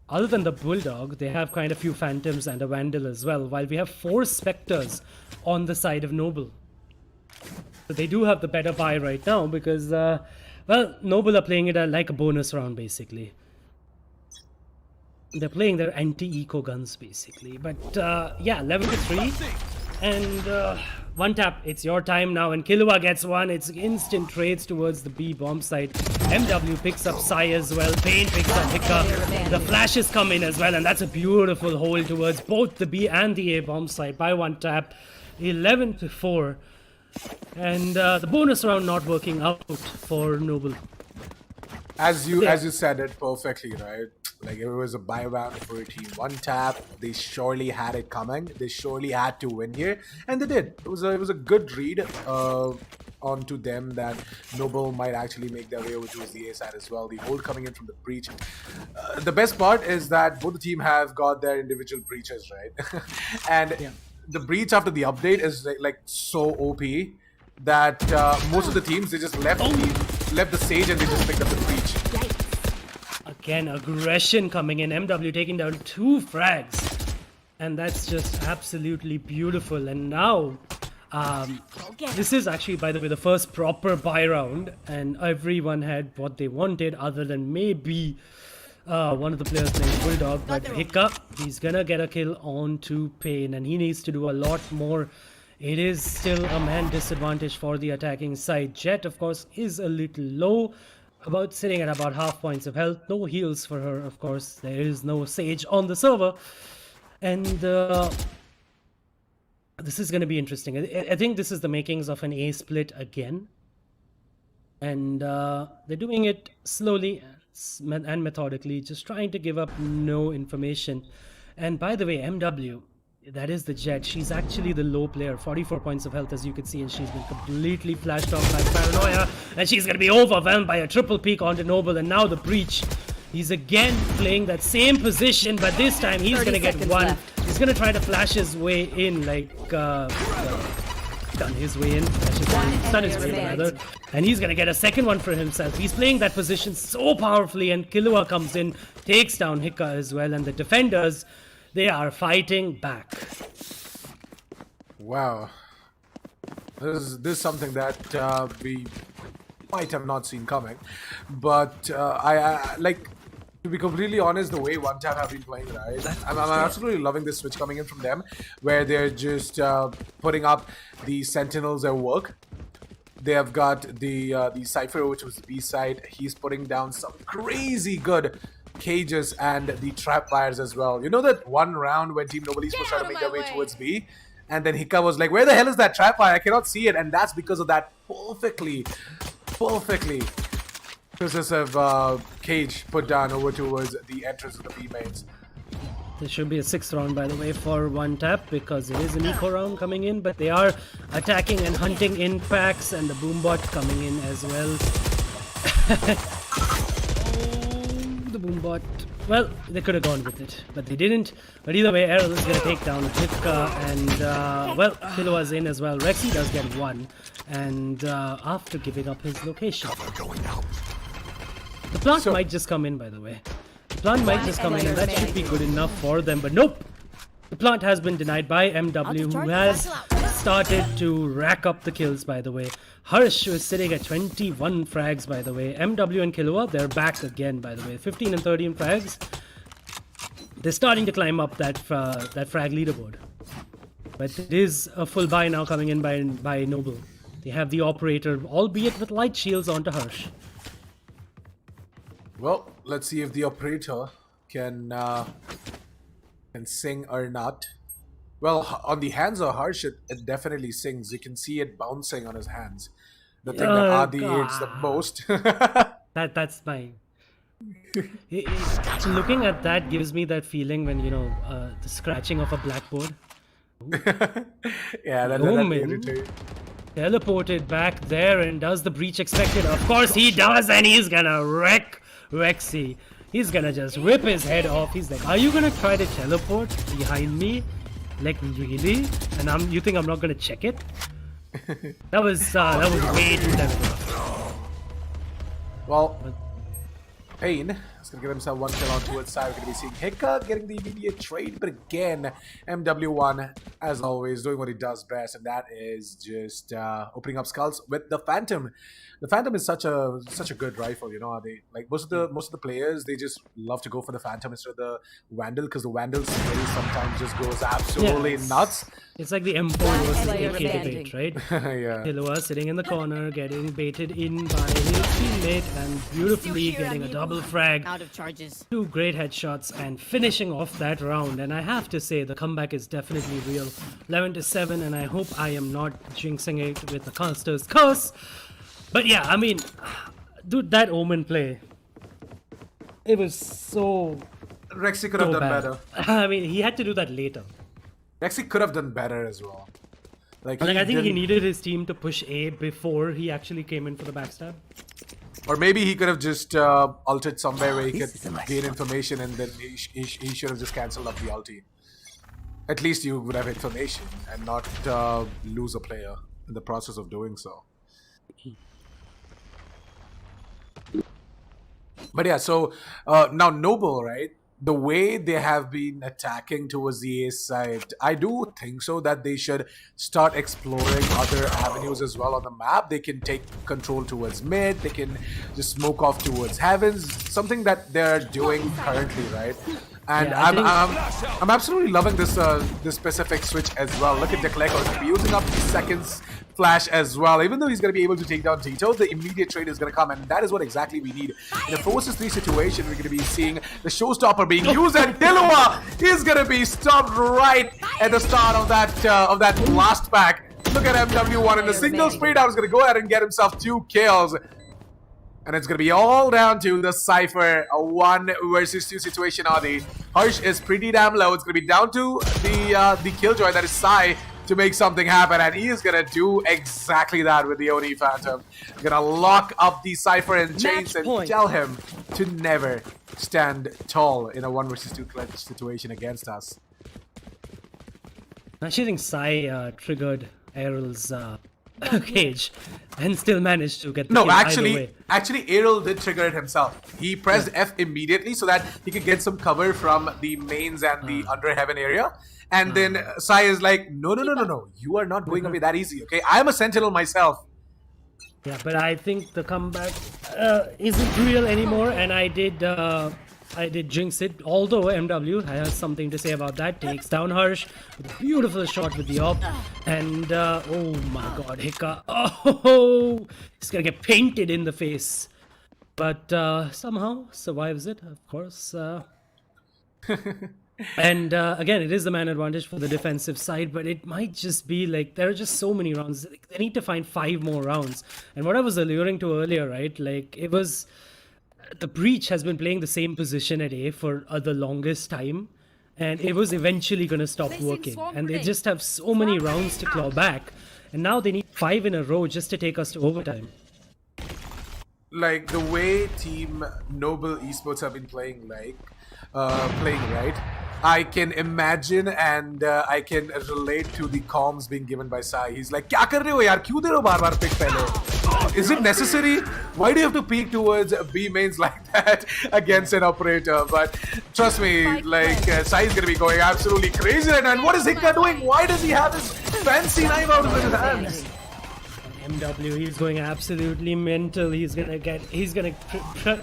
Other than the Bulldog, they have kind of few Phantoms and a Vandal as well, while we have 4 Spectres on the side of Noble. So they do have the better buy right now because, well, Noble are playing it like a bonus round, basically. They're playing their anti-eco guns, basically. But, yeah, 11-3. And one tap, it's your time now. And Killua gets one. It's instant trades towards the B bomb side. MW picks up Sai as well. Pain picks up Hika. The flashes come in as well. And that's a beautiful hold towards both the B and the A bomb side by one tap. 11-4. And the bonus round not working out for Noble. As you said it perfectly, right? Like, if it was a buy round for a team one tap, they surely had it coming. They surely had to win here, and they did. It was a good read onto them that Noble might actually make their way over towards the A side as well. The hold coming in from the Breach. The best part is that both the team have got their individual breaches, right? And the Breach after the update is like so OP that most of the teams, they just left the Sage and they just picked up the Breach. Again, aggression coming in. MW taking down 2 frags. And that's just absolutely beautiful. And now, this is actually, by the way, the first proper buy round. And everyone had what they wanted other than maybe one of the players named Bulldog. But Hiccup, he's gonna get a kill onto Pain. And he needs to do a lot more. It is still a man disadvantage for the attacking side. Jet, of course, is a little low. Sitting at about half points of health. No heals for her, of course. There is no Sage on the server. And This is going to be interesting. I think this is the makings of an A split again. And they're doing it slowly and methodically, just trying to give up no information. And by the way, MW, that is the Jet. She's actually the low player, 44 points of health, as you can see, and she's been completely flashed off by Paranoia. And she's going to be overwhelmed by a triple peek onto Noble, and now the Breach. He's again playing that same position, but this time he's going to get one. Left. He's going to try to flash his way in, like, stun his way in. Stun his way in, rather. And he's going to get a second one for himself. He's playing that position so powerfully, and Killua comes in, takes down Hika as well, and the defenders, they are fighting back. Wow. This is something that we might have not seen coming. But I like, to be completely honest, the way One Tap have been playing, right? I'm absolutely loving this switch coming in from them, where they're just putting up the Sentinels at work. They have got the Cypher, which was the B side. He's putting down some crazy good cages and the trap fires as well. You know that one round when Team Nobody's was trying to make their way towards B, and then Hika was like, "Where the hell is that trap fire? I cannot see it." And that's because of that perfectly possessive cage put down over towards the entrance of the B mains. There should be a 6th round, by the way, for One Tap, because it is an eco round coming in, but they are attacking and hunting in packs, and the Boombot coming in as well. The Boombot. Well, they could have gone with it, but they didn't. But either way, Errol is going to take down Hipka, and, well, Killua's in as well. Rexy does get one, and after giving up his location. The plant might just come in, by the way. The plant might just come in, and that should be good enough for them, but nope! The plant has been denied by MW, who has started to rack up the kills, by the way. Harsh was sitting at 21 frags, by the way. MW and Killua, they're back again, by the way. 15 and 13 frags. They're starting to climb up that frag leaderboard. But it is a full buy now coming in by Noble. They have the operator, albeit with light shields, onto Harsh. Well, let's see if the operator can sing or not. Well, on the hands of Harsh, it definitely sings. You can see it bouncing on his hands. The thing that Adi hates the most. That's my... Looking at that gives me that feeling when, you know, the scratching of a blackboard. Yeah, that irritates. Teleported back there, and does the Breach expect it? Of course he does, and he's gonna wreck Rexy. He's gonna just rip his head off. He's like, "Are you gonna try to teleport behind me? Like, really? And you think I'm not gonna check it?" That was way too clever. Well, Pain is going to get himself one kill on towards side. We're going to be seeing Hika getting the immediate trade, but again, MW1, as always, doing what he does best, and that is just opening up skulls with the Phantom. The Phantom is such a good rifle, you know. They like most of the players, they just love to go for the Phantom instead of the Vandal, because the Vandal skill sometimes just goes absolutely nuts. It's like the M4 versus the AK debate, right? Yeah. Killua sitting in the corner, getting baited in by his teammate, and beautifully getting a double frag. Out of charges. 2 great headshots and finishing off that round. And I have to say, the comeback is definitely real. 11-7, and I hope I am not jinxing it with the Caster's curse. But yeah, I mean, dude, that Omen play, it was so... Rexy could have done better. I mean, he had to do that later. Rexy could have done better as well. Like I think he needed his team to push A before he actually came in for the backstab. Or maybe he could have just ulted somewhere where he could gain information, and then he should have just cancelled up the ulti. At least you would have information and not lose a player in the process of doing so. But yeah, so now Noble, right? The way they have been attacking towards the A side, I do think so that they should start exploring other avenues as well on the map. They can take control towards mid, they can just smoke off towards heavens, something that they're doing currently, right? And yeah, I'm absolutely loving this this specific switch as well. Look at Declare, using up the seconds flash as well. Even though he's going to be able to take down Tito, the immediate trade is going to come, and that is what exactly we need. In a 4 vs 3 situation, we're going to be seeing the showstopper being used, and Dilua is going to be stopped right at the start of that last pack. Look at MW1 in the single sprint. I was going to go ahead and get himself 2 kills. And it's going to be all down to the Cypher, a 1 vs 2 situation, Adi. Harsh is pretty damn low. It's going to be down to the Killjoy, that is Sai, to make something happen. And he is going to do exactly that with the Oni Phantom. Going to lock up the Cypher in chains and tell him to never stand tall in a 1 vs 2 clutch situation against us. I actually think Sai triggered Errol's cage and still managed to get the kill actually Errol did trigger it himself. He pressed F immediately so that he could get some cover from the mains and the under heaven area, and then Sai is like, no, you are not going away that easy, okay? I am a sentinel myself. Yeah, but I think the comeback isn't real anymore, and I did jinx it, although MW has something to say about that. Takes down Harsh with a beautiful shot with the op, and oh my god, Hika, oh, he's gonna get painted in the face, but somehow survives it, of course. And again, it is the man advantage for the defensive side, but it might just be like there are just so many rounds. They need to find 5 more rounds, and what I was alluring to earlier, right, like it was the Breach has been playing the same position at A for the longest time, and it was eventually going to stop working, and they just have so many rounds to claw back, and now they need 5 in a row just to take us to overtime. Like the way Team Noble Esports have been playing, right? I can imagine and I can relate to the comms being given by Sai. He's like, "Kya kar rahe ho yaar? Kyun de rahe ho bar bar pick pehle? Is it necessary? Why do you have to peek towards B mains like that against an operator?" But trust me, like Sai is gonna be going absolutely crazy right now. And what is Hika doing? Why does he have this fancy knife out of his hands? MW, he's going absolutely mental. He's gonna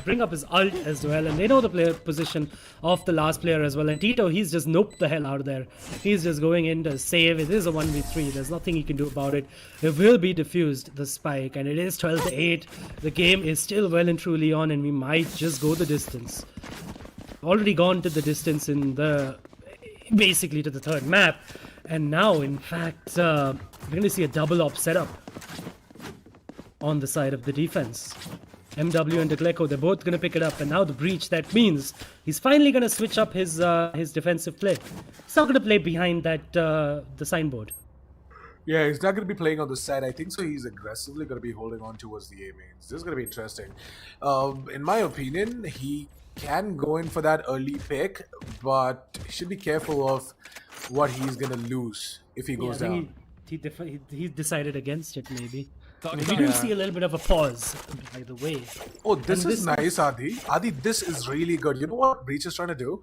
bring up his ult as well, and they know the player position of the last player as well. And Tito, he's just noped the hell out of there. He's just going in to save. It is a 1v3. There's nothing he can do about it. It will be diffused, the spike, and it is 12-8. The game is still well and truly on, and we might just go the distance. Already gone to the distance in basically to the 3rd map, and now, in fact, we're gonna see a double op setup on the side of the defense. MW and Degleko, they're both going to pick it up, and now the Breach, that means he's finally going to switch up his defensive play. He's not going to play behind that the signboard. Yeah, he's not going to be playing on the side. I think so. He's aggressively going to be holding on towards the A mains. This is going to be interesting. In my opinion, he can go in for that early pick, but he should be careful of what he's going to lose if he goes down. He decided against it, maybe. We do see a little bit of a pause, by the way. Oh, this is nice, Adi. Adi, this is really good. You know what Breach is trying to do?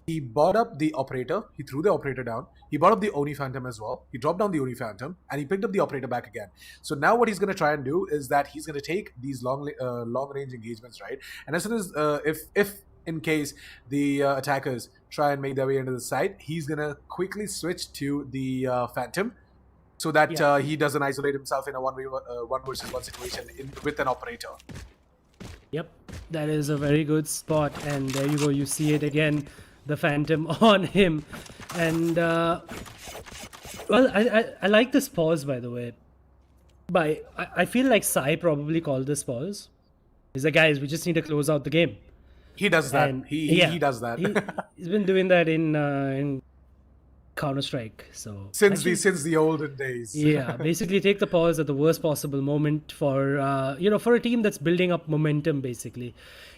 He bought up the operator. He threw the operator down. He bought up the Oni Phantom as well. He dropped down the Oni Phantom, and he picked up the operator back again. So now what he's going to try and do is that he's going to take these long range engagements, right? And as soon as, if in case the attackers try and make their way into the site, he's going to quickly switch to the Phantom, so that he doesn't isolate himself in a 1 versus 1 situation with an operator. Yep, that is a very good spot, and there you go, you see it again, the Phantom on him. And well, I like this pause, by the way. I feel like Sai probably called this pause. He's like, guys, we just need to close out the game. He does that. And he does that. He's been doing that in Counter-Strike, so since the olden days. Yeah, basically take the pause at the worst possible moment for for a team that's building up momentum, basically.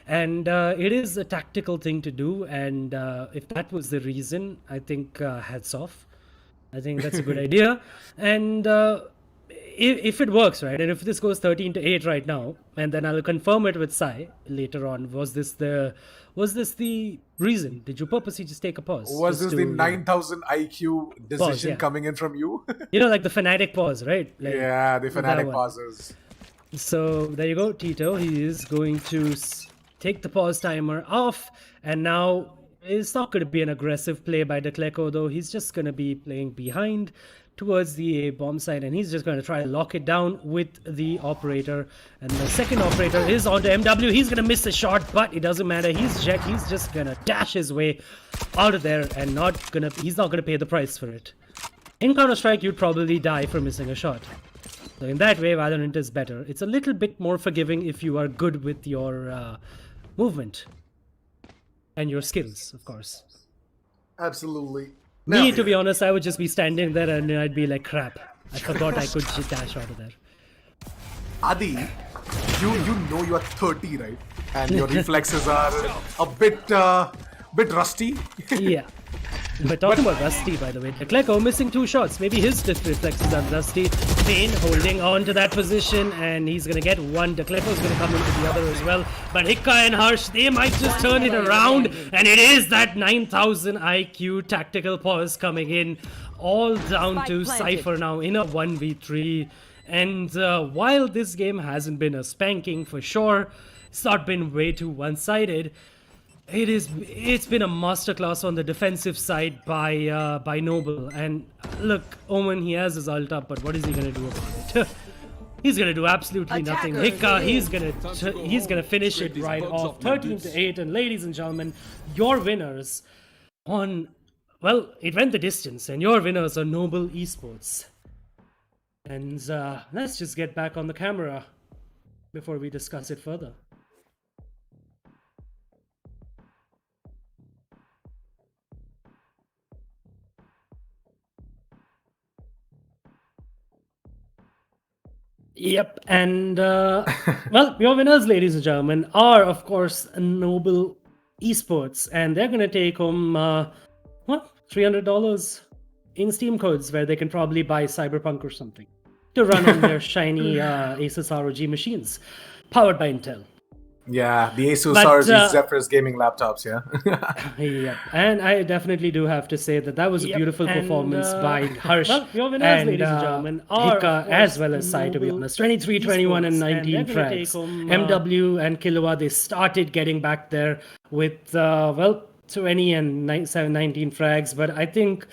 And it is a tactical thing to do, and if that was the reason, I think hats off. I think that's a good idea. And if it works, right, and if this goes 13-8 right now, and then I'll confirm it with Sai later on, was this the reason? Did you purposely just take a pause? Was this the 9,000 IQ decision coming in from you? Like the fanatic pause, right? Like, yeah, the fanatic pauses. So there you go, Tito. He is going to take the pause timer off, and now It's not going to be an aggressive play by Decleco, though. He's just going to be playing behind towards the bomb side, and he's just going to try to lock it down with the operator. And the second operator is onto MW. He's going to miss the shot, but it doesn't matter. He's Jet. He's just going to dash his way out of there, and he's not going to pay the price for it. In Counter-Strike, you'd probably die for missing a shot. So in that way, Valorant is better. It's a little bit more forgiving if you are good with your movement. And your skills, of course. Absolutely. Me, to be honest, I would just be standing there and I'd be like, crap. I forgot I could just dash out of there. Adi, you know you are 30, right? And your reflexes are a bit rusty. Yeah. But talking about rusty, by the way, Decleco missing 2 shots. Maybe his reflexes are rusty. Payne holding on to that position, and he's going to get one. Decleco's going to come into the other as well. But Hikka and Harsh, they might just turn it around. And it is that 9,000 IQ tactical pause coming in. All down to Cypher now in a 1v3. And while this game hasn't been a spanking for sure, it's not been way too one-sided. It's been a masterclass on the defensive side by Noble. And look, Omen, he has his ult up, but what is he gonna do about it? He's gonna do absolutely nothing. Hikka, he's gonna finish it right off, 13-8. And ladies and gentlemen, your winners on, well, it went the distance, and your winners are Noble Esports. And let's just get back on the camera before we discuss it further. Yep, and well, your winners, ladies and gentlemen, are of course Noble Esports, and they're gonna take home what, $300 in Steam codes, where they can probably buy Cyberpunk or something to run on their shiny ASUS ROG machines, powered by Intel. Yeah, the ASUS ROG Zephyrus gaming laptops, yeah. Yeah, and I definitely do have to say that was a beautiful performance by Harsh your winners, and ladies and gentlemen, Hikka, as well as Sai, to be honest. 23, 21, and 19 frags. MW and Killua, they started getting back there with, well, 20 and 19 frags, but I think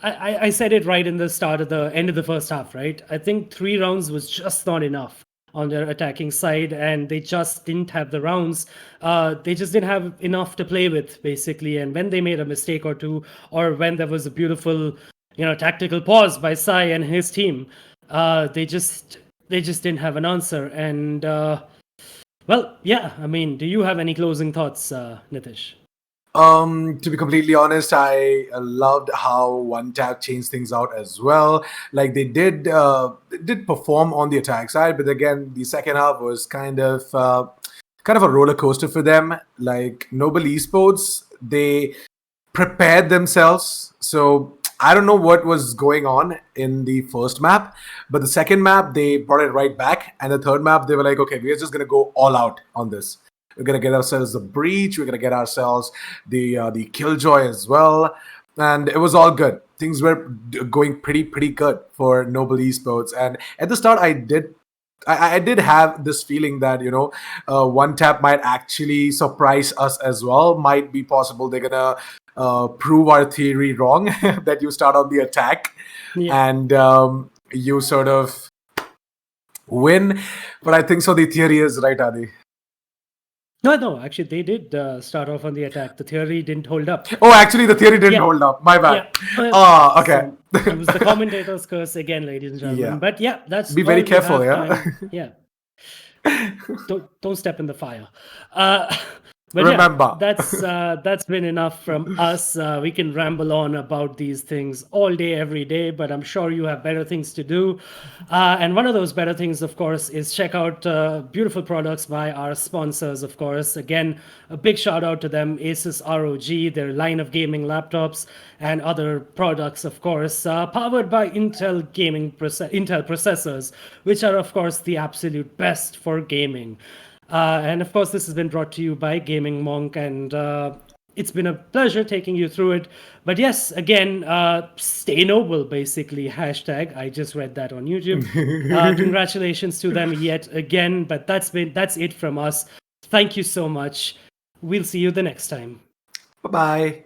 I said it right in the start of the end of the first half, right? I think 3 rounds was just not enough on their attacking side, and they just didn't have the rounds. They just didn't have enough to play with, basically. And when they made a mistake or two, or when there was a beautiful, tactical pause by Sai and his team, they just didn't have an answer. And well, yeah. I mean, do you have any closing thoughts, Nitish? To be completely honest, I loved how One Tap changed things out as well. Like they did perform on the attack side, but again, the second half was kind of a roller coaster for them. Like Noble Esports, they prepared themselves. So I don't know what was going on in the first map, but the second map they brought it right back, and the third map they were like, okay, we're just gonna go all out on this. We're going to get ourselves the breach. We're going to get ourselves the killjoy as well. And it was all good. Things were going pretty good for Noble Esports. And at the start, I did have this feeling that, One Tap might actually surprise us as well. Might be possible they're going to prove our theory wrong, that you start on the attack and you sort of win. But I think so the theory is right, Adi. No, actually, they did start off on the attack. The theory didn't hold up. Oh, actually, the theory didn't hold up. My bad. Yeah. Okay. So it was the commentator's curse again, ladies and gentlemen. Yeah. But yeah, that's... Be very careful, yeah? Yeah. Don't step in the fire. But remember, that's been enough from us. We can ramble on about these things all day, every day, but I'm sure you have better things to do. And one of those better things, of course, is check out beautiful products by our sponsors, of course. Again, a big shout out to them, ASUS ROG, their line of gaming laptops and other products, of course, powered by Intel Intel processors, which are, of course, the absolute best for gaming. And of course, this has been brought to you by Gaming Monk, and it's been a pleasure taking you through it. But yes, again, stay noble, basically. Hashtag. I just read that on YouTube. Congratulations to them yet again. But that's it from us. Thank you so much. We'll see you the next time. Bye bye.